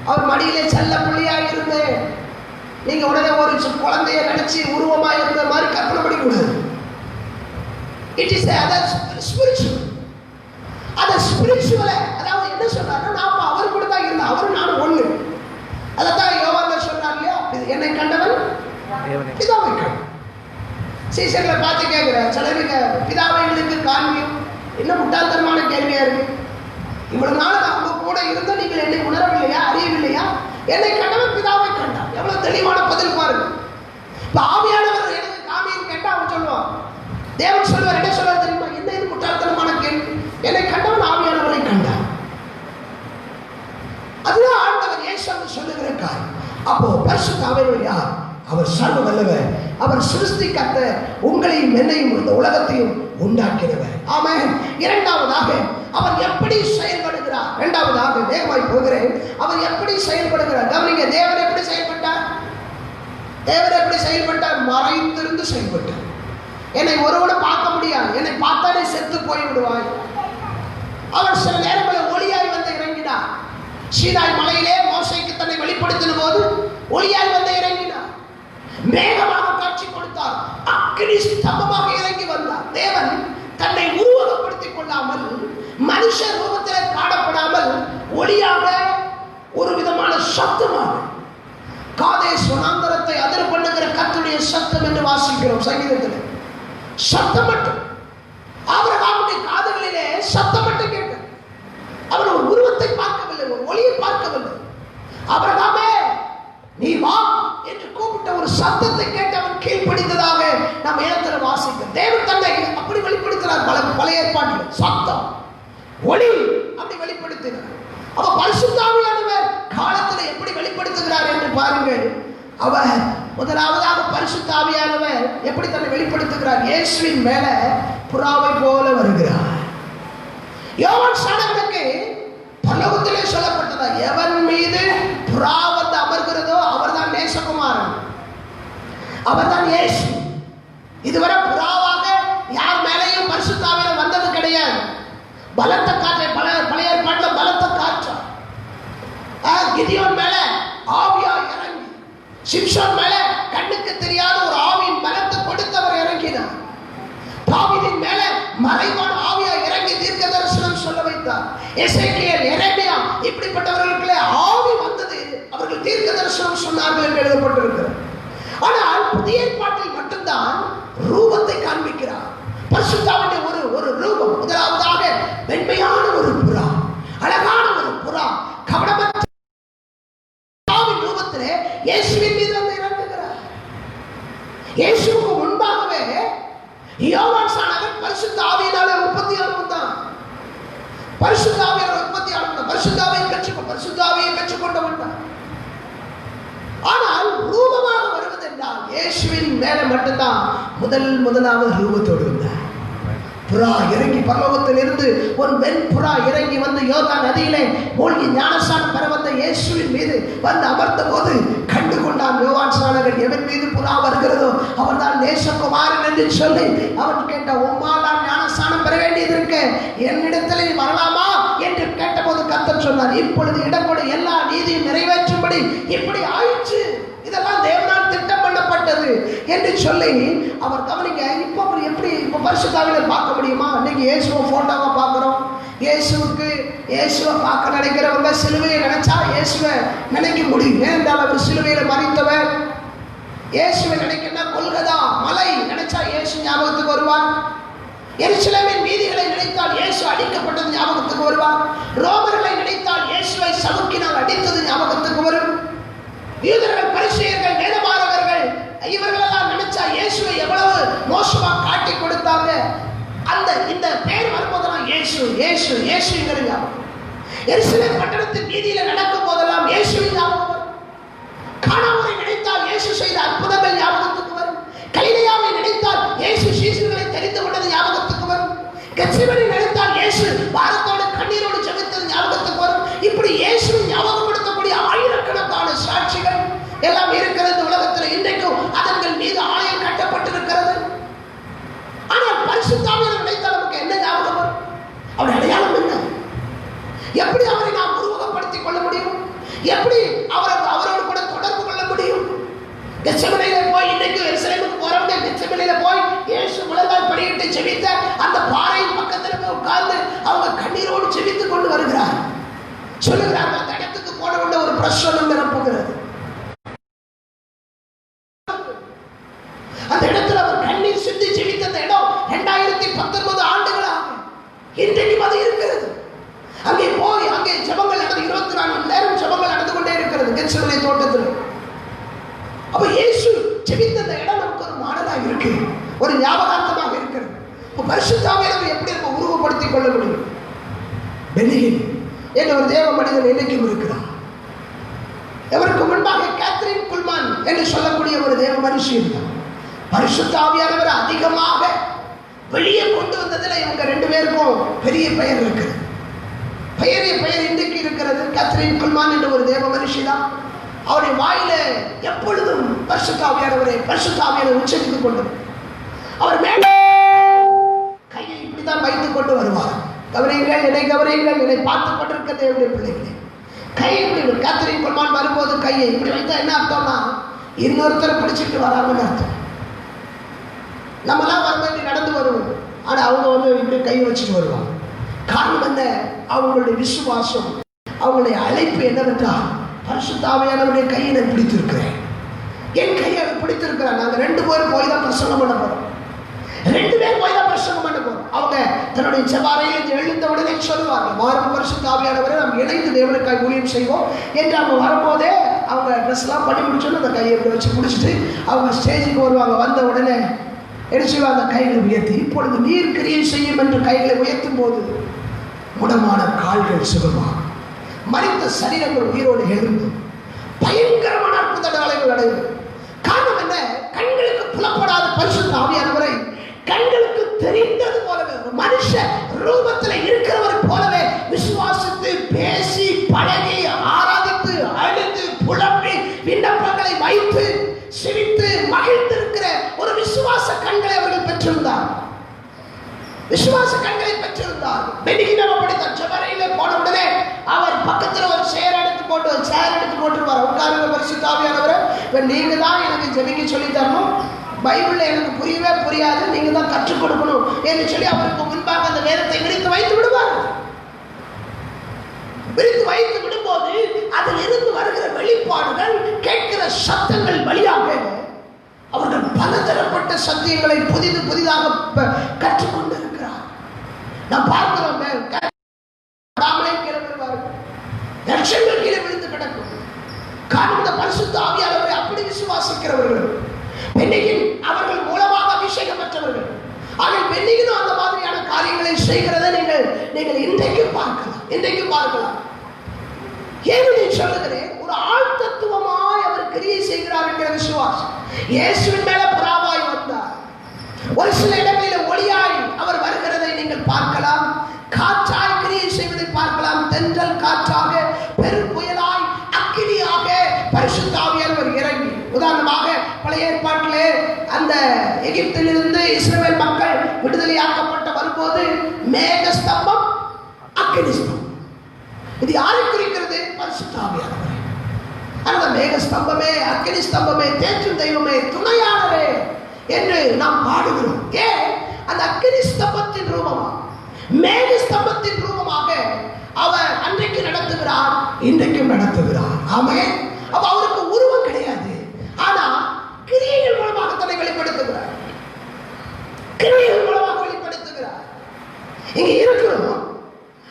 அவர் மடியிலே செல்ல பிள்ளையாக இருந்தேன். நீங்க உடனே ஒரு குழந்தைய நினைச்சு உருவமாக இருந்த மாதிரி கற்பனை பண்ணிக்கூடாது. It is spiritual. அந்த ஸ்பிரிச்சுவலை அதாவது என்ன சொல்றாருன்னா, நான் அவர் கூட தான் இருந்தேன், அவரும் நானும் ஒண்ணு. அதான் யோவான்ல சொன்னார் இல்லையா, என்னை கண்டவன் பிதாவை கண்டான். சீசர்களை பார்த்து கேட்கிறேன், சிலருக்கு பிதாவை எங்களுக்கு காண்பியும். என்ன முட்டாள்தனமான கேள்வியா இருக்கு. இவ்வளவு நாள் அவங்க கூட இருந்த நீங்கள் என்னை உணரவில்லையா, அறியவில்லையா? என்னை கண்டவன் பிதாவை கண்டான். எவ்வளவு தெளிவான பதில் பாருங்க. இப்ப ஆவியானவர் எனக்கு காமின்னு கேட்டா அவன் சொல்லுவான். தேவன் சொல்லுவார், என்ன சொல்லுவார் தெரியுமா? என்ன இது முட்டாள்தனமான கேள்வி? என்னை கண்டவன் ஆவியானவரை கண்டான். அப்போ பரிசுத்த ஆவியானவர் யார்? அவர் சர்வ வல்லவர். அவர் சிருஷ்டிக்கத்த உங்களையும் என்னையும் இந்த உலகத்தையும் உண்டாக்கினவர். ஆமென். இரண்டாவதாக அவர் எப்படி செயல்படுகிறார்? இரண்டாவதாக வேகமாய் போகிறேன். அவர் எப்படி செயல்படுகிறார்? கவனிங்க, தேவன் எப்படி செயல்பட்டார்? தேவன் எப்படி செயல்பட்டார்? மறைந்திருந்து செயல்பட்டார். என்னை ஒருவன பார்க்க முடியாது, என்னை பார்த்தாலே செத்து போய் விடுவாய். அவர் சில நேரங்களில் ஒளியாய் வந்து இறங்கினார். சீனாய் மலையிலே மோசேக்கு தன்னை வெளிப்படுத்தின போது ஒளியாய் வந்து இறங்கினார். மேகமாக காட்சி கொடுத்தார். அக்கினி ஸ்தம்பமாக இறங்கி வந்தார். தேவன் தன்னை உருவகப்படுத்திக் கொள்ளாமல், மனுஷ ரூபத்தில் காணப்படாமல், ஒளியாக ஒரு விதமான சத்தமாக, காதேஸ் வனாந்தரத்தை அதிர பண்ணுகிற கர்த்தருடைய சத்தம் என்று வாசிக்கிறோம் சங்கீதத்தில். சத்தம் மட்டும், ஆபிரகாமுடைய காதுகளிலே சத்தம் மட்டும் கேட்டது. அவன் ஒரு உருவத்தை பார்க்கவில்லை, ஒரு ஒளியை பார்க்கவில்லை. ஆபிரகாமே நீ வா என்று கூப்பிட்ட ஒரு சத்தத்தை கேட்டு அவன் கீழ்ப்படிந்ததாக நாம் இடத்துல வாசிக்கிறோம். தேவன் தன்னை அப்படி வெளிப்படுத்தினார். பழைய ஏற்பாட்டில் சத்தம், ஒளி அப்படி வெளிப்படுத்தினார். அவ பரிசுத்த ஆவியானவர் காலத்தில் எப்படி வெளிப்படுத்துகிறார் என்று பாருங்கள். அவர் முதலாவதாக பரிசுத்த ஆவியானவர் எப்படி தன்னை வெளிப்படுத்துகிறார்? இயேசுவின் மேல புறாவை போல வருகிறார். யோவான் ஸ்நானகனுக்கு பரலோகத்திலே சொல்லப்பட்டதா, எவன் மீது புறா வந்து அமர்கிறதோ அவர்தான் நேசகுமாரன், அவர்தான் இயேசு. இதுவரை புறாவாக யார் மேலேயும் பரிசுத்த ஆவியானவர் வந்தது கிடையாது. பலத்த காற்றை, பழைய ஏற்பாட்டில் பலத்த காற்று. கிதியோன் மேல ஆவியா இறங்கி, சிம்சோன் மேல கண்ணுக்கு தெரியாத ஒரு ஆவியின் பலத்தை கொடுத்தவர் இறங்கினார். தாவீதின் மேல மறைவான ஆவியா இறங்கி தீர்க்க தரிசனம் சொல்ல வைத்தார். எசேக்கியேல், எரேமியா இப்படிப்பட்டவர்களுக்கு ஆவி வந்தது, அவர்கள் தீர்க்க தரிசனம் சொன்னார்கள் என்று எழுதப்பட்டிருக்கிறது. ஆனால் புதிய ஏற்பாட்டில் மட்டும்தான் ரூபத்தை காண்பிக்கிறார். பரிசுத்தாவின் ஒரு ரூபம். முதலாவதாக வெண்மையான ஒரு புறா, அழகான ஒரு புறா, கவனமற்ற ரூபத்திலே இயேசுவின் மீது வந்து இறங்குகிறார். இயேசுவுக்கு முன்பாகவே யோவான் ஸ்நானகன் பரிசுத்த ஆவியினாலே உற்பத்தியானவன் தான். பரிசுத்த ஆவியானவர் உற்பத்தியானவன், பரிசுத்த ஆவியை பெற்றுக்கொண்டவன் தான். ஆனால் ரூபமாக வருவது என்றால் இயேசுவின் மேல மட்டும்தான் முதலாவது ரூபத்தோடு வந்தார். புறா இறங்கி பரலோகத்தில் இருந்து ஒரு வெண் புறா இறங்கி வந்து யோர்தான் நதியிலே மூழ்கி ஞானஸ்நானம் பெற வந்த இயேசுவின் மீது வந்து அமர்ந்த போது கண்டு கொண்டான் யோவான் ஸ்நானகன், எவன் மீது புறா வருகிறதோ அவன் தான் நேசகுமாரன் என்று சொல்லி அவன் கேட்ட, உம்மால் நான் ஞானஸ்நானம் பெற வேண்டியது இருக்க, என்னிடத்தில் வரலாமா என்று கேட்டபோது கர்த்தர் சொன்னார், இப்பொழுது இடப்படும் எல்லா நீதியும் நிறைவேற்றும்படி இப்படி ஆயிற்று, இதெல்லாம் தேவனால் திட்டம் பண்ணப்பட்டது என்று சொல்லி அவர் கவனிங்க. இப்போ எப்படி இப்போ பரிசுத்த ஆவியானவரை பார்க்க முடியுமா? இன்னைக்கு இயேசுவை போட்டோவை பார்க்குறோம். இயேசுவை பார்க்க நினைக்கிறவங்க சிலுவையை நினைச்சா இயேசுவை நினைக்க முடியும். ஏனென்றால் அவர் சிலுவையில் மறித்தவர். இயேசுவை நினைக்கணும்னா கொல்கதா மலை நினைச்சா இயேசு ஞாபகத்துக்கு வருவார். எருசலேமின் வீதிகளை நினைத்தால் இயேசு அடிக்கப்பட்டது ஞாபகத்துக்கு வருவார். ரோமர்களை நினைத்தால் இயேசுவை சவுக்கினால் அடித்தது ஞாபகத்துக்கு வரும். யூதர்கள், பரிசேயர்கள், வேதபாரகர்கள் இவர்களெல்லாம் நினைச்சா இயேசுவை எவ்வளவு மோசமா காட்டி கொடுத்தாங்க. இந்த பேர் வரும்போதெல்லாம் இயேசு இயேசு இயேசுங்கிற ஞாபகம். எருசலேம் பட்டணத்தின் வீதியில நடக்கும் போதெல்லாம் இயேசுவின் ஞாபகம் வரும். கானானை நினைத்தால் இயேசு செய்த அற்புதங்கள் ஞாபகத்துக்கு வரும். கலிலேயாவை நினைத்தால் இயேசு சீசர்களை தெரிந்து கொண்டது ஞாபகத்துக்கு வரும். கெத்செமனே நினைத்தால் இயேசு பாரத்தோடு கண்ணீரோடு ஜெபித்தது ஞாபகத்துக்கு வரும். இப்படி இயேசுவை ஞாபகப்படுத்தக்கூடிய ஆயிரக்கணக்கான சாட்சிகள் எல்லாம் இருக்கிறது உலகத்தில். இன்றைக்கும் அதன் மீது ஆலயம் கட்டப்பட்டிருக்கிறது. ஆனால் பரிசுத்த ஆவியானவரை நினைத்தால் நமக்கு என்ன ஞாபகம் வரும்? அவருடைய அடையாளம் என்ன? எப்படி அவரை நாம் உருவகப்படுத்திக் கொள்ள முடியும்? எப்படி அவரோடு கூட தொடர்பு கொள்ள முடியும்? கெத்செமனேயிலே போய், இன்றைக்கு எருசலேமுக்கு போறவங்க கெத்செமனேயிலே போய் இயேசு முழங்கால் படியிட்டு ஜெபித்த அந்த பாறையின் பக்கத்தில் போய் உட்கார்ந்து அவங்க கண்ணீரோடு ஜெபித்துக் கொண்டு வருகிறார். சொல்லுகிறார்கள், அந்த இடத்துக்கு போன உடனே ஒரு பிரசன்னம் நிரப்புகிறது. அந்த இடத்துல அவர் கண்ணீர் சிந்தி ஜெபித்த அந்த இடம் 2019 ஆண்டுகளாக இன்றைக்கு அது இருக்கிறது. அங்கே போய் அங்கே ஜெபங்கள் நடந்து 24 மணி நேரம் ஜெபங்கள் நடந்து கொண்டே இருக்கிறது கெத்செமனே தோட்டத்தில். அப்ப இயேசு ஜெபித்த அந்த இடம் நமக்கு ஒரு மாடலாக இருக்கு, ஒரு ஞாபகார்த்தமாக இருக்கிறது. பரிசுத்த ஆவியானவரை எப்படி நம்ம உருவப்படுத்திக் கொள்ள முடியும்? பெனிகின் என்ற ஒரு தேவ மனிதன் இன்னைக்கும் இருக்கிறார். எவருக்கு முன்பாக கேத்ரின் குல்மான் என்று சொல்லக்கூடிய ஒரு தேவ மனுஷி இருந்தார். பரிசுத்த ஆவியானவர் அதிகமாக வெளியே கொண்டு வந்ததுல இவங்க ரெண்டு பேருக்கும் பெரிய பெயர் இருக்குது. பெயர் இன்றைக்கு இருக்கிறது. கேத்ரின் குல்மான் என்ற ஒரு தேவ மனுஷி தான். அவருடைய வாயில எப்பொழுதும் பரிசுத்த ஆவியானவரை உச்சரித்துக் கொண்டு அவர் மேலே கையை இப்படிதான் வைத்துக் கொண்டு வருவார். கவனியுங்கள், என்னை பார்த்துக் கொண்டிருக்க தேவனுடைய பிள்ளைகளே, கையை இப்படி கேத்ரின் குல்மான் வரும்போது கையை இப்படி வைத்தா என்ன அர்த்தம்னா இன்னொருத்தரை பிடிச்சிட்டு வராங்கன்னு அர்த்தம். நம்மளாம் வரும்போது நடந்து வருவோம், ஆனா அவங்க இப்படி கையை வச்சுட்டு வருவாங்க. காரணம் என்ன? அவங்களுடைய விசுவாசம், அவங்களுடைய அழைப்பு என்னவென்றால் பரிசுத்த ஆவியானவருடைய கையை நான் பிடித்திருக்கிறேன், என் கையை பிடித்திருக்கிறேன். நாங்கள் 2 பேரும் போய் தான் பிரசங்கம் பண்ண போறோம். 2 பேர் போய் தான் பிரசங்கம் பண்ண போறோம். அவங்க தன்னுடைய செவ்வாறையில் எழுந்த உடனே சொல்லுவாங்க, வாரம் பரிசுத்த ஆவியானவரை நாம் இணைந்து தேவனுக்காய் ஊழியம் செய்வோம் என்று. அவங்க வரும்போதே அவங்க ட்ரெஸ் எல்லாம் பண்ணி முடிச்சோன்னு அந்த கையை இப்படி வச்சு முடிச்சுட்டு அவங்க ஸ்டேஜுக்கு வருவாங்க. வந்த உடனே எடுத்து அந்த கைகளை உயர்த்தி, இப்பொழுது நீர் கிரியை செய்யும் என்று கைகளை உயர்த்தும் போது முடமான கால்கள் சுகமாகும், மரித்த சரீரங்கள் உயிரோடு எழுந்து பயங்கரமான அற்புத வேலைகள் அடையும். காரணம் என்ன? கண்களுக்கு புலப்படாத பரிசுத்த ஆவியானவரை கண்களுக்கு தெரிந்தது போலவே மனுஷ ரூபத்தில் இருக்கிறவரை போலவே விசுவாசித்து பேசி பழகி ஆராதித்து அழுது புலம்பி விண்ணப்பங்களை வைத்து சிரித்து மகிழ்ந்திருக்கிற ஒரு விசுவாச கண்களை அவர்கள் பெற்றிருந்தார். ஜபரையிலே போன உடனே அவர் பக்கத்தில் ஒரு சேர் எடுத்து போட்டுருவார். உட்காருங்க பரிசுத்த ஆவியானவரே, நீங்க தான் எனக்கு ஜெபிக்க சொல்லி தரணும், பைபிள்ல எனக்கு புரியவே புரியாது, நீங்க தான் கற்றுக் கொடுக்கணும் என்று சொல்லி அவருக்கு முன்பாக அந்த வேதத்தை விரித்து வைத்து விடுவார். விரித்து வைத்து விடும்போது அதில் இருந்து வருகிற வெளிப்பாடுகள், கேட்கிற சத்தங்கள் வழியாக அவர்கள் பலதரப்பட்ட சத்தியங்களை புதிதாக கற்றுக்கொண்டிருக்கிறார். நாம் பார்க்கிறோம், லட்சங்கள் கீழே விழுந்து கிடக்கும். காரணம் பரிசுத்த ஆவியானவரை அப்படி விசுவாசிக்கிறவர்கள், பெண்ணையின் அவர்கள் மூலமாக அபிஷேகம் பெற்றவர்கள். ஆனால் பெண்ணையும் அந்த மாதிரியான காரியங்களை செய்கிறதை நீங்கள் இன்றைக்கு பார்க்கலாம். ஏன்னு சொல்லுகிறேன், ஒரு ஆள் தத்துவமாய் அவர் கிரியை செய்கிறார் என்கிற விசுவாசம். இயேசுவின் மேல புறாவாய் வந்தார். ஒரு சில இடங்களில் ஒளியாய் அவர் வருகிறதை நீங்கள் பார்க்கலாம். காற்றாய் கிரியை செய்வதை பார்க்கலாம். தென்றல் காற்றாக, பெரும் புயலாய், அக்கினியாக பரிசுத்த ஆவியானவர் இறங்கி. உதாரணமாக பழைய ஏற்பாட்டிலே அந்த எகிப்திலிருந்து இஸ்ரவேல் மக்கள் விடுதலையாக்கப்பட்ட வரும்போது மேக ஸ்தம்பம், அக்கினி ஸ்தம்பம். இது யாரை குறிக்கிறது? பரிசுத்த ஆவியானவரை. அந்த மேக ஸ்தம்பமே, அக்கினி ஸ்தம்பமே, தேற்றும் தெய்வமே, துணையானவரே என்று நாம் பாடுகிறோம். ஏன்? அந்த அக்கினி ஸ்தம்பத்தின் ரூபமாக, மேக ஸ்தம்பத்தின் ரூபமாக அவர் அன்றைக்கு நடத்துகிறார், இன்றைக்கும் நடத்துகிறார். ஆமென். அப்ப அவருக்கு உருவம் கிடையாது, ஆனா கிரியைகள் மூலமாக தன்னை வெளிப்படுத்துகிறார். இங்க இருக்கிறோம்,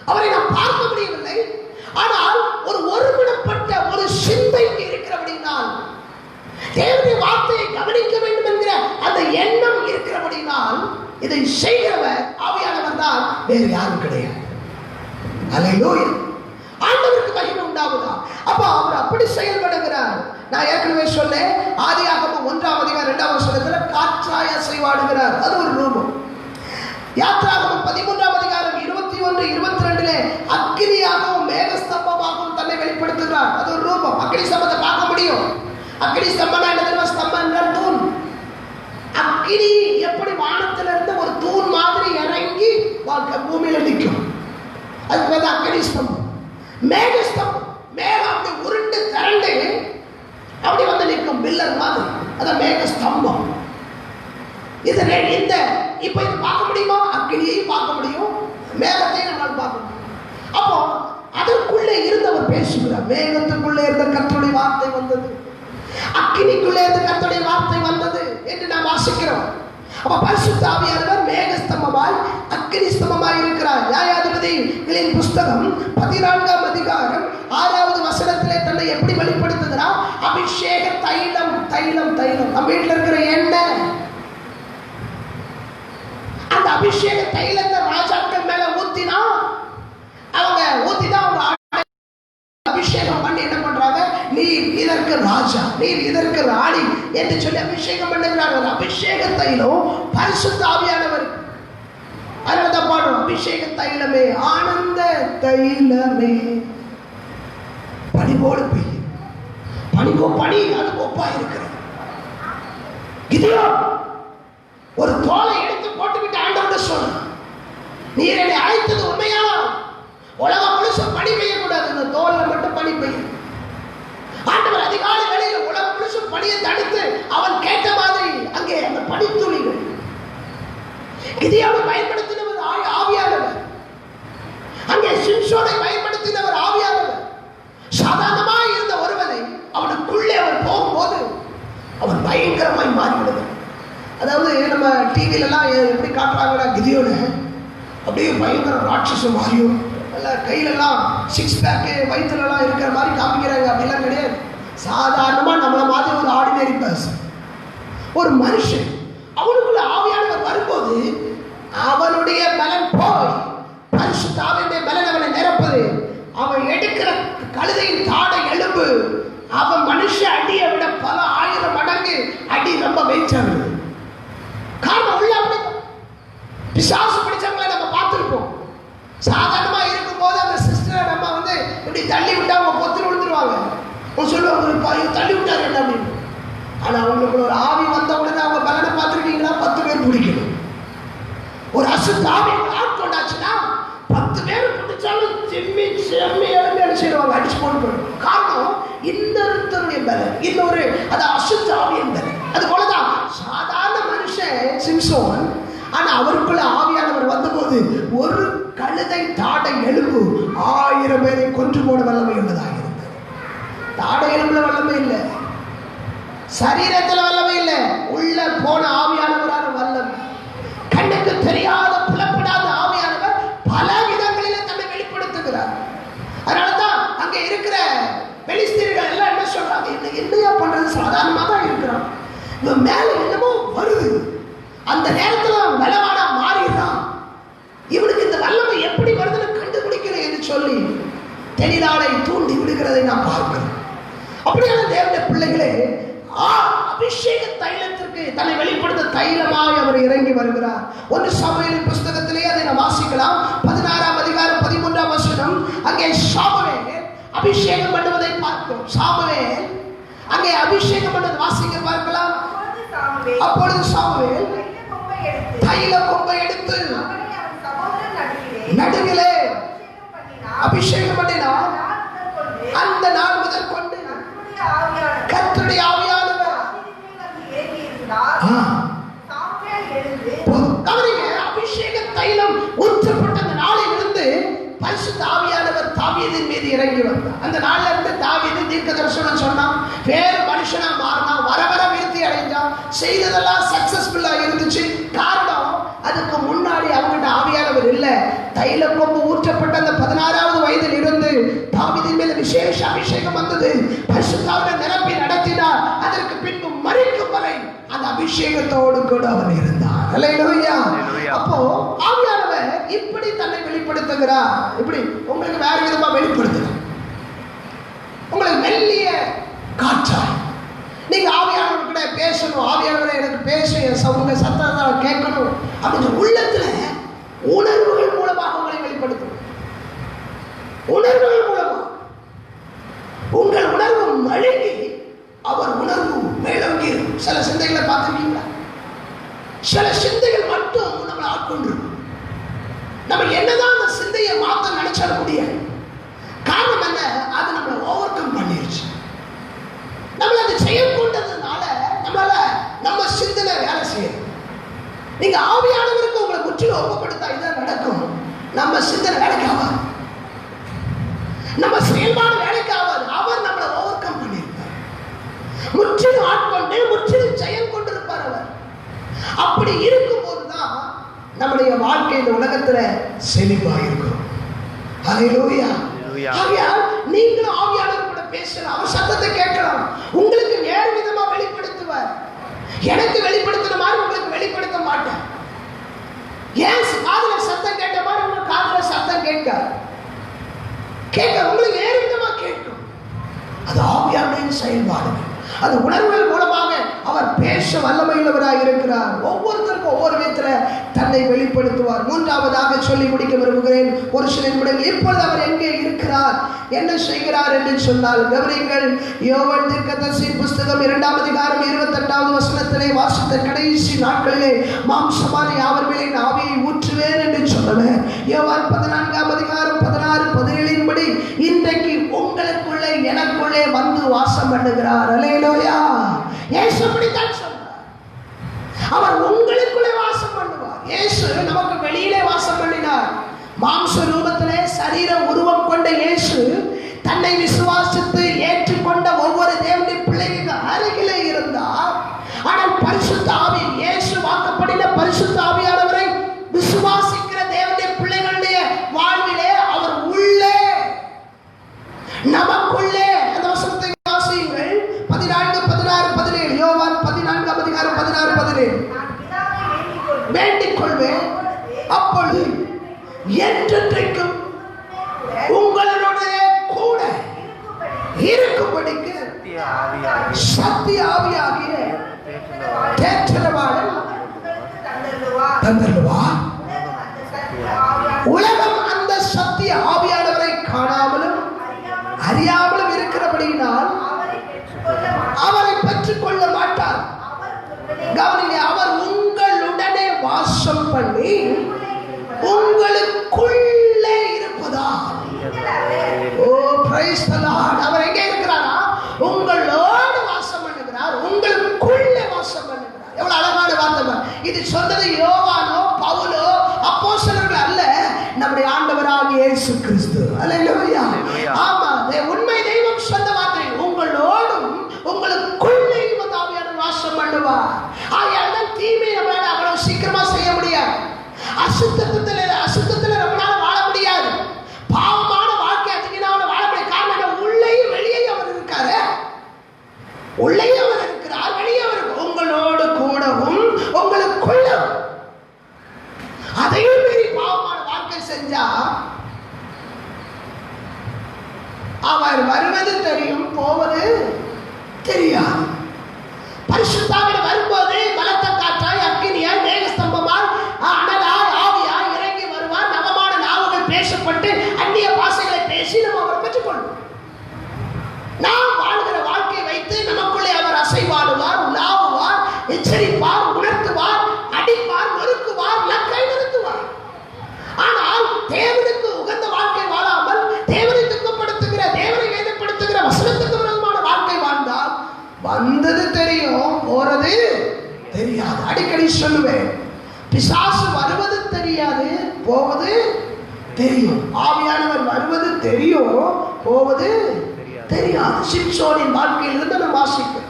அவரை நாம் பார்க்க முடியவில்லை, ஆனால் ஒரு ஒருமிடப்பட்ட ஒரு சிந்தை இருக்கிறபடினால், தேவனுடைய வார்த்தையை கவனிக்க வேண்டும் என்கிற அந்த எண்ணம் இருக்கிறபடினால் இதை செய்கிறவர் ஆவியானவர் தான், வேறு யாரும் கிடையாது. அல்லேலூயா. ஆண்டவருக்கு மகிமை உண்டாவதா. அப்ப அவர் அப்படி செயல்படுகிறார். நான் ஏற்கனவே சொன்னேன், ஆதியாகமம் 1ஆம் அதிகாரம் 2ஆம் வசனத்துல காற்றாய் அசைவாடுகிறார், அது ஒரு ரூபம். யாத்ராகமம் 13ஆம் அதிகாரம் 21, 22 அக்கினியாகவும் மேகஸ்தம்பமாகவும் தன்னை வெளிப்படுத்துகிறார், அது ஒரு ரூபம். அக்கினி ஸ்தம்பத்தை பார்க்க முடியும். அக்கினி ஸ்தம்பம் என்ன? ஸ்தம்பம் என்றால் தூண். அக்கினி எப்படி வானத்திலிருந்து ஒரு தூண் மாதிரி இறங்கி பூமியில நிற்கும், அதுக்கு வந்து அக்கினி ஸ்தம்பம். மேகஸ்தம்பம், மேகம் அப்படி உருண்டு திரண்டு அப்படி வந்து நிற்கும் பில்லர் மாதிரி, அதான் மேகஸ்தம்பம். இது இந்த இப்ப இது பார்க்க முடியுமா? அக்கினியையும் பார்க்க முடியும், மேகத்தையும் நம்மளால் பார்க்க முடியும். அப்போ அதற்குள்ளே இருந்தவர் பேசுகிறார். மேகத்துக்குள்ளே இருந்த கர்த்தருடைய வார்த்தை வந்தது, அக்கினிக்குள்ளே இருந்த கர்த்தருடைய வார்த்தை வந்தது என்று நாம் வாசிக்கிறோம். அப்ப பரிசுத்த ஆவியானவர் மேகஸ்தம்பமாய் அக்கினி ஸ்தம்பமாய் இருக்கிறார். நியாயாதிபதிகளின் புஸ்தகம் 14ஆம் அதிகாரம் 6வது வசனத்திலே தன்னை எப்படி வெளிப்படுத்துகிறார்? அபிஷேக தைலம், தைலம், தைலம். நம்ம வீட்டில் இருக்கிற எண்ணெய், அந்த அபிஷேக தைலத்தை ராஜாக்கள் மேல ஊத்தினா அவங்க அபிஷேகம் பண்ணி என்ன பண்றாங்க? நீ இதற்கு ராஜா, நீர் இதற்கு ராணி என்று சொல்லி அபிஷேகம் பண்ணுகிறார்கள். அபிஷேக தைலம் பரிசுத்த ஆவியானவர். அதனாலதான் பாடும், அபிஷேக தைலமே ஆனந்த தைலமே பனி போல பெய்யும். பனி அது ஒப்பா இருக்கிறது. கிதியோன் ஒரு தோலை எடுத்து போட்டுவிட்டு ஆண்டவர்கிட்ட சொன்னான், நீர் என்னை அழைத்தது உண்மையா? உலகம் முழுசும் பனி பெய்யக்கூடாது, இந்த தோல்ல மட்டும் பனி பெய்யும். ஆண்டவர் அதிகாலை வேளையில் உலகம் முழுசும் பனியை தடுத்து அவன் கேட்ட மாதிரி அங்கே அந்த பனித்துளிகள். கிதியோனை பயன்படுத்தினவர் ஆவியானவர். அங்கே சிம்சோனை பயன்படுத்தினவர் ஆவியானவர். சாதாரணமாக இருந்த ஒருவனை அவனுக்குள்ளே அவர் போகும்போது அவன் பயங்கரமாய் மாறிவிடுவான். அதாவது நம்ம டிவிலெல்லாம் எப்படி காட்டுறாங்கன்னா, கிதியோனை அப்படியே பயங்கர ராட்சசம் மாறியும் கையிலெல்லாம் 6 பேக்கு வயிற்றுலலாம் இருக்கிற மாதிரி காமிக்கிறாங்க. அப்படிலாம் கிடையாது. சாதாரணமாக நம்மளை மாதிரி ஒரு ஆர்டினரி பர்சன், ஒரு மனுஷன், அவனுக்குள்ள ஆவியானவர் வரும்போது அவனுடைய பலன் போய் பரிசுத்த ஆவியுடைய பலன் அவனை நிரப்புது. அவன் எடுக்கிற கழுதையின் தாடை எலும்பு அவன் மனுஷ அடியை விட பல 1000 மடங்கு அடி ரொம்ப வெயிட்டானது. காரணம் உள்ள அப்படி பிசாசு பிடிச்சவங்களை நம்ம பார்த்துருப்போம். சாதாரணமா இருக்கும் போது அந்த சிஸ்டரை நம்ம வந்து இப்படி தள்ளி விட்டா அவங்க பொத்துல விழுந்துருவாங்க. அவங்க சொல்லுவாங்க, தள்ளி விட்டாரு என்ன அப்படின்னு. ஆனா அவங்களுக்கு ஒரு ஆவி வந்த உடனே அவங்க பலனை பார்த்துருக்கீங்களா? 10 பேர் பிடிக்கணும். ஒரு அசுத்த ஆவி ஆட்கொண்டாச்சுன்னா 10 பேர் பிடிச்சாலும் செம்மி செய்வாங்க, அடிச்சு போட்டு. காரணம் இன்னொருத்தருடைய பலன், இன்னொரு அது அசுத்த ஆவியின் பலன். அது போலதான் சாதாரண மனுஷன் சிம்சோன், ஆனா அவருக்குள்ள ஆவியானவர் வந்தபோது ஒரு கழுதை தாடை எலும்பு 1000 பேரை கொன்று போட வல்லமை உள்ளதாக இருந்தது. தாடை எலும்புல வல்லமை இல்லை, சரீரத்தில் வல்லமை இல்லை, உள்ள போன ஆவியானவரான வல்லமை. கண்ணுக்கு தெரியாத புலப்படாத ஆவியானவர் பல விதங்களில தன்னை வெளிப்படுத்துகிறார். அதனாலதான் அங்க இருக்கிற பெலிஸ்தீர்கள் எல்லாம் என்ன சொல்றாங்க, என்னையா பண்றது, சாதாரணமாக தான் இருக்கிறான், இவன் மேல என்னமோ வருது. அந்த நேரத்துல பலவானா மாறிடுறான். இவனுக்கு இந்த வல்லமை எப்படி வருதுன்னு கண்டுபிடிக்கிறேன் என்று சொல்லி தெளிநாளை தூண்டி விடுகிறதை நான் பார்க்கிறேன். அப்படியான தேவனுடைய பிள்ளைகளே, அபிஷேக தைலத்திற்கு தன்னை வெளிப்படுத்த தைலமாய் அவர் இறங்கி வருகிறார். 1 சாமுவேலின் புஸ்தகத்திலே அதை நாம் வாசிக்கலாம். 16ஆம் அதிகாரம் 13ஆம் வசனம். அங்கே சாமுவேல் அபிஷேகம் பண்ணுவதை பார்க்கிறோம். சாமுவேல் அங்கே அபிஷேகம் பண்ணுவதை வாசிக்க பார்க்கலாம். அப்பொழுது சாமுவேல் தைல கொம்பை எடுத்து நடுவிலே அபிஷேகம் பண்ணினார். அந்த நாள் முதல் கொண்டு கர்த்தருடைய ஆவியானவர் அபிஷேக தைலம் ஊற்றப்பட்ட அந்த நாளில் இருந்து பரிசுத்த ஆவியானவர் தாவீதின் மீது இறங்கி வந்தார். அந்த நாள்ல இருந்து தாவீது தீர்க்க தரிசனம் சொன்னான், வேறு மனுஷனா மாறினா, வர வர விருத்தி அடைஞ்சான், செய்ததெல்லாம் சக்சஸ்ஃபுல்லா இருந்துச்சு. காரணம், அதுக்கு முன்னாடி அவங்ககிட்ட ஆவியானவர் இல்ல. தைல கொம்பு ஊற்றப்பட்ட அந்த 16வது வயதில் இருந்து தாவீதின் மேல விசேஷ அபிஷேகம் வந்தது. பரிசுத்தாவியை நிரப்பி நடத்தினார். அதற்கு பின்பு மரிக்கும் வரை அந்த அபிஷேகத்தோடு கூட அவர் இருந்தார். அல்லேலூயா. அப்போ ஆவியானவர் இப்படி தன்னை வெளிப்படுத்துகிறார். இப்படி உங்களுக்கு வேற விதமா வெளிப்படுத்துகிறார். உங்களுக்கு மெல்லிய காற்றாய் நீங்க ஆவியானவர்கிட்ட பேசணும். ஆவியானவரை எனக்கு பேச, உங்க சத்தத்தை கேட்கணும் அப்படின்னு உள்ளத்துல உணர்வுகள் மூலமாக உங்களை வெளிப்படுத்தணும். உணர்வுகள் மூலமா உங்கள் உணர்வு மழுங்கி அவர் உணர்வு மேலோங்கி இருக்கும். சில சிந்தைகளை பார்த்துருக்கீங்களா? சில சிந்தைகள் மட்டும் நம்மளை ஆட்கொண்டிருக்கும். நம்ம என்னதான் அந்த சிந்தையை மாற்ற நினைச்சாலும் முடியாது. காரணம் என்ன? அது நம்மளை ஓவர் கம் பண்ணிருச்சு. நம்மள அதை செய்யக்கூடாததுனால நம்மளால நம்ம சிந்தனை வேலை செய்யும். நீங்க ஆவியானவருக்கு உங்களை முற்றிலும் ஒப்புக்கொடுத்தா இதான் நடக்கும். நம்ம சிந்தனை வேலைக்கு ஆகாது, நம்ம செயல்பாடு வேலைக்கு ஆகாது. அவர் நம்மளை ஓவர் கம் பண்ணியிருப்பார். முற்றிலும் ஆட்கொண்டு முற்றிலும் செயல் கொண்டிருப்பார் அவர். அப்படி இருக்கும் போதுதான் நம்முடைய வாழ்க்கை இந்த உலகத்துல செழிப்பா இருக்கும். ஹல்லேலூயா. ஆகையால் நீங்களும் ஆவியானவர் கூட பேசலாம், அவர் சத்தத்தை கேட்கலாம். உங்களுக்கு வேறு விதமா வெளிப்படுத்துவார். எனக்கு வெளிப்படுத்துற மாதிரி உங்களுக்கு வெளிப்படுத்த மாட்டேன். ஏன் காதுல சத்தம் கேட்ட மாதிரி உங்களுக்கு காதுல சத்தம் கேட்க உங்களுக்கு வேறு விதமா கேட்கும். அது ஆவியானவரின் செயல்பாடுகள், அந்த உணர்வுகள் மூலமாக அவர் பேச வல்லமையுள்ளவராக இருக்கிறார். ஒவ்வொருத்தருக்கும் ஒவ்வொரு விதத்துல தன்னை வெளிப்படுத்துவார். மூன்றாவதாக சொல்லி முடிக்க விரும்புகிறேன் ஒரு சில நிமிடங்கள். இப்பொழுது அவர் எங்கே இருக்கிறார், என்ன செய்கிறார் என்று சொன்னால், கவனியுங்கள். யோவான் தீர்க்கதரிசியின் புஸ்தகம் 2ஆம் அதிகாரம் 28வது வசனத்திலே வாசித்த கடைசி நாட்களிலே மாம்சமான யாவர் மேலே ஆவியை ஊற்றுவேன் என்று சொன்னவர். யோவான் 14ஆம் அதிகாரம் 16, 17 படி இன்றைக்கு உங்களுக்குள்ளே எனக்குள்ளே வந்து வாசம் பண்ணுகிறார். அல்லேலூயா. இயேசு அப்படித்தான் சொன்னார். அவர் உங்களுக்குள்ளே வாசம் பண்ணுவார். இயேசு நமக்கு வெளியிலே வாசம் பண்ணினார். மாம்ச ரூபத்திலே சரீர உருவம் கொண்ட இயேசு தன்னை விசுவாசித்து ஏற்றுக்கொண்ட ஒவ்வொரு தேவனுடைய பிள்ளைகளுக்கு அருகிலே இருந்தார். ஆனால் பரிசுத்த ஆவி, இயேசு வாக்கப்படின பரிசுத்த ஆவியானவரை விசுவாசிக்கிற தேவனுடைய பிள்ளைகளுடைய வாழ்விலே அவர் உள்ளே, நமக்குள்ளே. அந்த வசனத்தை வாசியுங்கள். 14, 16, 17. யோவான் 14ஆம் அதிகாரம் 16, 17. வேண்டிக் கொள்வேன், அப்பொழுது என்றென்றைக்கும் உங்களுடைய கூட இருக்கும்படிக்கு சத்திய ஆவியாகிய தேற்றரவாளன் தந்தருவார். உலகம் அந்த சத்திய ஆவியானவரை காணாமலும் அறியாமலும் இருக்கிறபடியினால் அவரை பெற்றுக் கொள்ள மாட்டார். கவனிங்க, அவர் உங்களுடனே வாசம் பண்ணி உங்களுக்குள்ளே இருப்பதால். ஓ பிரைஸ் தி லார்ட். அவர் எங்கே இருக்கிறாரா? உங்களோடு வாசம் பண்ணுகிறார், உங்களுக்குள்ளே வாசம் பண்ணுகிறார். எவ்வளவு அழகான வார்த்தை. இது சொன்னது யோவானோ பவுலோ அப்போஸ்தலர்கள் அல்ல, நம்முடைய ஆண்டவராகிய இயேசு கிறிஸ்து. அல்லேலூயா. ஆமா, உண்மை தெய்வம் சொந்த வார்த்தை. உங்களோடும் உங்களுக்குள்ளே வந்து ஆவியானவர் வாசம் பண்ணுவார். ஆகையால் தீமை நம்மளால அவ்வளவு சீக்கிரமா செய்ய முடியாது. அசுத்தத்துல நம்மளால வாழ முடியாது. பாவமான வாழ்க்கை அதிகமாக வாழ முடியாது. காரணம், உள்ளேயும் வெளியேயும் அவர் இருக்காரு. உள்ளேயும் அவர் இருக்கிறார், வெளியே அவர் உங்களோடு கூடவும் உங்களுக்குள்ளும். அதையும் மீறி பாவமான வாழ்க்கை செஞ்சா அவர் வருவது தெரியும், போவது தெரியாது. பரிசுத்தாவிடம் வரும்போது பலத்த காற்றாய், அக்கினியாய், மேகஸ்தம்பமாய், அனலாய், ஆவியாய் இறங்கி வருவார். நவமான நாவுகள் பேசப்பட்டு அந்நிய பாஷைகளை பேசி நம்ம அவரை பெற்றுக்கொள்வோம். நாம் வாழ்கிற வாழ்க்கையை வைத்து நமக்குள்ளே அவர் அசைவாடுவார், உலாவுவார், எச்சரிப்பார், உணர்த்துவார், அடிப்பார், நொறுக்குவார், இலக்கை நிறுத்துவார். ஆனால் தேவனுக்கு உகந்த வாழ்க்கை வாழாமல் தேவனை துக்கப்படுத்துகிற, தேவனை வேதப்படுத்துகிற, வசனத்துக்கு விரோதமான வாழ்க்கை வாழ்ந்தால் வந்தது தெரியும், போறது தெரியாது. அடிக்கடி சொல்லுவேன், பிசாசு வருவது தெரியாது, போவது தெரியும். ஆவியானவர் வருவது தெரியும், போவது தெரியாது. சிம்சோனின் வாழ்க்கையிலிருந்து நாம் வாசிப்போம்.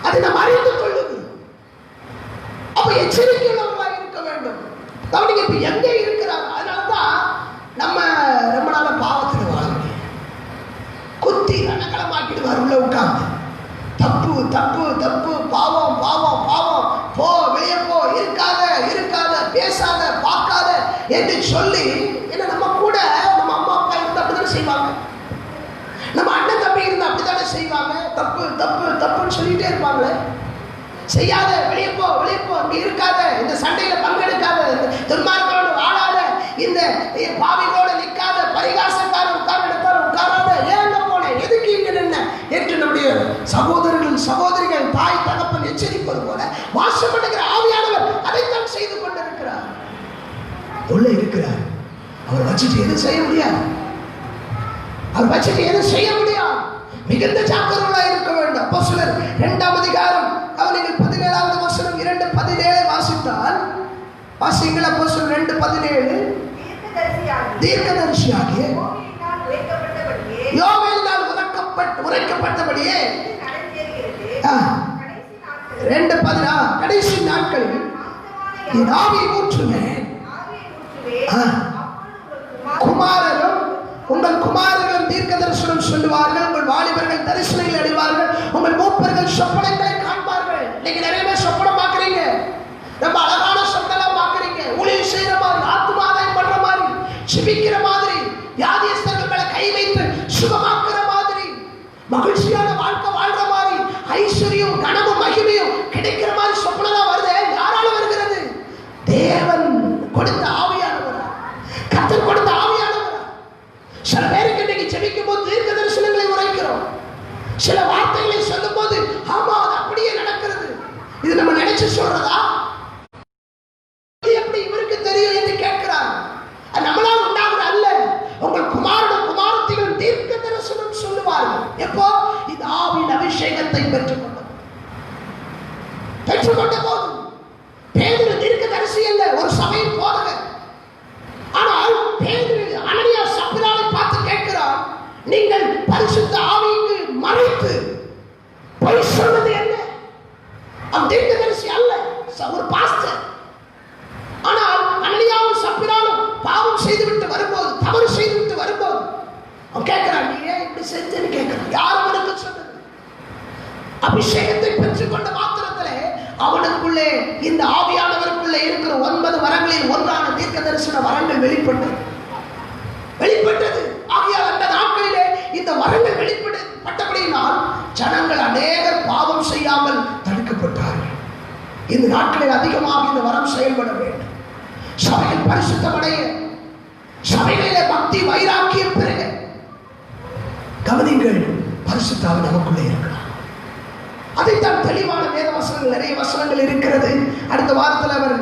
அதை நாம் அறிந்து கொள்ளுது. அப்ப எச்சரிக்கையுள்ளவர்களாக இருக்க வேண்டும். கவனிங்க, இப்ப எங்க இருக்கிறாங்க? அதனாலதான் நம்ம ரொம்ப நாள பாவத்தில் வாழ முடியும். குத்தி ரணகளமாக்கிடுவார் உள்ள உட்கார்ந்து. தப்பு தப்பு தப்பு, பாவம் பாவம் பாவம், போ வெளியே போ, இருக்காத இருக்காத, பேசாத, பார்க்காத என்று சொல்லி, என்ன நம்ம கூட நம்ம அம்மா அப்பா இருந்து அப்படித்தானே செய்வாங்க, நம்ம அண்ணன் தம்பி இருந்து அப்படித்தானே செய்வாங்க. தப்பு தப்பு தப்புன்னு சொல்லிட்டே இருப்பாங்களே. செய்யாத, வெளியே போ வெளியே போ, இங்க இருக்காத, இந்த சண்டையில பங்கெடுக்காத, துன்மார்க்கோடு வாழாத, இந்த பாவிகளோடு நிற்காத, பரிகாசக்கார உட்காராத, ஏன் போனேன், எதுக்கு இங்க நின்ன என்று நம்முடைய சகோதரர்கள் சகோதரிகள் தாய் தகப்பன் எச்சரிப்பது போல வாசம் பண்ணுகிற ஆவியானவர் அதைத்தான் செய்து கொண்டிருக்கிறார். உள்ள இருக்கிறார். அவர் வச்சுட்டு எதுவும் செய்ய முடியாது. அவர் வச்சுட்டு எதுவும் செய்ய முடியாது. மிகுந்த ஜாக்கிரதையாக இருக்க வேண்டும். அப்போஸ்தலர் 2ஆம் அதிகாரம் அவர்கள் 17வது வசனம் 2:17 வாசித்தால், வாசிங்கள். அப்போஸ்தலர் 2:17. தீர்க்கதரிசியாகிய யோவேலினால் உரைக்கப்பட்டபடியே 2:10 கடைசி நாட்களில் என் ஆவியை ஊற்றுவேன். குமாரரும் உங்கள் குமாரர்களும் தீர்க்க தரிசனம் சொல்லுவார்கள், உங்கள் வாலிபர்கள் தரிசனங்களை அடைவார்கள், உங்கள் மூப்பர்கள் சொப்பனங்களை காண்பார்கள். இன்னைக்கு நிறைய பேர் சொப்பனம் பார்க்குறீங்க, ரொம்ப அழகான சொப்பனம் பார்க்குறீங்க. ஊழியம் செய்கிற மாதிரி, ஆத்மாதாயம் பண்ற மாதிரி, சிபிக்கிற மாதிரி, வியாதியஸ்தர்கள் மேல கை வைத்து சுகமாக்குற மாதிரி, மகிழ்ச்சியான வாழ்க்கை வாழ்ற மாதிரி ஐஸ்வர்யம் கனமும் மகிமையும் கிடைக்கிற மாதிரி சொப்பனம் வருது. யாரால வருகிறது? தேவன் கொடுத்த ஆவியானவர், கர்த்தர் கொடுத்த ஆவியானவர். சில பேருக்கு இன்னைக்கு ஜெபிக்கும் போது தீர்க்க தரிசனங்களை உரைக்கிறோம், சில வார்த்தைகளை சொல்லும் போது ஆமா அது அப்படியே நடக்கிறது. இது நம்ம நினைச்சு சொல்றதா? எப்படி இவருக்கு தெரியும் என்று கேட்கிறார். அது நம்மளால் உண்டாகிறது அல்ல. உங்கள் குமாரனும் குமாரத்திகளும் தீர்க்க தரிசனம் சொல்லுவார்கள். எப்போ? இந்த ஆவியின் அபிஷேகத்தை பெற்றுக்கொண்ட போது. பேதுரு தீர்க்க தரிசி அல்ல, ஒரு சபையின் போதகர். ஆனால் பேதுரு அனனியா சப்பிராவை பார்த்து கேட்கிறார், நீங்கள் பரிசுத்த ஆவிக்கு மறைத்து பொய் சொன்னது என்ன? அவன் தீர்க்கதரிசி அல்ல, ஒரு பாஸ்டர். ஆனால் அனனியாவும் சப்பிராவும் பாவம் செய்துவிட்டு வரும்போது, தவறு செய்துவிட்டு வரும்போது அவன் கேட்கிறான், நீ ஏன் இப்படி செஞ்சேன்னு கேட்கிறான். யார் அவனுக்கு சொன்னது? அபிஷேகத்தை பெற்றுக்கொண்ட மாத்திரத்திலே அவனுக்குள்ளே, இந்த ஆவியானவருக்குள்ளே இருக்கிற 9 வரங்களில் ஒன்றான தீர்க்க தரிசன வரங்கள் வெளிப்பட்டது. ஆகியால் அந்த நாட்களிலே இந்த வரங்கள் வெளிப்பட்டபடியினால் ஜனங்கள் அநேகர் பாவம் செய்யாமல் தடுக்கப்பட்டார்கள். இந்த நாட்களில் அதிகமாக இந்த வரம் செயல்பட வேண்டும். சபையில் பரிசுத்தமடைய, சபைகளிலே பக்தி வைராக்கியம் பெருக. கவனிங்கள், பரிசுத்த ஆவி நமக்குள்ளே இருக்கிறார். அதைத்தான் தெளிவான வேத வசனங்கள், நிறைய வசனங்கள் இருக்கிறது. அடுத்த வாரத்தில் அவர்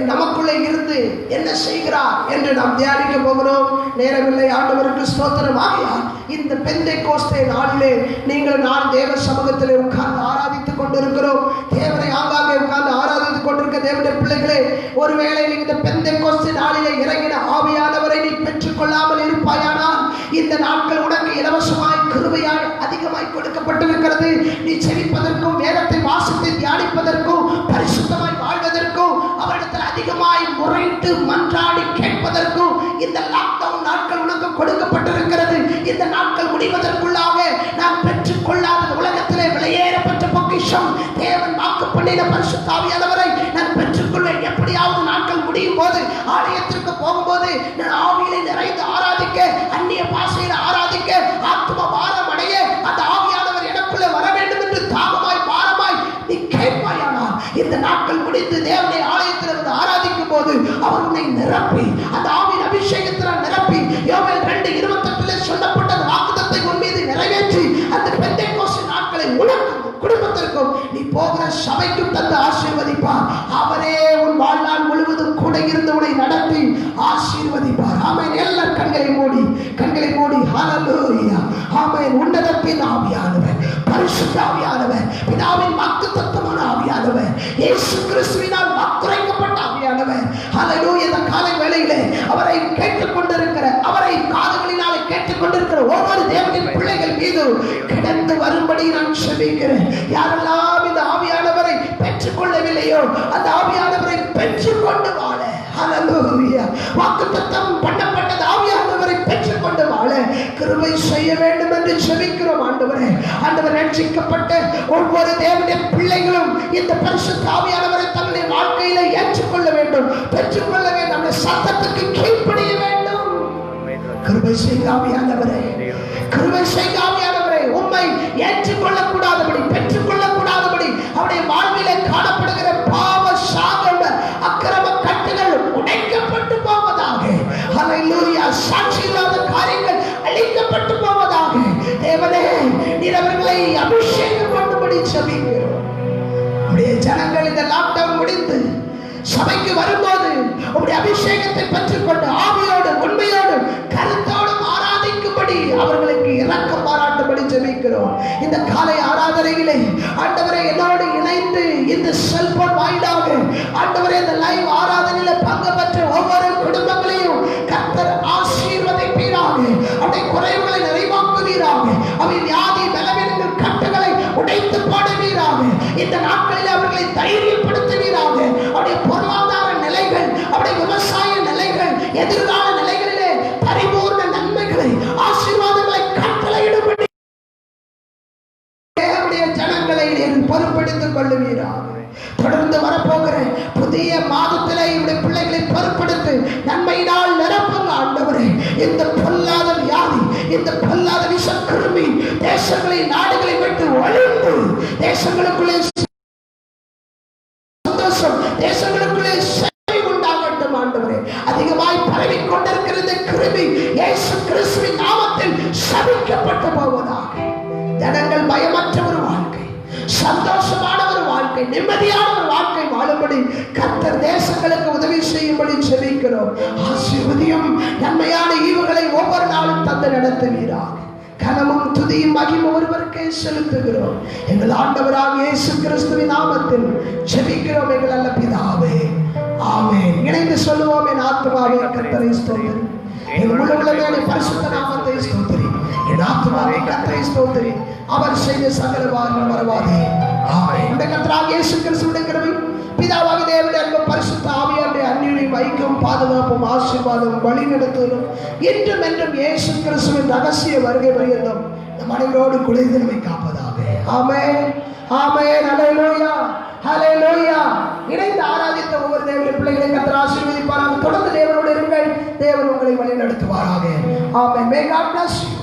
நமக்குள்ளே இருந்து என்ன செய்கிறார் என்று நாம் தியானிக்க போகிறோம். நேரமில்லை, ஆண்டவருக்கு ஸ்தோத்திரம். ஆகியால் இந்த பெந்தைக்கோஸ்தே நாளிலே நீங்கள் நான் தேவ சமூகத்திலே உட்கார்ந்து ஆராதித்துக் கொண்டிருக்கிறோம். தேவனை ஆங்காங்கே உட்கார்ந்து ஆராதித்துக் கொண்டிருக்க தேவனுடைய பிள்ளைகளே, ஒருவேளை இந்த பெந்தைக்கோஸ்தே நாளிலே இறங்கின ஆவியானவரை நீ பெற்றுக் கொள்ளாமல் இருப்பாயானால், இந்த நாட்கள் உனக்கு இலவசமாய் கிருபையாய் அதிகமாய் கொடுக்கப்பட்டிருக்கிறது. நீ செவிப்பதற்கும், வேதத்தை வாசித்து தியானிப்பதற்கும், பரிசுத்தமாய் வாழ்வதற்கும், அவரிடத்தில் அதிகமாய் முறையிட்டு மன்றாடி கேட்பதற்கும் இந்த லாக்டவுன் நாட்கள் உனக்கு கொடுக்கப்பட்டிருக்கிறது. இந்த நாட்கள் முடிவதற்குள்ளாக நாம் பெற்றுக் கொள்ளாத உலகத்திலே விலையேறப்பட்ட பொக்கிஷம், தேவன் வாக்கு பண்ணின பரிசுத்த ஆவியானவரை நான் பெற்றுக்கொள்ள எப்படியாவது நாட்கள் முடியும் போது, ஆலயத்திற்கு போகும்போது நான் ஆவியிலே நிறைந்து ஆராதிக்க, அந்நிய பாஷையில் ஆராதிக்க, ஆத்ம பாரம் அடைய, அந்த ஆவியானவர் எனக்குள்ளே வர வேண்டும் என்று தாகமாய் பாரமாய் நீ கேட்பாயானால், இந்த நாட்கள் முடிந்து தேவனை ஆலயத்தில் இருந்து ஆராதிக்கும் போது அவர் உன்னை நிரப்பி, அந்த ஆவியின் அபிஷேகத்தினால் நிரப்பி, யோவேல் 2:28 சொல்லப்பட்ட வாக்குத்தத்தை உன் மீது நிறைவேற்றி, அந்த பெந்தைக்கோஸ்து நாட்களை உனக்கும் குடும்பத்திற்கும் நீ போகிற சபைக்கும் தந்து ஆசீர்வதிப்பார். அவரே உன் வாழ்நாள் முழுவதும் கூட இருந்து உன்னை நடத்தி ஆசீர்வதிப்பார். ஆமென். எல்லார் கண்களை மூடி ஹல்லேலூயா. ஆமென். உன்னதத்தின் ஆவியானவர், பரிசுத்த ஆவியானவர், பிதாவின் வாக்குத்தத்தமான ஆவியானவர், இயேசு கிறிஸ்துவினால் வாக்குரைக்கப்பட்ட ஆவியானவர், ஹல்லேலூயா. இந்த காலை வேளையிலே அவரை கேட்டுக்கொண்டிருக்கிற, அவரை காதுகளினாலே கேட்டுக்கொண்டிருக்கிற ஒவ்வொரு தேவனின் பிள்ளைகள் மீது கிடந்து வரும்படி நான் செபிக்கிறேன். யாரெல்லாம் இந்த ஆவியானவரை பெற்றுக்கொள்ளவில்லையோ, அந்த ஆவியானவரை பெற்றுக்கொண்டு வாழ, ஹல்லேலூயா, வாக்குத்தத்தம் பண்ணப்பட்ட ஆவியானவரை பெற்றுக்கொண்டு வாழ கிருபை செய்ய வேண்டும் என்று செபிக்கிறோம். ஆண்டவரே, ஆண்டவர் ரட்சிக்கப்பட்ட ஒவ்வொரு தேவனுடைய பிள்ளைகளும் இந்த பரிசுத்த ஆவியானவரை தன்னுடைய வாழ்க்கையில ஏற்றுக்கொள்ள வேண்டும், பெற்றுக்கொள்ள வேண்டும், நம்முடைய சத்தத்துக்கு கீழ்ப்படிய வேண்டும். கிருபை செய்க ஆவியானவரே, கிருபை செய்க ஆவியானவரே. உம்மை ஏற்றுக்கொள்ள கூடாதபடி, பெற்றுக்கொள்ள கூடாதபடி அவருடைய வாழ்விலே காணப்படுகிற பாவ சாபங்கள், அக்கிரம கட்டுகள் உடைக்கப்பட்டு போவதாக. ஹல்லேலூயா. சாட்சி இல்லாத காரியங்கள் அழிக்கப்பட்டு போவதாக. தேவனே, நீர் அவர்களை அபிஷேகம் பண்ணும்படி செபிக்கிறோம். உடைய ஜனங்கள் இந்த லாக்டவுன் முடிந்து சபைக்கு வரும்போது உடைய அபிஷேகத்தை பெற்றுக்கொண்டு ஆவியோடு, உண்மையோடு, கருத்தோடு ஆராதிக்கும்படி அவர்களுக்கு இரக்கம் பாராட்டும்படி ஜெபிக்கிறோம். இந்த காலை ஆராதனையிலே ஆண்டவரே, என்னோடு இணைந்து இந்த செல்போன் வாயிலாக ஆண்டவரே இந்த லைவ் ஆராதனையில பங்கு பெற்ற ஒவ்வொரு குடும்பங்களையும் கர்த்தர் ஆசீர்வதிப்பீராக. அவருடைய குறைவுகளை நிறைவாக்குவீராக. அவை வியாதி பலவீனங்கள் கட்டுகளை உடைத்து போடுவீராக. இந்த நாட்களில் அவர்களை தைரியப்படுத்துவீராக. அவருடைய பொருளாதார நிலைகள், அவருடைய விவசாய நிலைகள், எதிர்கால நிலைகளிலே பரிபூர்ண நன்மைகளை, ஆசீர்வாதங்களை கட்டளையிடும்படி தேவனுடைய ஜனங்களை பொறுப்பெடுத்துக் கொள்ளுவீராக. தொடர்ந்து வரப்போகிற புதிய மாதத்திலே இவருடைய பிள்ளைகளை பொறுப்பெடுத்து நன்மையினால் நிரப்புங்க ஆண்டவரே. இந்த பொல்லாத வியாதி, இந்த பொல்லாத விஷக்கிருமி தேசங்களை வாழ்க்கை, நிம்மதியான ஒரு வாழ்க்கை வாழும்படி கர்த்தர் தேசங்களுக்கு உதவி செய்யும்படி ஜெபிக்கிறோம். ஆசீர்வதியும் நன்மையான ஈவுகளை ஒவ்வொரு நாளும் தந்து நடத்துவீராக. கனமும் துதியும் மகிமும் ஒருவருக்கே செலுத்துகிறோம். எங்கள் ஆண்டவராக இயேசு கிறிஸ்துவின் நாமத்தில் ஜெபிக்கிறோம் எங்கள் நல்ல பிதாவே, ஆமென். இணைந்து சொல்லுவோம், என் ஆத்துமாவே கர்த்தரை ஸ்தோத்திரி, என் முழு உள்ளமே பரிசுத்த நாமத்தை ஸ்தோத்திரி, என் ஆத்துமாவே கர்த்தரை ஸ்தோத்திரி, அவர் செய்த சகல வாரம் மறவாதே. ஆமென். இந்த கர்த்தராகிய இயேசு கிறிஸ்துவின் கிருபை, பிதாவாகிய தேவனுடைய அன்பும் பரிசுத்த ஆவியானவருடைய அன்பின் ஐக்கியமும் பாதுகாப்பும் ஆசீர்வாதமும் வழிநடத்துதலும் இன்றும் என்றும் இயேசு கிறிஸ்துவின் ரகசிய வருகை பரியந்தம் நம் அனைவரோடு குழைந்து நம்மை காப்பதாக. ஆமென், ஆமென். ஹல்லேலூயா, ஹல்லேலூயா. இணைந்து ஆராதித்த ஒவ்வொரு தேவனுடைய பிள்ளைகளை கர்த்தர் ஆசீர்வதிப்பாராக. தொடர்ந்து தேவனோடு இருங்கள். தேவன் உங்களை வழி நடத்துவாராக. ஆமென். May God bless you.